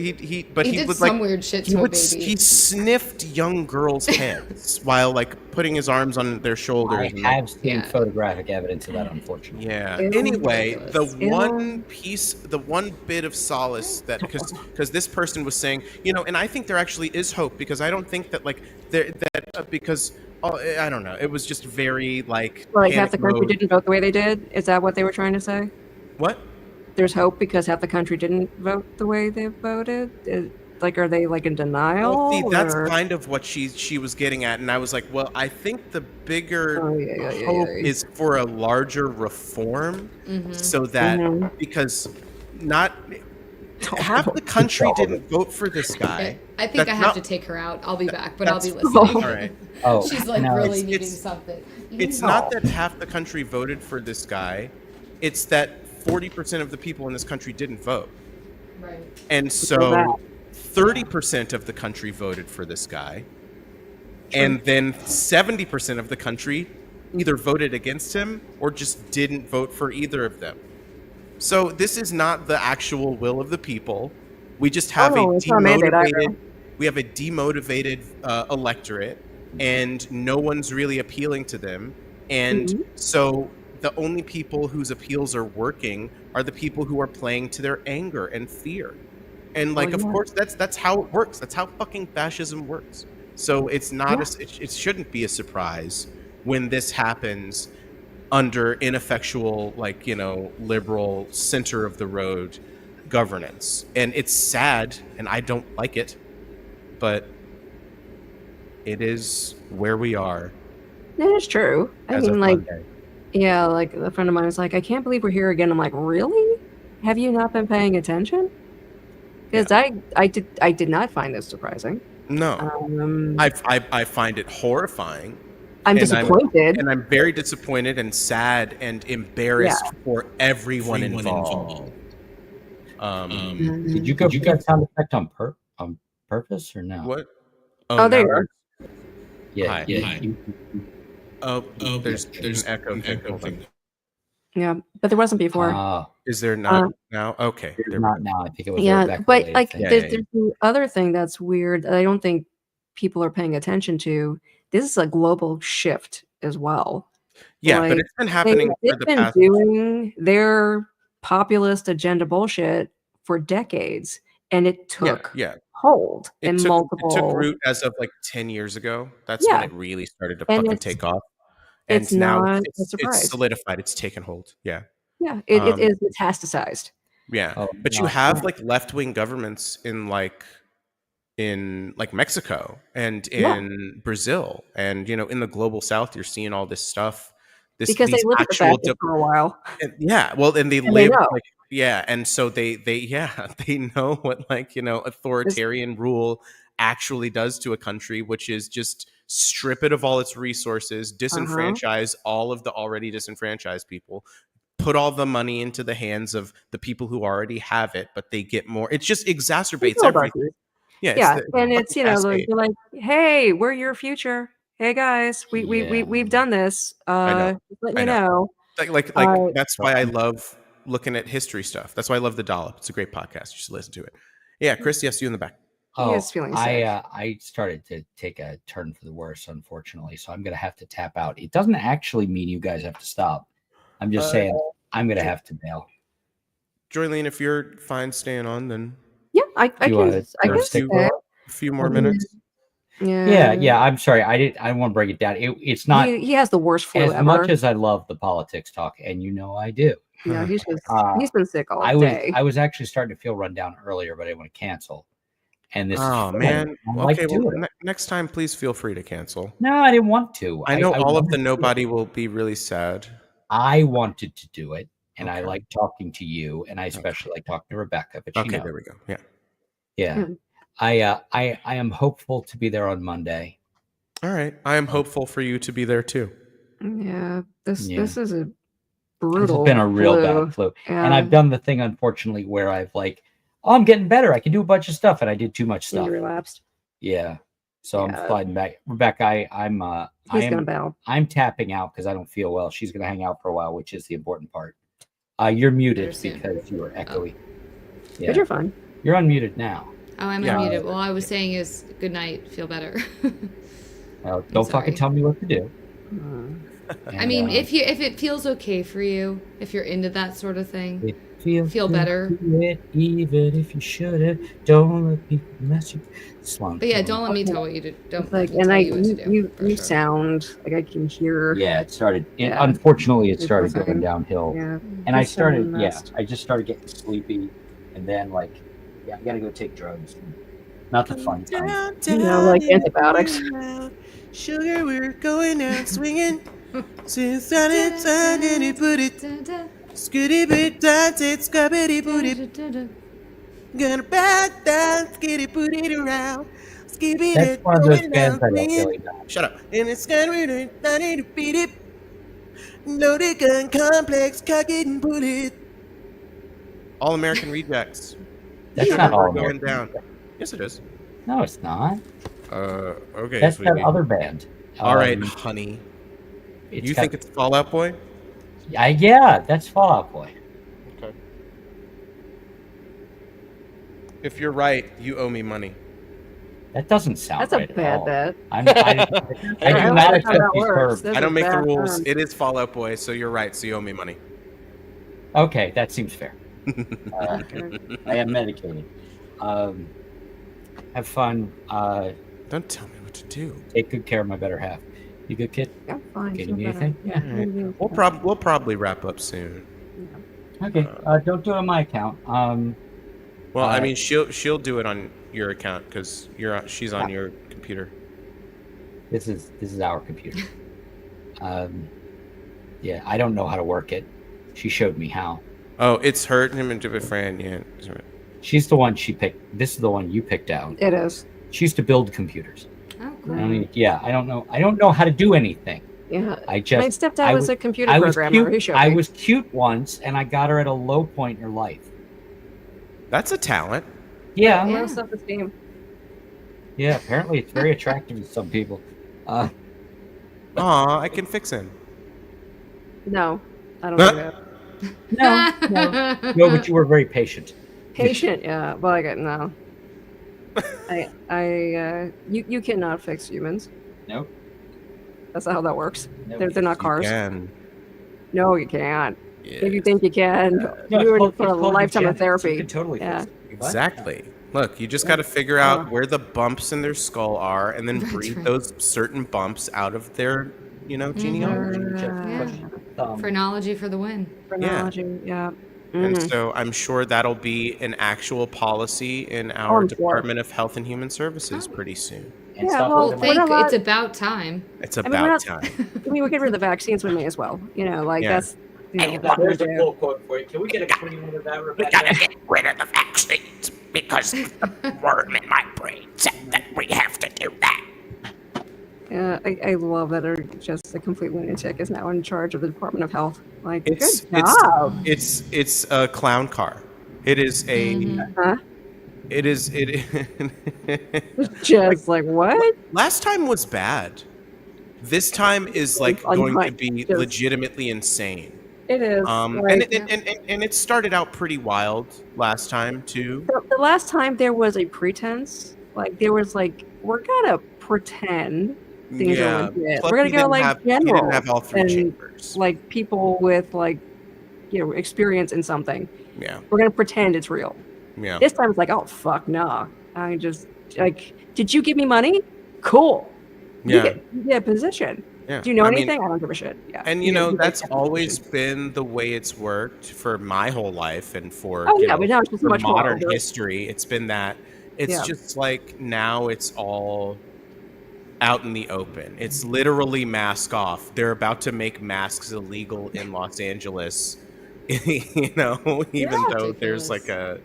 But He he did would some like weird shit he to a would baby. he sniffed young girls' heads while like putting his arms on their shoulders. I and, like, have seen Yeah. photographic evidence of that, unfortunately. yeah. Ew. Anyway, the Ridiculous. one bit of solace that because this person was saying, and I think there actually is hope, because I don't think that like because I don't know, it was just very like half the country mode. didn't vote the way they did. Is that what they were trying to say? What? There's hope because half the country didn't vote the way they voted. Are they like in denial? Well, see, that's or- kind of what she was getting at, and I was like, well, I think the bigger yeah, hope is for a larger reform, so that because not half the country didn't vote for this guy. I think That's I have not- to take her out. I'll be back, but I'll be That's- listening. All right. Oh, She's like no, really it's- needing it's- something. It's not that half the country voted for this guy; it's that 40% of the people in this country didn't vote, Right. and so 30% of the country voted for this guy, and then 70% of the country either voted against him or just didn't vote for either of them. So this is not the actual will of the people. We just have it's not a mandate either. we have a demotivated electorate, and no one's really appealing to them. And so the only people whose appeals are working are the people who are playing to their anger and fear. And like, of course, that's how it works. That's how fucking fascism works. So it's not it shouldn't be a surprise when this happens under ineffectual, like, liberal, center of the road governance. And it's sad, and I don't like it, but it is where we are. That is true. I as of mean, like, Monday. yeah, like a friend of mine was like, I can't believe we're here again. I'm like, really? Have you not been paying attention? Because I did not find this surprising. No, Um, I find it horrifying. I'm and disappointed. and I'm very disappointed and sad and embarrassed for everyone involved. Did you get sound effect on purpose or no? What? Oh, there now you are. Yeah, Hi. yeah. Hi. There's an echo thing. Yeah, but there wasn't before. Is there not now? Okay. There's not now. I think it was Yeah, Rebecca but Wade like, thing. there's the other thing that's weird that I don't think people are paying attention to. This is a global shift as well. Yeah, but Like, it's been happening for they've the been past. doing their populist agenda bullshit for decades, and it took Yeah. hold It in took multiple. root as of like 10 years ago. That's when Yeah. it really started to And fucking it's- take off. And it's now not a it's surprise. solidified. It's taken hold. Yeah. Yeah, it Um, is metastasized. Yeah. Oh, But you no. have like left-wing governments in Mexico and Yeah. in Brazil, and in the global south you're seeing all this stuff. Because they these lived with the actual fascists for a while. and they And they live know. like, yeah, and so they they know what authoritarian rule actually does to a country, which is just strip it of all its resources, disenfranchise all of the already disenfranchised people, put all the money into the hands of the people who already have it, but they get more. It just exacerbates everything. Yeah, Yeah, the and it's fucking cascade. they're like, hey, we're your future. Hey guys, we've done this. I know. Just letting I you know. know. Like that's why I love looking at history stuff. That's why I love The Dollop. It's a great podcast. You should listen to it. Yeah, Chris, yes, you in the back. He is feeling sick. I started to take a turn for the worse, unfortunately. So I'm going to have to tap out. It doesn't actually mean you guys have to stop. I'm just saying I'm going to have to bail. Joylene, if you're fine staying on, then yeah, I can stick a few more minutes. Yeah. I'm sorry. I want to break it down. It's not. He has the worst flu as ever. much as I love the politics talk, and I do. Yeah, he's been sick all day. I was actually starting to feel run down earlier, but I want to cancel. And this. Oh man. Okay. Well, next time, please feel free to cancel. No, I didn't want to. I know all of the nobody will be really sad. I wanted to do it. And I like talking to you, and I especially like talking to Rebecca. But there we go. Yeah. I am hopeful to be there on Monday. All right, I am hopeful for you to be there too. Yeah, this is a brutal. It's been a real bad flu, and I've done the thing, unfortunately, where I've I'm getting better. I can do a bunch of stuff, and I did too much stuff. You relapsed. Yeah. So I'm sliding back. Rebecca, He's gonna bow. I'm tapping out because I don't feel well. She's gonna hang out for a while, which is the important part. You're muted because you were echoey. Yeah. But you're fine. You're unmuted now. Oh, I'm unmuted. Well, I was saying is good night. Feel better. Don't fucking tell me what to do. And, I mean, if it feels okay for you, if you're into that sort of thing, feel better. Even if you shouldn't, don't let people mess you. But yeah, don't let me tell what you do. Don't like, and I, you what to do. You sound like I can hear. Yeah, it started. Unfortunately, it started going downhill. Yeah, and I started. I just started getting sleepy, and then I gotta go take drugs. Not the fun time. Like antibiotics. Sugar, we're going out swinging. Since I put it. Skitty bit dance, it's scabby put it. Gonna back down, skitty put it around. Skibby that's one of those bands I don't really know. Shut up. And it's gonna be to beat it. Loaded gun complex, cock it and put it. All American Rejects. That's not all going down. Yes, it is. No, it's not. Okay. That's that other band. All right, honey. You think it's Fall Out Boy? Yeah, that's Fall Out Boy. Okay. If you're right, you owe me money. That doesn't sound that's right. That's a bad bet. I do not accept these terms. I don't make the rules. It is Fall Out Boy, so you're right. So you owe me money. Okay, that seems fair. I am medicated. Have fun. Don't tell me what to do. Take good care of my better half. You good, kid? I'm fine. Can you do anything? Yeah. Right. We'll probably wrap up soon. Yeah. Okay. Don't do it on my account. Well, I mean, she'll do it on your account because she's on your computer. This is our computer. Yeah, I don't know how to work it. She showed me how. Oh, it's her him and a friend. Yeah. She's the one she picked. This is the one you picked out. It is. She used to build computers. Oh, cool. I don't know. I don't know how to do anything. Yeah. My stepdad was a computer programmer. I was cute once, and I got her at a low point in her life. That's a talent. Yeah. Low self-esteem. Yeah. Apparently, it's very attractive to some people. I can fix him. No, I don't do that. No, but you were very patient. Patient, yeah. Well, no. You cannot fix humans. Nope. That's not how that works. Nope. They're not cars. You can. No, you can't. Yeah. If you think you can, you would for a lifetime of therapy. You can totally fix it. Exactly. Look, you just got to figure out where the bumps in their skull are, and then breathe those certain bumps out of their, genealogy. Phrenology for the win. Phrenology, yeah. And so I'm sure that'll be an actual policy in our Department of Health and Human Services pretty soon. It's about time. It's about time. I mean, we get rid of the vaccines, we may as well. That's. There's a full quote for you. Can we get a 20-minute of that, Rebecca? We gotta get rid of the vaccines because the worm in my brain said that we have to do that. Yeah, I love that just a complete lunatic is now in charge of the Department of Health. Good job. It's a clown car. It is a. It is. Just what? Last time was bad. This time is going to be legitimately insane. It is. And it started out pretty wild last time too. The last time there was a pretense, like there was like, we're gonna pretend things are legit. Plus We're gonna he go didn't like have he didn't generals have all three and chambers. like people with like, experience in something. Yeah. We're gonna pretend it's real. Yeah. This time it's like, oh fuck no. I just like, did you give me money? Cool. You get a position. Yeah. Do you know anything? I don't give a shit. Yeah. And that's always been the way it's worked for my whole life and for but now it's just for much modern more history. It's been that. It's just like now it's all out in the open. It's literally mask off. They're about to make masks illegal in Los Angeles. Even though there's like a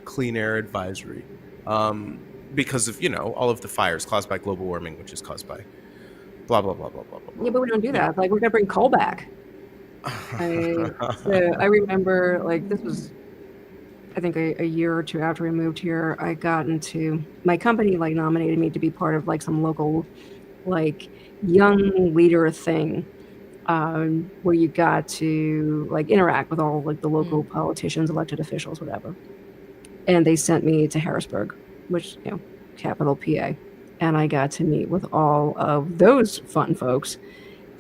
clean air advisory, because of all of the fires caused by global warming, which is caused by blah blah blah blah blah blah. Yeah, but we don't do that. Like, we're gonna bring coal back. I remember, like, this was, I think, a year or two after we moved here. I got into my company, like, nominated me to be part of like some local, like, young leader thing, where you got to like interact with all like the local politicians, elected officials, whatever. And they sent me to Harrisburg, which, capital PA. And I got to meet with all of those fun folks.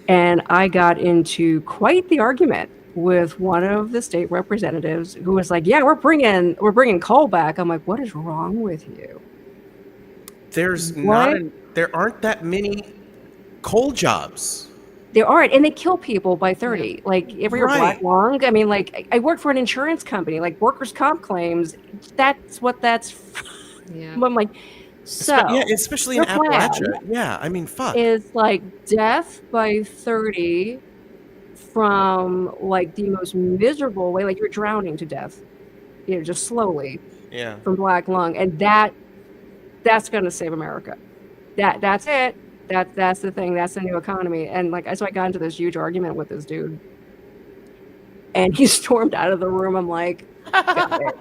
And I got into quite the argument with one of the state representatives who was like, yeah, we're bringing coal back. I'm like, what is wrong with you? There aren't that many coal jobs. There aren't, and they kill people by 30. Like, every year, black lung. I mean, like, I work for an insurance company, like workers' comp claims. That's what that's. Yeah. I'm like, so especially in Appalachia. Yeah, I mean, fuck. Is like death by 30 from like the most miserable way, like you're drowning to death, just slowly. Yeah. From black lung, and that's gonna save America. That's it. That's the thing. That's the new economy. And like, so I got into this huge argument with this dude, and he stormed out of the room. I'm like, got it.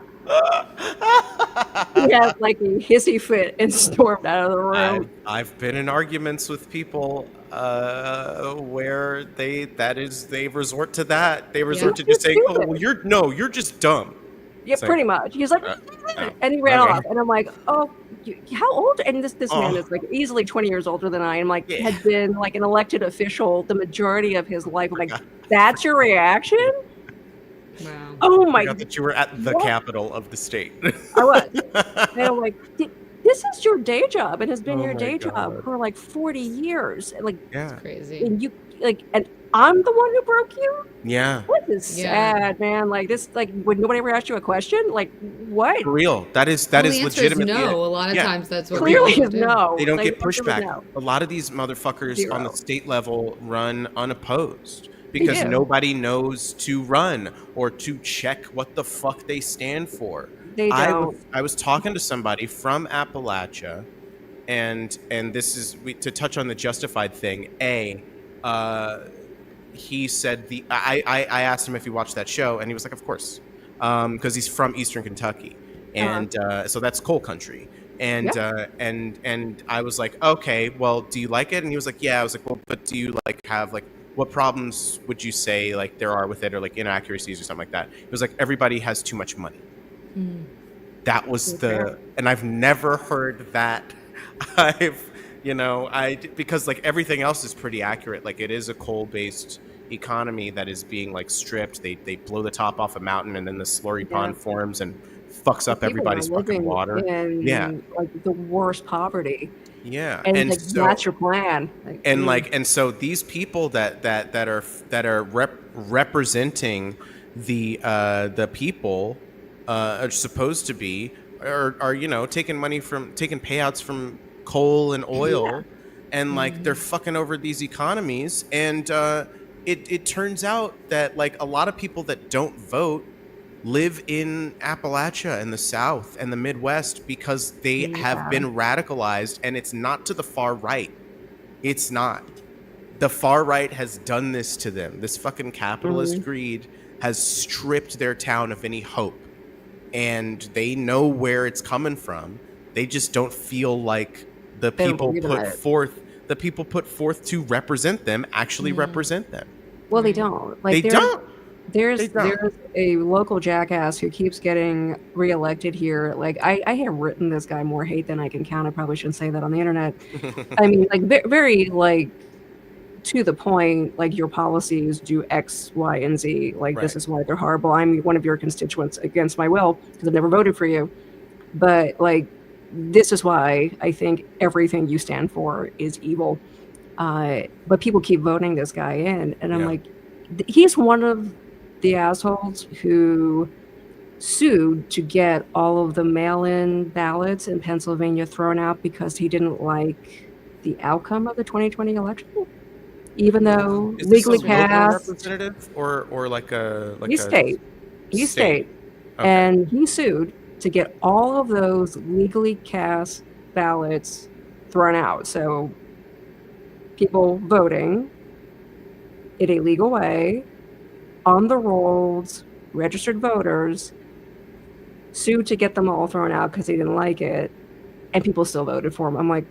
He had like a hissy fit and stormed out of the room. I've been in arguments with people where they resort to that. They resort to just saying, "Oh, well, you're just dumb." Yeah, pretty much. He's like, and he ran off, and I'm like, "Oh, how old?" And this man is like easily 20 years older than I am. Like, had been like an elected official the majority of his life. I'm like, that's your reaction? Wow. Oh my God! That you were at the capital of the state. I was. And I'm like, this is your day job. It has been your day job for like 40 years. Like, it's crazy. And you and I'm the one who broke you? Yeah. This is sad, man. Like, this, like, would nobody ever ask you a question? Like, what? For real. That is legitimately. No. A lot of times that's what clearly people do. No. They don't get pushback. A lot of these motherfuckers on the state level run unopposed. Because nobody knows to run or to check what the fuck they stand for. They don't. I was talking to somebody from Appalachia, and this is to touch on the justified thing. He said I asked him if he watched that show, and he was like, of course, because he's from Eastern Kentucky, and so that's coal country. And I was like, okay, well, do you like it? And he was like, yeah. I was like, well, but do you like have like, what problems would you say like there are with it, or like inaccuracies or something like that? It was like, everybody has too much money. That was and I've never heard that. Because like everything else is pretty accurate. Like, it is a coal-based economy that is being like stripped. They blow the top off a mountain, and then the slurry pond forms and fucks up everybody's fucking water. Like the worst poverty. Yeah, and like, so, that's your plan. Like, and so these people that are representing the people are supposed to be are taking payouts from coal and oil, and like they're fucking over these economies, and it turns out that like a lot of people that don't vote live in Appalachia and the South and the Midwest because they have been radicalized, and it's not to the far right. It's not. The far right has done this to them. This fucking capitalist greed has stripped their town of any hope, and they know where it's coming from. They just don't feel like the people put forth to represent them actually represent them. Well, they Right. don't. They Like don't. there's They don't. there's a local jackass who keeps getting reelected here. Like I have written this guy more hate than I can count. I probably shouldn't say that on the internet. I mean, like very like to the point, like your policies do X, Y, and Z. Like this Right. is why they're horrible. I'm one of your constituents against my will because I've never voted for you. But like this is why I think everything you stand for is evil. But people keep voting this guy in, and I'm Yeah. like, he's one of the assholes who sued to get all of the mail-in ballots in Pennsylvania thrown out because he didn't like the outcome of the 2020 election, even though Is this a legally local passed. representative or like a He's state. He's state. Okay. And he sued to get all of those legally cast ballots thrown out. So people voting in a legal way on the rolls, registered voters, sued to get them all thrown out because he didn't like it, and people still voted for him. I'm like,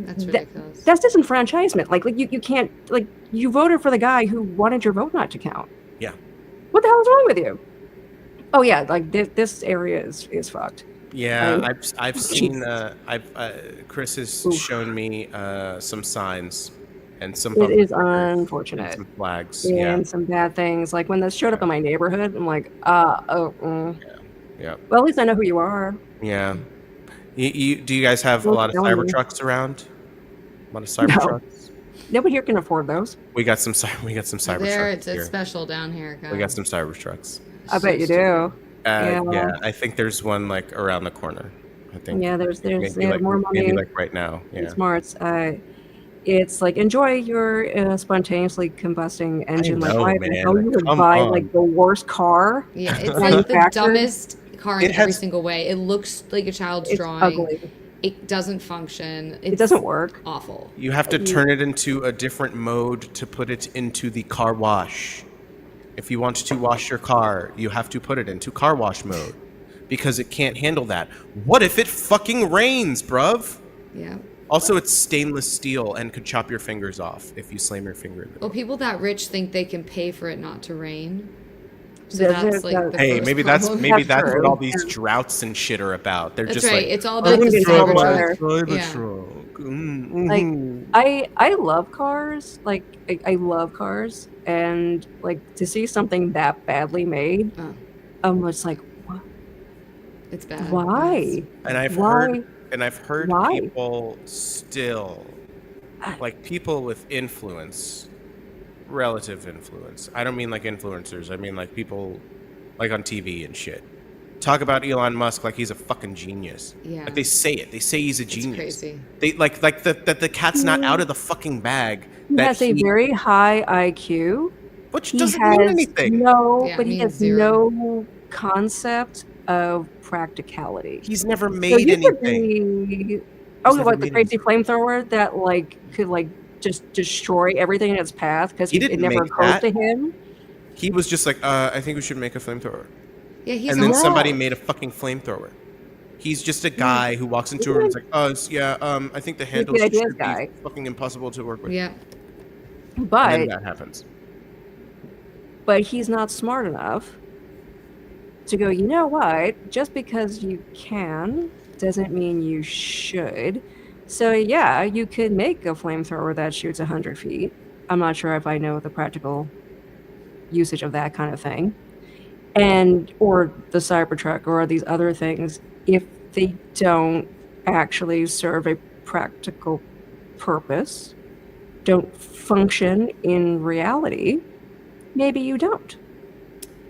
That's ridiculous. that's disenfranchisement. Like you can't, like, you voted for the guy who wanted your vote not to count. Yeah. What the hell is wrong with you? Oh yeah, like this area is fucked. Yeah, I've seen Chris has Oof. shown me some signs and some It bumper is stickers and unfortunate. some flags. And Yeah. some bad things. Like when this showed up in my neighborhood, I'm like, Yeah. well, at least I know who you are. Yeah. Do you guys have a Don't lot of tell me. Cybertrucks around? A lot of Cybertrucks? Nobody here can afford those. We got some Cybertrucks It's here. special down here, guys. We got some Cybertrucks. I bet you do. Yeah, I think there's one like around the corner. I think. Yeah, there's maybe they have like, more money. Maybe like right now. and Yeah. smarts. It's like enjoy your spontaneously combusting engine. know, Like why the man. hell you would Come buy on. like the worst car? Yeah, it's like the Manufactured. dumbest car in It every has- single way. It looks like a child's It's drawing. ugly. It doesn't function. It doesn't work. Awful. You have to turn it into a different mode to put it into the car wash. If you want to wash your car, you have to put it into car wash mode because it can't handle that. What if it fucking rains, bruv? Yeah. Also, it's stainless steel and could chop your fingers off if you slam your finger in it. Well, people that rich think they can pay for it not to rain. So There's- that's like there's- the Hey, first maybe that's problem. maybe That's that's what true. all these droughts and shit are about. They're That's just right. like, It's all "I about can the control my Cybertruck. Yeah. Cybertruck." Mm-hmm. Like I love cars. Like I love cars, and like to see something that badly made, Oh, I'm just like, it's bad. why? And I've Why? heard Why? people still, like people with influence, relative influence. I don't mean like influencers. I mean like people like on TV and shit. Talk about Elon Musk like he's a fucking genius. Yeah. Like they say it. They say he's a It's genius. crazy. They like the cat's not out of the fucking bag. He that has a very high IQ. which He doesn't has mean anything. no, Yeah, but he means has zero. no concept of practicality. He's never So made you could anything. be, oh, never what, the made crazy flamethrower that like could like just destroy everything in its path because He it didn't never make occurred that. to him. He was just like, I think we should make a flamethrower. Yeah, he's And then also- somebody made a fucking flamethrower. He's just a guy who walks into a room and is like, I think the handles the ideas should guy. be fucking impossible to work with. Yeah. And But then that happens. he's not smart enough to go, you know what? Just because you can doesn't mean you should. So yeah, you could make a flamethrower that shoots 100 feet. I'm not sure if I know the practical usage of that kind of thing. And or the Cybertruck or these other things, if they don't actually serve a practical purpose, don't function in reality, maybe you don't.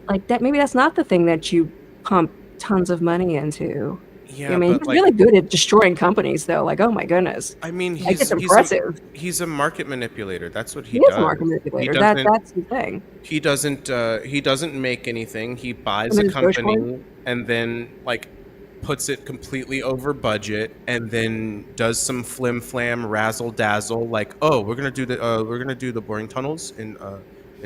Like that, maybe that's not the thing that you pump tons of money into. Yeah, I mean, but you're like, really good at destroying companies, though. Like, oh my goodness, I mean, like, it's he's impressive. he's a market manipulator. That's what he He does. is a market manipulator. He That's the thing. He doesn't make anything. He buys I a mean, company Dogecoin? and then like puts it completely over budget and then does some flim flam razzle dazzle like, oh, we're gonna do the boring tunnels in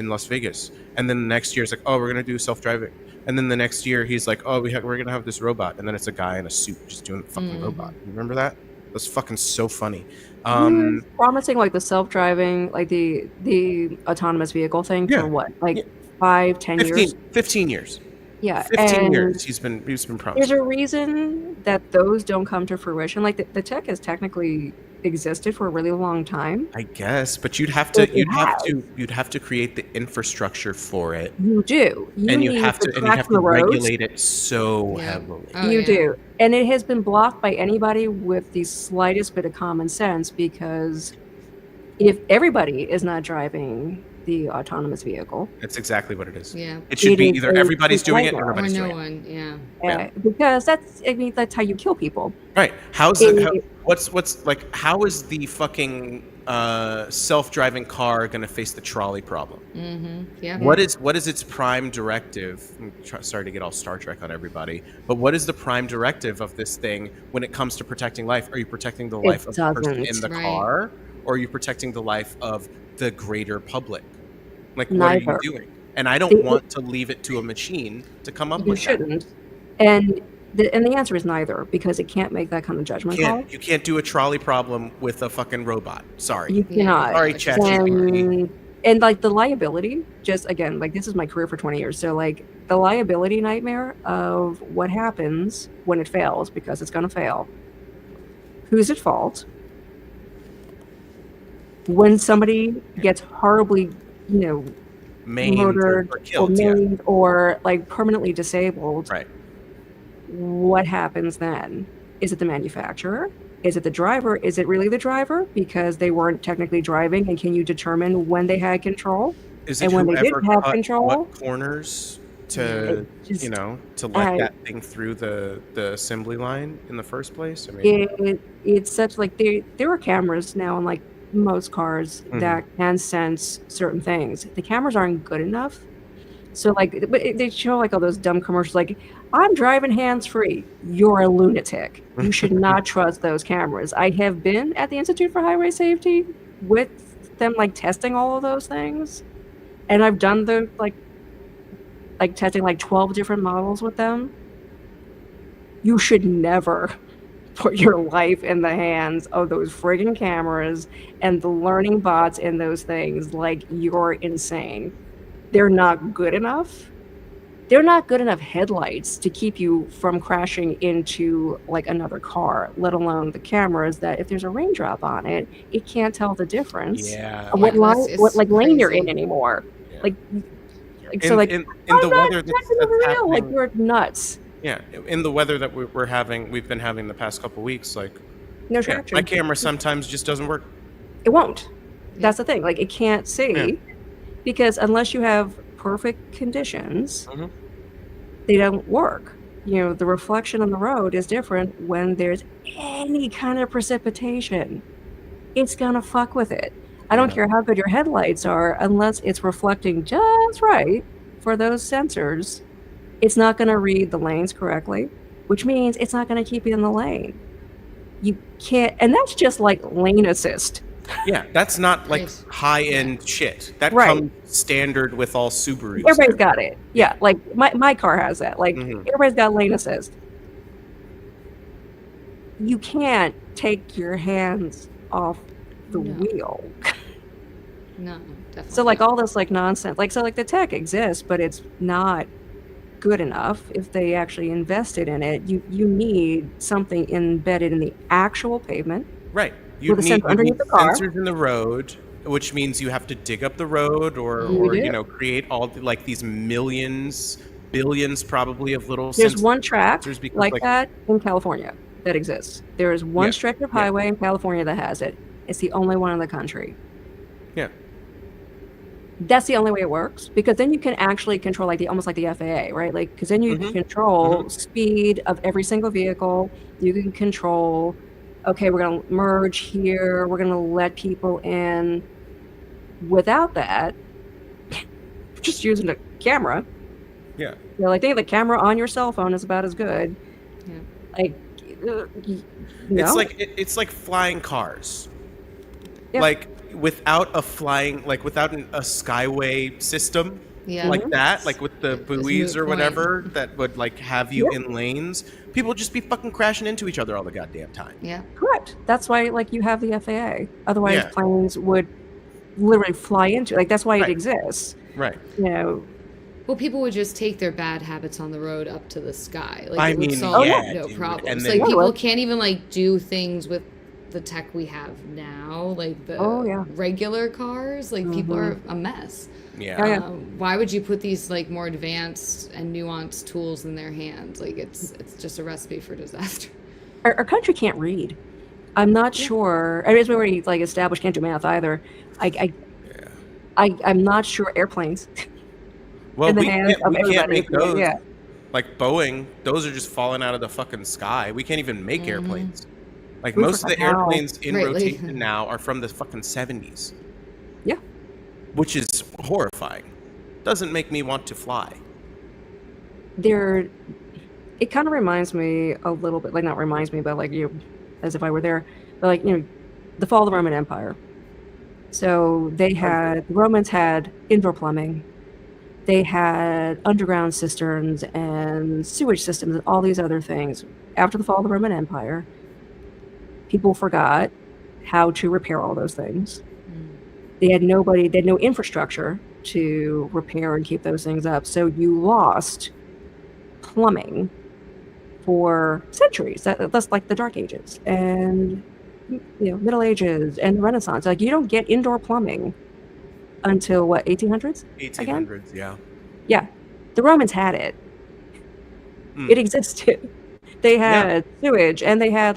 Las Vegas, and then the next year it's like, oh, we're gonna do self-driving, and then the next year he's like, oh, we're gonna have this robot, and then it's a guy in a suit just doing the fucking robot. You remember that? That's fucking so funny. Promising like the self-driving, like the autonomous vehicle thing for what, like 5-10 years? 15 years. Yeah, 15 years and he's been there's promising. a reason that those don't come to fruition. Like the tech has technically existed for a really long time. I guess, but you'd have It to create the infrastructure for it. You do. You And need you have the to tracks and the roads. regulate it so heavily. Oh, You yeah. do. And it has been blocked by anybody with the slightest bit of common sense, because if everybody is not driving the autonomous vehicle, That's exactly what it is. Yeah. It should be is either a everybody's doing it or nightmare. Or nobody's no doing it. one. Yeah. Yeah. Because that's how you kill people. Right. How's It- it? What's like? How is the fucking self-driving car going to face the trolley problem? Yeah. What is its prime directive? Sorry to get all Star Trek on everybody, but what is the prime directive of this thing when it comes to protecting life? Are you protecting the life of the person in the doesn't. car, or are you protecting the life of the greater public? Like, what are Neither. you doing? And I don't want to leave it to a machine to come up You with that. shouldn't. And the answer is neither, because it can't make that kind of judgment call. You can't do a trolley problem with a fucking robot. Sorry. You cannot. Sorry, ChatGPT. And like the liability, just again, like this is my career for 20 years. So like the liability nightmare of what happens when it fails, because it's going to fail. Who's at fault? When somebody gets horribly, Maimed murdered or killed. maimed or like permanently disabled, Right. what happens then? Is it the manufacturer? Is it the driver? Is it really the driver because they weren't technically driving? And can you determine when they had control? Is it And when they whoever didn't have cut control, what corners to just- to let I- that thing through the assembly line in the first place? I mean, it's such like there are cameras now in like most cars Mhm. that can sense certain things. The cameras aren't good enough. So like they show like all those dumb commercials like, I'm driving hands-free. You're a lunatic. You should not trust those cameras. I have been at the Institute for Highway Safety with them like testing all of those things. And I've done the like testing like 12 different models with them. You should never put your life in the hands of those friggin' cameras and the learning bots in those things. Like, you're insane. They're not good enough. They're not good enough headlights to keep you from crashing into like another car, let alone the cameras that if there's a raindrop on it, it can't tell the difference yeah. of what Yeah, line, it's what like lane you're in crazy. anymore. Yeah. Like In, so like in I'm the not weather checking that's the real, like happening, you're nuts. yeah, in the weather that we've been having the past couple weeks, like, No yeah, traction. my camera sometimes just doesn't work. It won't. That's the thing. Like it can't see Yeah. because unless you have perfect conditions, Mhm. they don't work. The reflection on the road is different when there's any kind of precipitation. It's gonna fuck with it. I don't care how good your headlights are, unless it's reflecting just right for those sensors, it's not gonna read the lanes correctly, which means it's not gonna keep you in the lane. You can't, and that's just like lane assist. Yeah, that's not like Nice. high-end shit. That Right. comes standard with all Subarus. Everybody's got it. Yeah, like my car has that. Like Mhm. everybody's got lane assist. You can't take your hands off the No. wheel. No, definitely. So like not. all this like nonsense. Like so like the tech exists, but it's not good enough. If they actually invested in it, you need something embedded in the actual pavement. Right. With a sensor underneath the car. sensors in the road, which means you have to dig up the road or You do. create all like these millions, billions probably of little There's one track sensors because, like that in California that exists. There is one Yeah, stretch of yeah. highway in California that has it. It's the only one in the country. Yeah. That's the only way it works, because then you can actually control almost like the FAA, right? Like because then you can control speed of every single vehicle. You can control, okay, we're going to merge here. We're going to let people in. Without that, just using a camera. Yeah. I think the camera on your cell phone is about as good. Yeah. Like, It's like flying cars. Yeah. Like without a skyway system, Yeah. like that, like with the It's buoys moot or point. whatever that would like have you Yeah. in lanes, people would just be fucking crashing into each other all the goddamn time. Yeah. Correct. That's why, like, you have the FAA. Otherwise, Yeah. planes would literally fly into. Like, that's why it Right. exists. Right. You know. Well, people would just take their bad habits on the road up to the sky. Like I it would mean, solve yeah, no dude. problems. And Like then- people can't even like do things with the tech we have now, like the regular cars. Like people are a mess. Yeah. Oh, yeah. Why would you put these like more advanced and nuanced tools in their hands? Like it's just a recipe for disaster. Our country can't read. I'm not sure. I mean, it's already like established can't do math either. I'm not sure airplanes. Well, in the we hands can't, of we can't everybody. make those. Yeah. Like Boeing, those are just falling out of the fucking sky. We can't even make airplanes. Like Who most of the forgot how? airplanes in Right, like- rotation now are from the fucking 70s. Yeah. Which is horrifying. Doesn't make me want to fly. It kind of reminds me a little bit, like not reminds me, but like as if I were there, but like, the fall of the Roman Empire. So the Romans had indoor plumbing. They had underground cisterns and sewage systems and all these other things. After the fall of the Roman Empire, people forgot how to repair all those things. They had no infrastructure to repair and keep those things up. So you lost plumbing for centuries. That's like the Dark Ages and Middle Ages and the Renaissance. Like you don't get indoor plumbing until what, 1800s? 1800s, yeah. Yeah, the Romans had it. It existed. They had sewage, and they had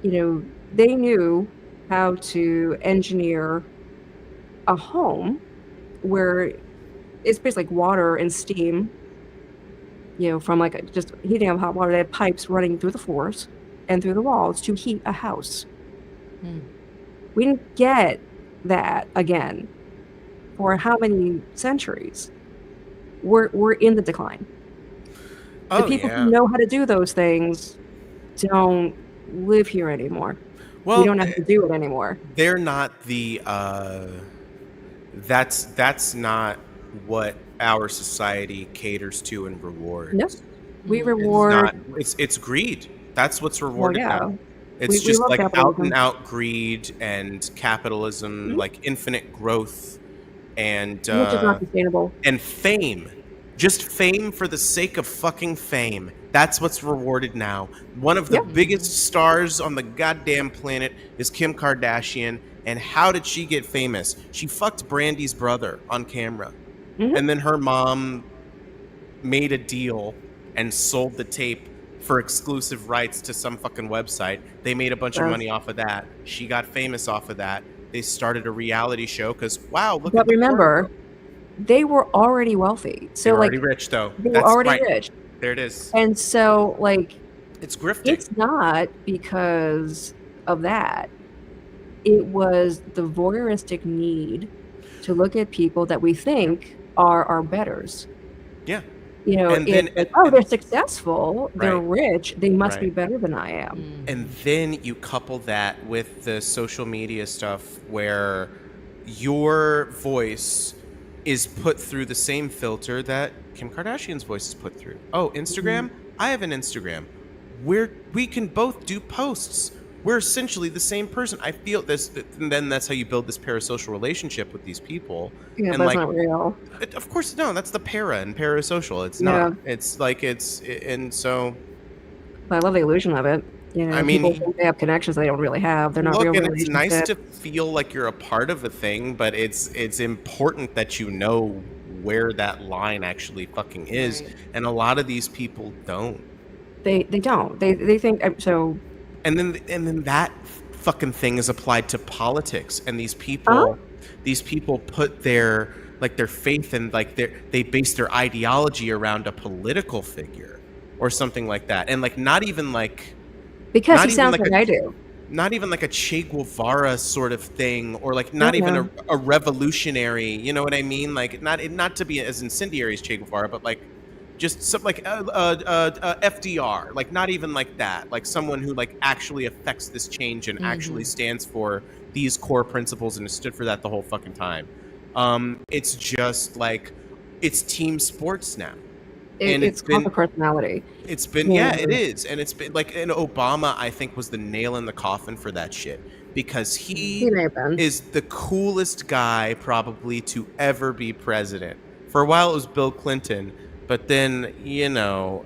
they knew how to engineer a home where it's basically like water and steam. From like just heating up hot water. They had pipes running through the floors and through the walls to heat a house. We didn't get that again for how many centuries? We're in the decline. The people who know how to do those things don't live here anymore. Well, we don't have to do it anymore. They're not the that's not what our society caters to and rewards. No, we reward. It's greed. That's what's rewarded now. It's we just love like capitalism. out and out greed and capitalism, like infinite growth and which is not sustainable. And fame. Just fame for the sake of fucking fame. That's what's rewarded now. One of the biggest stars on the goddamn planet is Kim Kardashian. And how did she get famous? She fucked Brandy's brother on camera. And then her mom made a deal and sold the tape for exclusive rights to some fucking website. They made a bunch of money off of that. She got famous off of that. They started a reality show because, wow, look at the remember, they were already wealthy. So they were like, already rich, though. They That's were already right. rich. There it is. And so, like, it's grifting. It's not because of that. It was the voyeuristic need to look at people that we think are our betters. Yeah. They're successful, they're rich, they must be better than I am. And then you couple that with the social media stuff where your voice is put through the same filter that Kim Kardashian's voice is put through. Oh, Instagram? I have an Instagram. We can both do posts. We're essentially the same person. I feel this, and then that's how you build this parasocial relationship with these people. Yeah, and that's not real. Of course, no. That's the para and parasocial. It's not. It's like and so. I love the illusion of it. I mean, people think they have connections they don't really have. They're not real relationships. It's nice to feel like you're a part of a thing, but it's important that you know where that line actually fucking is, and a lot of these people don't. They don't. They think so. And then that fucking thing is applied to politics, and these people put their faith and they base their ideology around a political figure or something like that, and not even because he sounds like I do. Not even like a Che Guevara sort of thing, or not even a revolutionary. You know what I mean? Not to be as incendiary as Che Guevara, but just something FDR, not even like that, someone who actually affects this change and actually stands for these core principles and has stood for that the whole fucking time. It's just like it's team sports now. It's called the personality. It's been, yeah, it is. And it's been like, and Obama, I think, was the nail in the coffin for that shit, because he may have been. is the coolest guy probably to ever be president. For a while, it was Bill Clinton, but then, Yeah.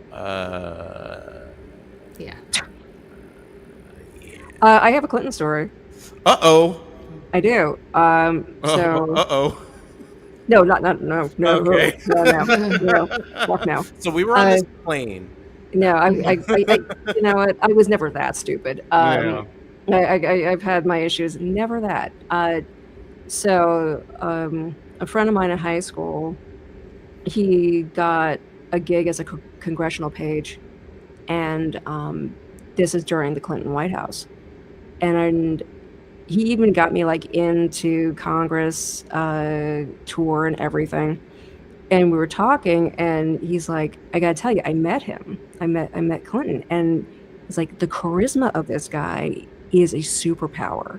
I have a Clinton story. Uh-oh. I do. So Uh-oh. no, no, Okay. no, fuck no. So we were on this plane. No, I you know what? I was never that stupid. Yeah. I've had my issues. Never that. So a friend of mine in high school, he got a gig as a congressional page, and this is during the Clinton White House, and he even got me like into Congress tour and everything. And we were talking, and he's like, I gotta tell you, I met him. I met Clinton, and it's like the charisma of this guy is a superpower.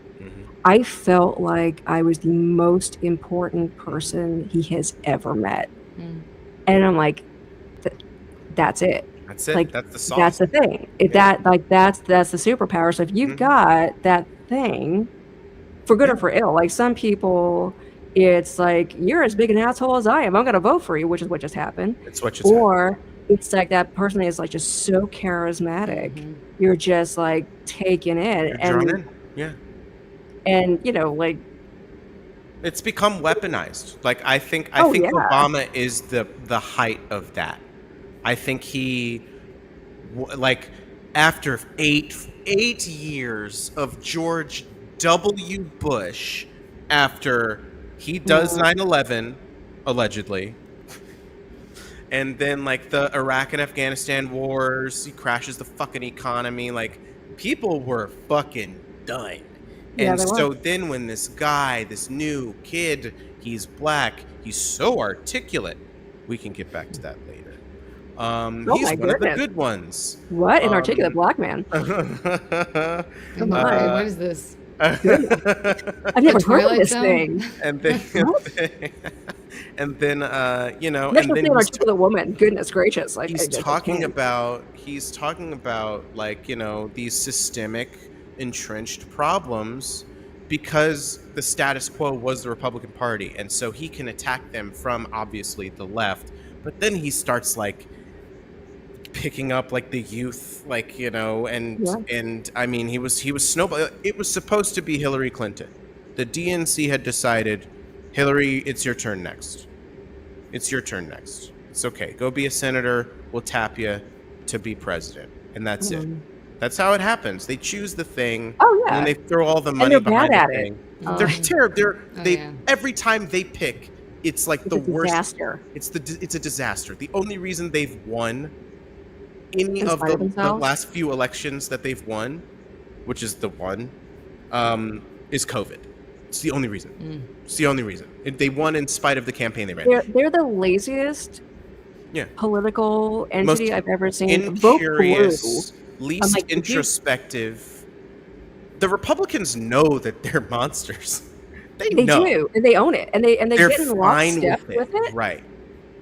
I felt like I was the most important person he has ever met. And I'm like, that's it. That's it. Like, that's the sauce. That's the thing. That's the superpower. So if you've got that thing, for good or for ill, like some people, it's like, you're as big an asshole as I am, I'm gonna vote for you, which is what just happened. It's what just Or it's like that person is like just so charismatic, you're just like taking it. You're drawn in. Yeah. And you know, like, it's become weaponized. Like I think yeah. Obama is the height of that. I think he, like, after eight years of George W. Bush, after he does 9/11 allegedly, and then like the Iraq and Afghanistan wars, he crashes the fucking economy. Like, people were fucking done. Yeah, And they so were. then when this guy, this new kid, he's black, he's so articulate. We can get back to that later. He's one of the good ones. What an articulate black man! Come on, what is this? I've never heard of this Zone? thing. And then, and then you know, Never and then seen an articulate woman. Goodness gracious! Like, he's talking about like, you know, these systemic entrenched problems, because the status quo was the Republican Party, and so he can attack them from obviously the left, but then he starts like picking up like the youth, like, you know, and I mean, he was snowball. It was supposed to be Hillary Clinton. The DNC had decided, Hillary, it's your turn next. It's your turn next. It's okay. Go be a senator. We'll tap you to be president, and that's it. That's how it happens. They choose the thing. Oh yeah. And they throw all the money behind bad the at thing. it. They're terrible. Every time they pick, it's like the worst. Disaster. It's a disaster. The only reason they've won any In of spite of the themselves? last few elections that they've won, which is the one, is COVID. It's the only reason. It's the only reason. They won in spite of the campaign they ran. They're the laziest political entity I've ever seen. Incurious, least like, introspective. The Republicans know that they're monsters. They know. Do, and they own it, and they're get in lockstep with it. Right.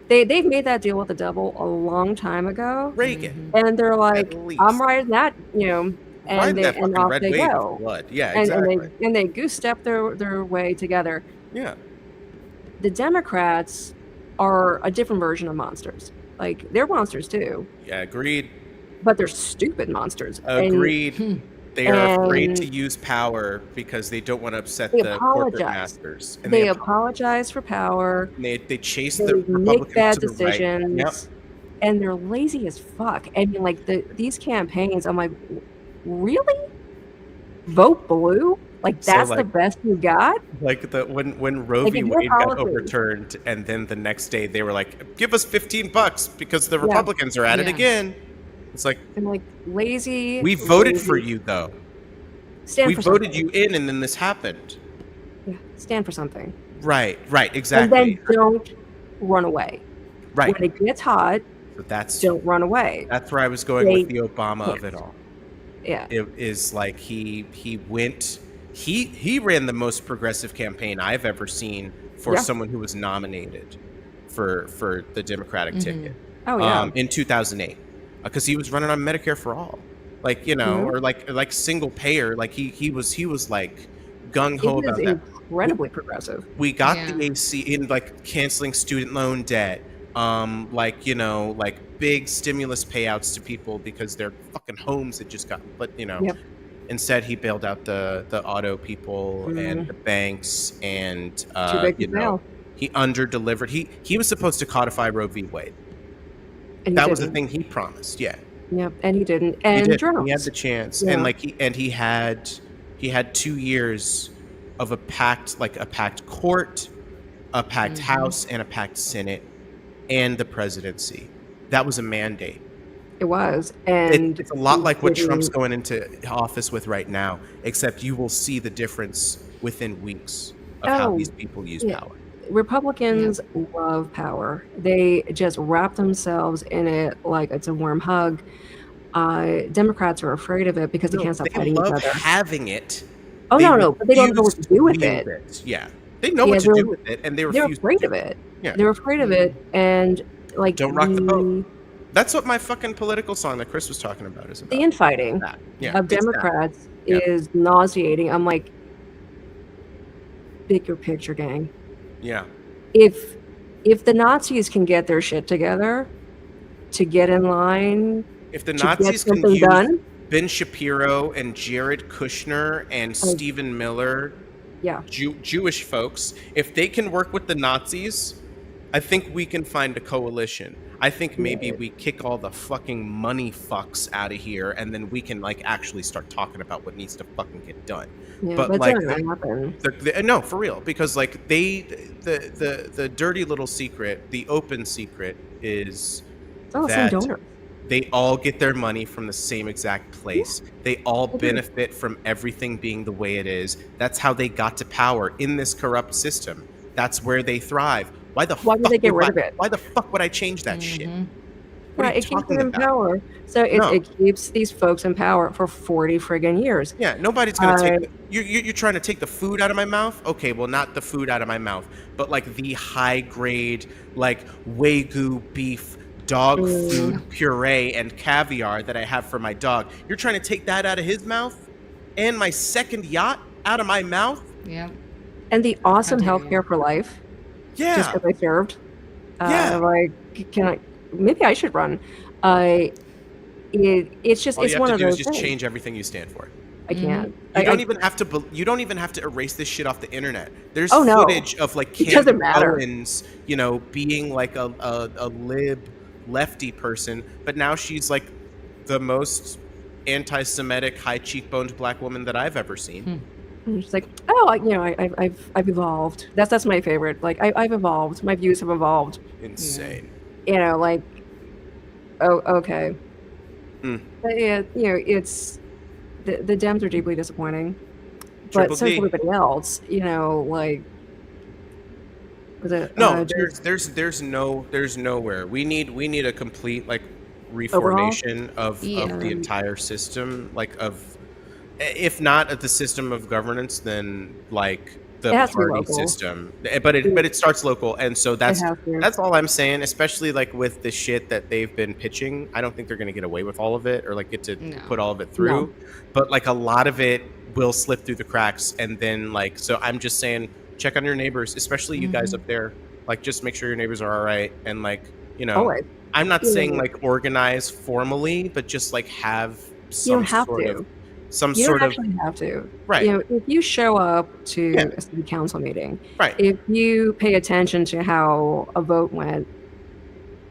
They've made that deal with the devil a long time ago. Reagan. And they're like, I'm riding that, you know, and off they go. Blood. Yeah, and, exactly. And they goose step their way together. Yeah. The Democrats are a different version of monsters. Like, they're monsters too. Yeah, agreed. But they're stupid monsters. Agreed. They are afraid to use power because they don't want to upset the corporate masters. And they apologize for power. They chase the Republicans make bad to the decisions. Right. Yep. And they're lazy as fuck. I mean, like, these campaigns, I'm like, really? Vote blue? Like, that's the best you got? Like, when Roe v. Wade got overturned, and then the next day they were like, give us $15 because the Republicans are at it again. It's like, I'm like, lazy. We voted for you, though. We voted you in, and then this happened. Yeah, stand for something. Right, exactly. And then don't run away. Right. When it gets hot, don't run away. That's where I was going with the Obama of it all. Yeah. It is like he ran the most progressive campaign I've ever seen for someone who was nominated for the Democratic ticket. Oh yeah. In 2008, because he was running on Medicare for all, like or like single payer. Like he was like gung ho It was about that. incredibly progressive. We got the AC in like canceling student loan debt, like like big stimulus payouts to people because their fucking homes had just gotten, but instead he bailed out the auto people and the banks, and Too big to fail. he under-delivered. He was supposed to codify Roe v. Wade. And That was the thing he promised. Yeah. Yep, and he didn't. And he drones. had the chance, Yeah. and like he had 2 years of a packed court, a packed House, and a packed Senate, and the presidency. That was a mandate. It was, and it's a lot like what Trump's going into office with right now, except you will see the difference within weeks of how these people use power. Republicans love power. They just wrap themselves in it like it's a warm hug. Democrats are afraid of it because they can't stop fighting each other. They love having it. Oh, no, but they don't know what to do with it. Yeah, they know what to do with it, and they're afraid of it. Yeah. They're afraid of it, and like don't rock the boat. That's what my fucking political song that Chris was talking about is about. The infighting of Democrats is nauseating. I'm like, bigger picture, gang. Yeah. If the Nazis can get their shit together to get in line, if the Nazis can use Ben Shapiro and Jared Kushner and Stephen Miller, Jewish folks, if they can work with the Nazis, I think we can find a coalition. I think maybe we kick all the fucking money fucks out of here, and then we can like actually start talking about what needs to fucking get done. Yeah, but like, no, for real, because like the dirty little secret, the open secret is that they all get their money from the same exact place. They all benefit from everything being the way it is. That's how they got to power in this corrupt system. That's where they thrive. Why would they get rid of it? Why the fuck would I change that shit? Right, it keeps them in power. So it keeps these folks in power for 40 friggin' years. Yeah, nobody's gonna take. You're trying to take the food out of my mouth. Okay, well, not the food out of my mouth, but like the high grade, like Wagyu beef, dog food puree and caviar that I have for my dog. You're trying to take that out of his mouth, and my second yacht out of my mouth. Yeah. And the awesome healthcare for life. Yeah. Just because I served. Like, maybe I should run. It's just, it's one of those things. All you have to do is just change everything you stand for. I can't. You don't even have to erase this shit off the internet. There's no. footage of like Candace Owens, being like a lib lefty person, but now she's like the most anti-Semitic, high cheekboned black woman that I've ever seen. And she's like, I've evolved. That's my favorite. Like I've evolved. My views have evolved. Insane. Like, okay. But yeah, it's the Dems are deeply disappointing. But so is everybody else. Like. No, there's nowhere. We need a complete like reformation of the entire system, like of. If not at the system of governance, then like the party system. But it starts local, and so that's all I'm saying. Especially like with the shit that they've been pitching, I don't think they're gonna get away with all of it or like get to put all of it through. No. But like a lot of it will slip through the cracks, and then like so I'm just saying, check on your neighbors, especially you guys up there. Like just make sure your neighbors are all right, and like always. I'm not saying like organize formally, but just like have some sort of. You don't actually have to. Right. If you show up to a city council meeting, right. If you pay attention to how a vote went,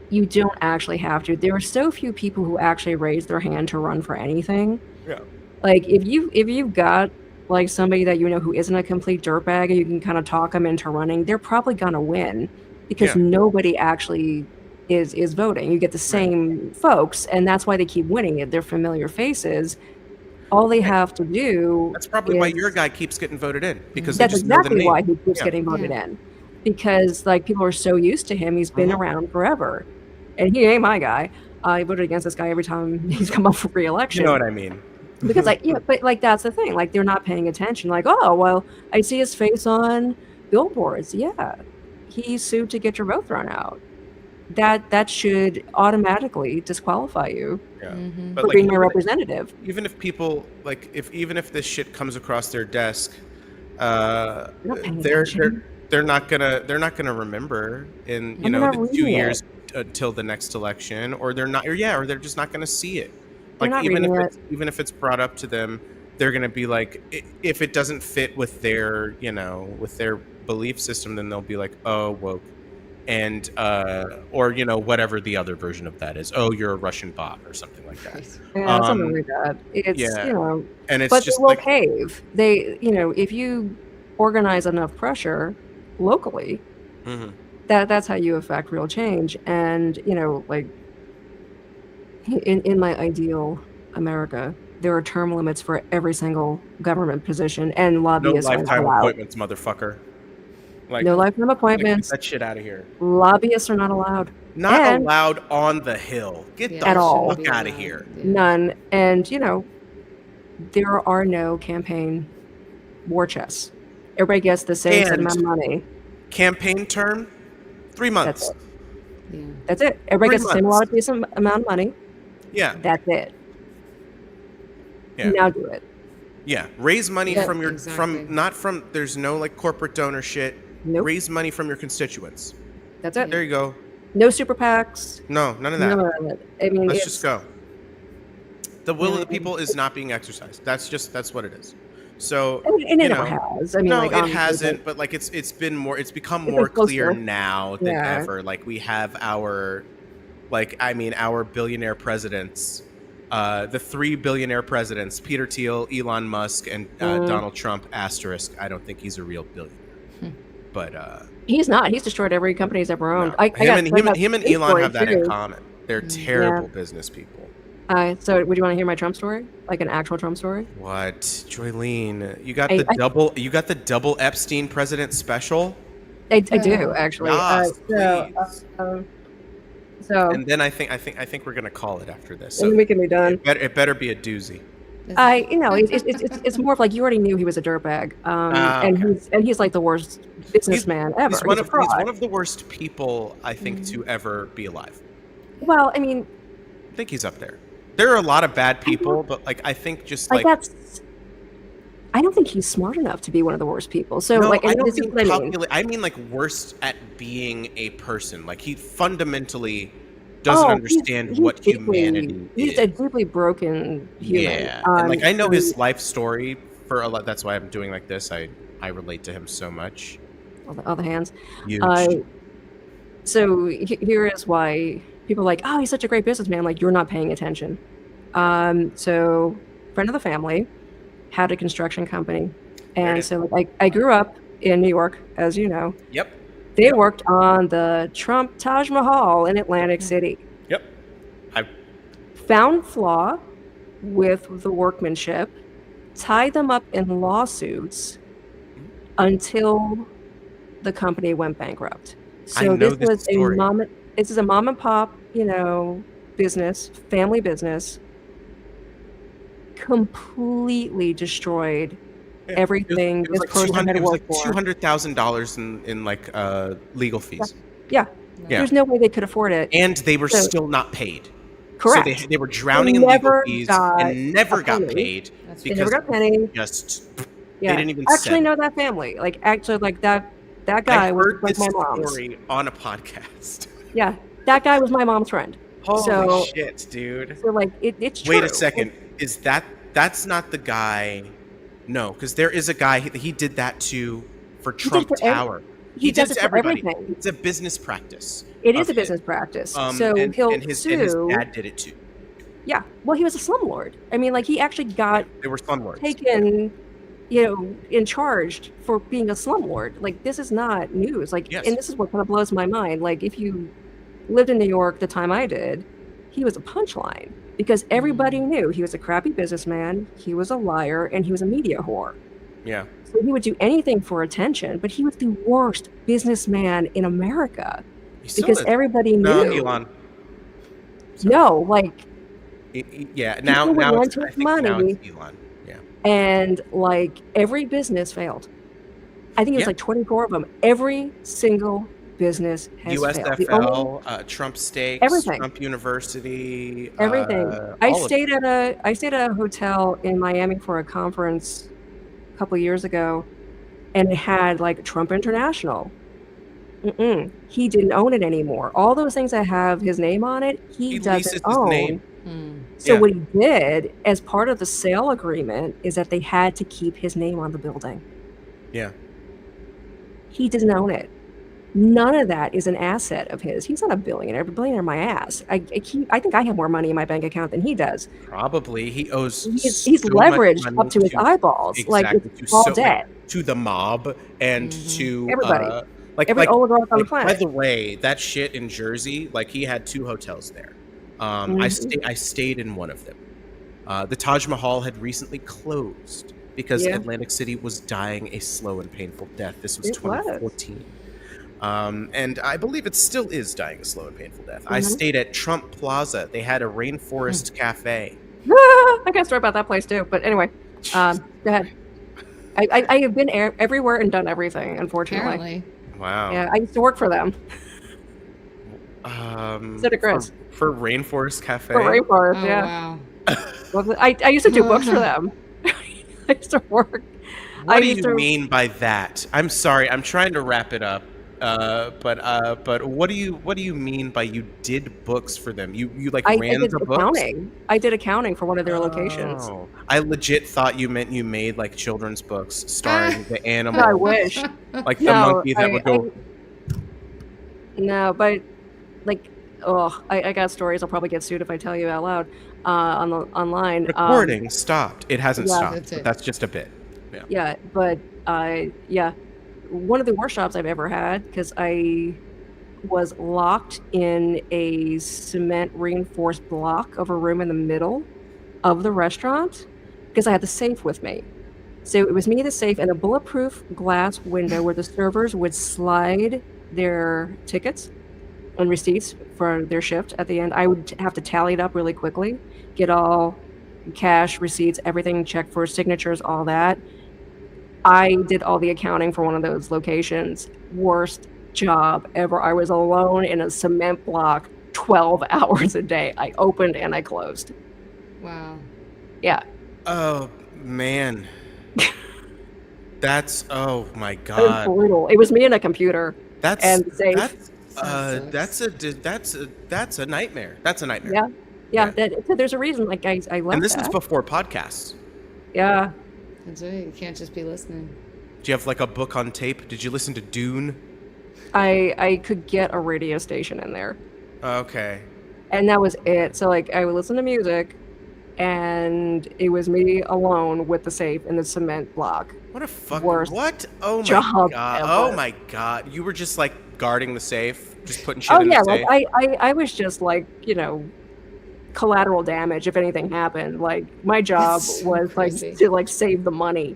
you don't actually have to. There are so few people who actually raise their hand to run for anything. Yeah. Like if you've got like somebody that who isn't a complete dirtbag and you can kind of talk them into running, they're probably gonna win because nobody actually is voting. You get the same folks, and that's why they keep winning it. They're familiar faces. All they have to do. That's probably why your guy keeps getting voted in because that's exactly why he keeps getting voted in, because like people are so used to him. He's been around forever, and he ain't my guy. I voted against this guy every time he's come up for re-election. You know what I mean? Because but like that's the thing. Like they're not paying attention. Like, oh well, I see his face on billboards, yeah. He sued to get your vote thrown out. That should automatically disqualify you Yeah. Mm-hmm. But for like being my representative. even if people like even if this shit comes across their desk, They're not paying they're attention. they're not gonna remember in And they're not the 2 reading years it. until the next election, or they're not, or yeah, or they're just not gonna see it. They're Like not reading it. even if it's brought up to them, they're gonna be like, if it doesn't fit with their with their belief system, then they'll be like, oh, woke. And or whatever the other version of that is, oh, you're a Russian bot or something like that. Yeah, something like that. It's Yeah. And it's but they just will like, cave. They if you organize enough pressure locally, mhm. that's how you affect real change. And like in my ideal America, there are term limits for every single government position, and No lobbyists are not lifetime allowed. appointments, motherfucker. Like, No lifetime get appointments. that shit out of here. Lobbyists are not allowed. Not And- allowed on the Hill. Get the At all. fuck out of here. Yeah. None. And there are no campaign war chests. Everybody gets the same set And- amount of money. Campaign term, 3 months. That's Yeah. That's it. Everybody 3 gets the same months. decent amount of money. Yeah, That's it. Yeah. Now do it. yeah. Raise money Yeah, from your exactly. not from. There's no like corporate donor shit. Nope. Raise money from your constituents. That's it. There you go. No super PACs. No, none of that. None of it. I mean, Let's it's, just go. The will of the Yeah. people is not being exercised. That's what it is. So and it never has. I mean, no, like, it honestly, hasn't. But like it's become It's more been closer. clear now than Yeah. ever. Like we have our billionaire presidents, the 3 billionaire presidents: Peter Thiel, Elon Musk, and Donald Trump. Asterisk. I don't think he's a real billionaire. But He's not. He's destroyed every company he's ever owned. no. I him and his Elon story, have that in too. common. They're terrible business people. So, would you want to hear my Trump story? Like an actual Trump story? What, Joylene? You got I- the double. You got the double Epstein president special. I do actually. Yes, So, please. so And then I think we're gonna call it after this. and So we can be done. it better be a doozy. It's more of like you already knew he was a dirtbag, and he's like the worst businessman ever. He's one a of fraud. the worst people I think to ever be alive. Well, I mean, I think he's up there. There are a lot of bad people, but like I think just like like that's. I don't think he's smart enough to be one of the worst people. So, no, like, I and don't this is mean what I mean. I mean like worst at being a person. Like he fundamentally doesn't understand he's what deeply- humanity He's is. a deeply broken human. Yeah, and like I know so- his life story for a lot. That's why I'm doing like this. I relate to him so much. all the hands. Huge. So here is why people are like, oh, he's such a great businessman. Like, you're not paying attention. So friend of the family had a construction company, There it and is. so like I grew up in New York, as you know. Yep. They worked on the Trump Taj Mahal in Atlantic City. Yep. I Found flaw with the workmanship, tied them up in lawsuits until the company went bankrupt. I So know this this was story. this is a mom and pop, business, family business, completely destroyed Yeah, everything It was this like person had worked for. $200,000 in like legal fees. Yeah. Yeah. There's no way they could afford it. And they were So- still not paid. Correct. So they were drowning in legal never fees got and never a got penny. paid That's They because never got a penny. just Yeah. didn't even actually send. know that family. Like actually like that I guy was heard like this my mom's. story on a podcast. Yeah. That guy was my mom's friend. Holy So- shit, dude. So like it's true. Wait a second. Is that's not the guy? No, because there is a guy he did that to for did Trump for Tower. He did does it to it for everybody. everything. It's a business practice. It is of a business practice. his. So he'll and his sue. dad did it too. Yeah. Well, he was a slumlord. I mean, like he actually got They were slumlords. taken, in charge for being a slumlord. Like this is not news. Like, Yes. and this is what kind of blows my mind. Like if you lived in New York the time I did, he was a punchline because everybody knew he was a crappy businessman, he was a liar, and he was a media whore. Yeah. So he would do anything for attention, but he was the worst businessman in America He still because is. everybody No, knew. Elon. No, like, Yeah. Now would now want it's, to I take think now money. it's Elon. Yeah. and like every business failed. I think it was like 24 of them. Every single business has failed. The only, USFL, Trump Steaks, everything, Trump University, everything. I all of it. stayed at a hotel in Miami for a conference a couple of years ago, and it had like Trump International. He didn't own it anymore. All those things that have his name on it, he doesn't leases his own. name. So Yeah. what he did as part of the sale agreement is that they had to keep his name on the building. Yeah. He doesn't own it. None of that is an asset of his. He's not a billionaire. Billionaire, my ass. I think I have more money in my bank account than he does. Probably. He owes He's so much leveraged money up to his eyeballs. Exactly. Like, it's all like, debt. to the mob and to Everybody. like Every oligarch on the by planet. the way, that shit in Jersey, like he had 2 hotels there. I stayed in one of them. The Taj Mahal had recently closed because Atlantic City was dying a slow and painful death. This was 2014. And I believe it still is dying a slow and painful death. I stayed at Trump Plaza. They had a rainforest cafe. I got a story about that place too. But anyway, go ahead. I have been everywhere and done everything, unfortunately. Apparently. Wow. Yeah, I used to work for them. So did Chris. For Rainforest Cafe? For Rainforest, Oh, yeah. wow. I used to do books for them. I used to work. What do you mean by that? I'm sorry. I'm trying to wrap it up. But what do you mean by you did books for them? You like ran the books? Accounting. I did accounting for one of their locations. I legit thought you meant you made like children's books starring the animal. I wish. Like the monkey that would go. No, but like, I got stories. I'll probably get sued if I tell you out loud online. Recording stopped. It hasn't stopped. That's it. That's just a bit. Yeah, but one of the worst jobs I've ever had, because I was locked in a cement reinforced block of a room in the middle of the restaurant because I had the safe with me. So it was me, the safe, and a bulletproof glass window where the servers would slide their tickets and receipts for their shift at the end. I would have to tally it up really quickly, get all cash, receipts, everything checked for signatures, all that. I did all the accounting for one of those locations. Worst job ever. I was alone in a cement block 12 hours a day. I opened and I closed. Wow. Yeah. Oh, man. That's, oh my It was God. brutal. It was me and a computer. That's and safe. that's a nightmare. That's a nightmare. Yeah. So there's a reason. Like I love And this that. is before podcasts. Yeah. That's right. You can't just be listening. Do you have like a book on tape? Did you listen to Dune? I could get a radio station in there. Okay. And that was it. So like I would listen to music, and it was me alone with the safe in the cement block. What a fucking Worst what? Oh my job God. ever. Oh my God. You were just like guarding the safe, just putting shit in the safe. Like I was just like, collateral damage if anything happened. Like my job That's was crazy. like to like save the money.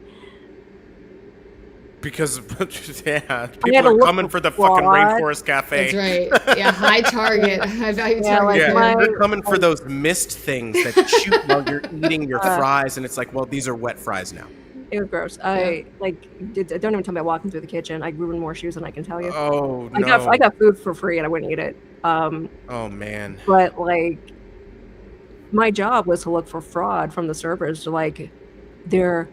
Because had people to are look coming for the for fucking fraud. Rainforest Cafe. That's right. Yeah, high target. High value target. like Yeah, my- they're coming for those mist things that shoot while you're eating your fries, and it's like, well, these are wet fries now. It was gross. Don't even tell me about walking through the kitchen. I ruined more shoes than I can tell you. Oh no! I got food for free and I wouldn't eat it. Oh man! But like, my job was to look for fraud from the servers. Like, they're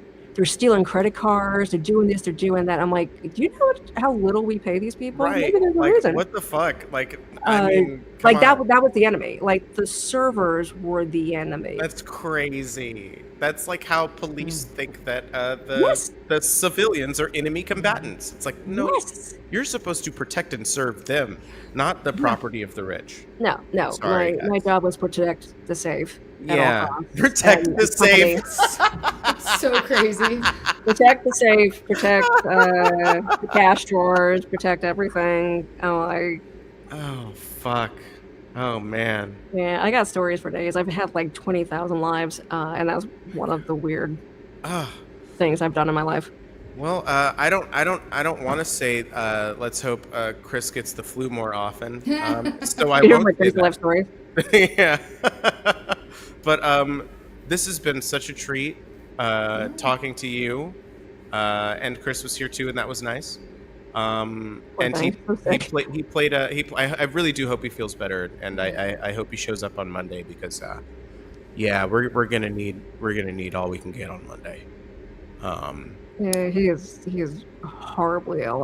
stealing credit cards. They're doing this. They're doing that. I'm like, do you know how little we pay these people? Right? Maybe there's a Like, reason. what the fuck? Like, I mean, Like come on. that was the enemy. Like the servers were the enemy. That's crazy. That's like how police think that Yes. the civilians are enemy combatants. It's like, no, Yes. you're supposed to protect and serve them, not the property of the rich. No. Sorry, my guys. job was protect the safe. at all Yeah, costs. protect And the safe. It's so crazy. Protect the safe. Protect the cash drawers. Protect everything. Oh fuck. Oh man. Yeah, I got stories for days. I've had like 20,000 lives, and that's one of the weird Ah. things I've done in my life. Well, I don't want to say. Let's hope Chris gets the flu more often. So I You know won't my say crazy that. life stories. Yeah. But this has been such a treat talking to you. and Chris was here too, and that was nice. Poor And thing, so sick. I really do hope he feels better, and I hope he shows up on Monday because yeah, we're gonna need all we can get on Monday. Yeah, he is horribly ill.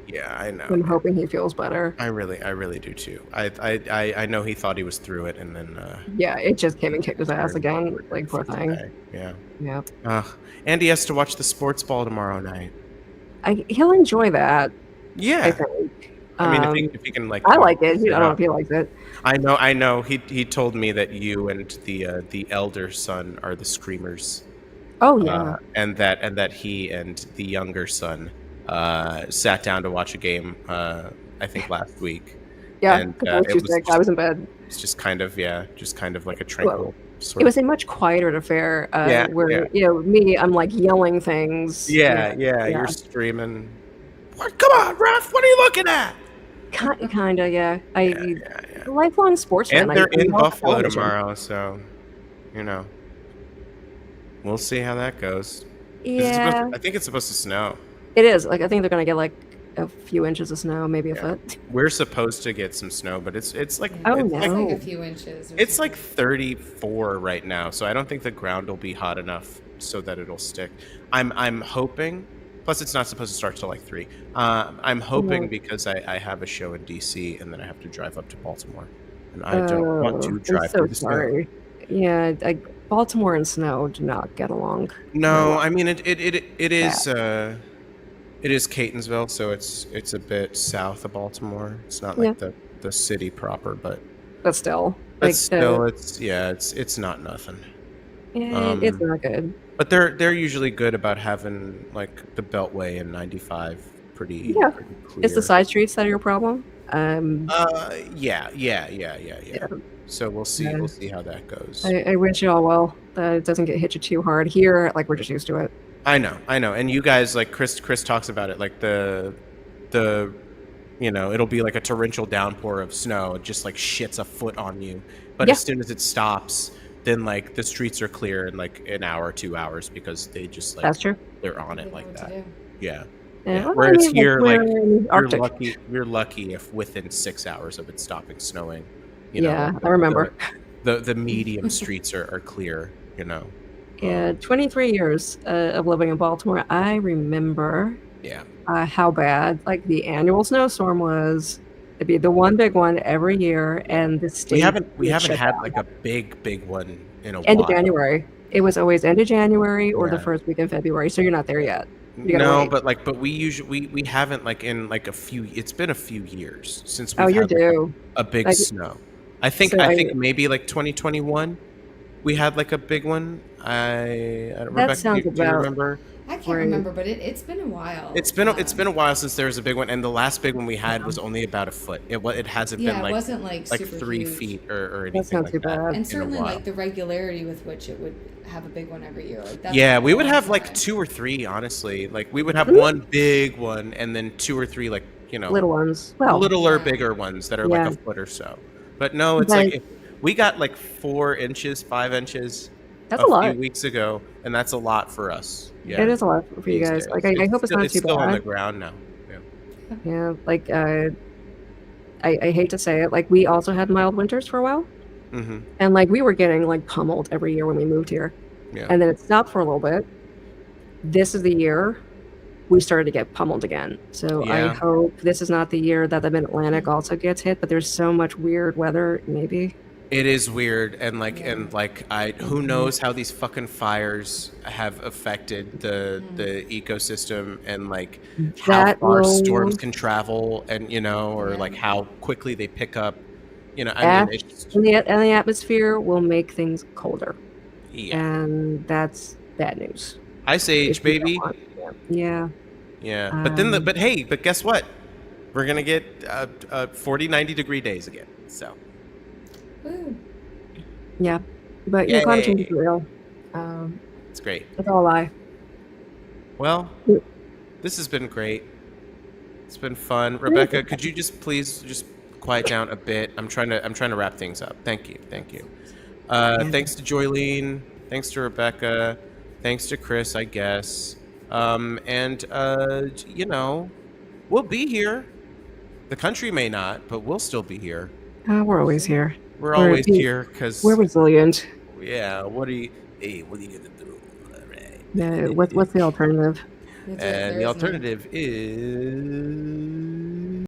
Yeah, I know. I'm hoping he feels better. I really do too. I know he thought he was through it, and then Yeah, it just came and kicked his ass again. Like, poor thing. today. Yeah. Yeah. Andy has to watch the sports ball tomorrow night. He'll enjoy that. I Yeah. think. I mean, if he can like. I like it. I don't know if he likes it. I know. He told me that you and the elder son are the screamers. Oh yeah. And that he and the younger son sat down to watch a game. I think last week. Yeah. And I was too sick. I was in bed. It's just kind of like a tranquil. Sort It was a much quieter affair. Where me, I'm like yelling things. Yeah. You're screaming. What? Come on, ref! What are you looking at? Kinda, yeah. Lifelong sportsman. And they're in love Buffalo television. tomorrow, so we'll see how that goes. Yeah, I think it's supposed to snow. it is. Like, I think they're gonna get like a few inches of snow, maybe a foot. We're supposed to get some snow, but it's like Oh, it's no. like, Like a few inches. Or it's something. like 34 right now, so I don't think the ground will be hot enough so that it'll stick. I'm hoping. Plus, it's not supposed to start till like 3. I'm hoping because I have a show in DC and then I have to drive up to Baltimore, and I don't want to drive I'm so through the snow. sorry. Yeah, Baltimore and snow do not get along. No, I mean it is Catonsville, so it's a bit south of Baltimore. It's not like the city proper, but still, it's not nothing. it's not good. But they're usually good about having like the Beltway and 95 pretty Yeah. clear. It's the side streets that are your problem. Yeah. So we'll see. Yeah. We'll see how that goes. I wish you all well. That it doesn't hit you too hard here. Like, we're just used to it. I know. And you guys, like Chris talks about it, like the it'll be like a torrential downpour of snow. It just like shits a foot on you. But as soon as it stops, then like the streets are clear in like an hour, 2 hours because they just like That's true. they're on They it know like what to that. do. Yeah. Yeah. Well, Whereas I mean, here, we're like in Arctic. we're lucky if within 6 hours of it stopping snowing. Yeah, I remember. The medium streets are clear. Yeah, 23 years of living in Baltimore. I remember Yeah. how bad like the annual snowstorm was. It'd be the one big one every year, and the state. We haven't shut had down. like a big one in a End while. of January. It was always end of January or the Yeah. first week in February. So you're not there yet. You gotta No, wait. but we usually we haven't like in like a few. It's been a few years since Oh, we've you're had like, due. a big Like, snow. I think so maybe like 2021, we had like a big one. Rebecca, sounds do you about remember? I can't Right. remember, but it's been a while. It's been a while since there was a big one, and the last big one we had was only about a foot. It hasn't Yeah, been it like wasn't like super 3 huge. feet or anything That's not like too that. bad. And a certainly while. like the regularity with which it would have a big one every year. Like that's Yeah, what we I would want have to like say. 2 or 3, honestly. Like we would have Mhm. one big one and then 2 or 3 like, Little ones. Well, littler, Yeah. bigger ones that are Yeah. like a foot or so. But no, it's But- like we got like 4 inches, 5 inches that's a a lot. few weeks ago, and that's a lot for us. Yeah, It is a lot for you these guys. days. Like, I hope it's not it's too still on the bad. ground now. Yeah. Yeah, like I hate to say it, like we also had mild winters for a while, Mm-hmm. and like we were getting like pummeled every year when we moved here, Yeah. and then it stopped for a little bit. This is the year we started to get pummeled again. So I Yeah. hope this is not the year that the Mid Atlantic also gets hit. But there's so much weird weather. Maybe It is weird, and like who Mm-hmm. knows how these fucking fires have affected the ecosystem and like how That far will- storms can travel, and or Yeah. like how quickly they pick up. I mean, ash it's in the atmosphere will make things colder, yeah, and that's bad news. ice age, If you don't baby. want- Yeah. Yeah, but then Um, but guess what? We're gonna get 40, 90-degree days again. So Woo. Yeah, but climate change is Yay. real. it's great. It's all a lie. Well, Yeah. this has been great. It's been fun. Rebecca, could you please just quiet down a bit? I'm trying to wrap things up. Thank you. Thanks to Joylene. Thanks to Rebecca. Thanks to Chris, I guess. And you know, we'll be here. The country may not, but we'll still be here. We're always here. We're always here because we're resilient. yeah. What are you gonna do? All right. Yeah, what's the alternative? That's right, And there the is none. alternative is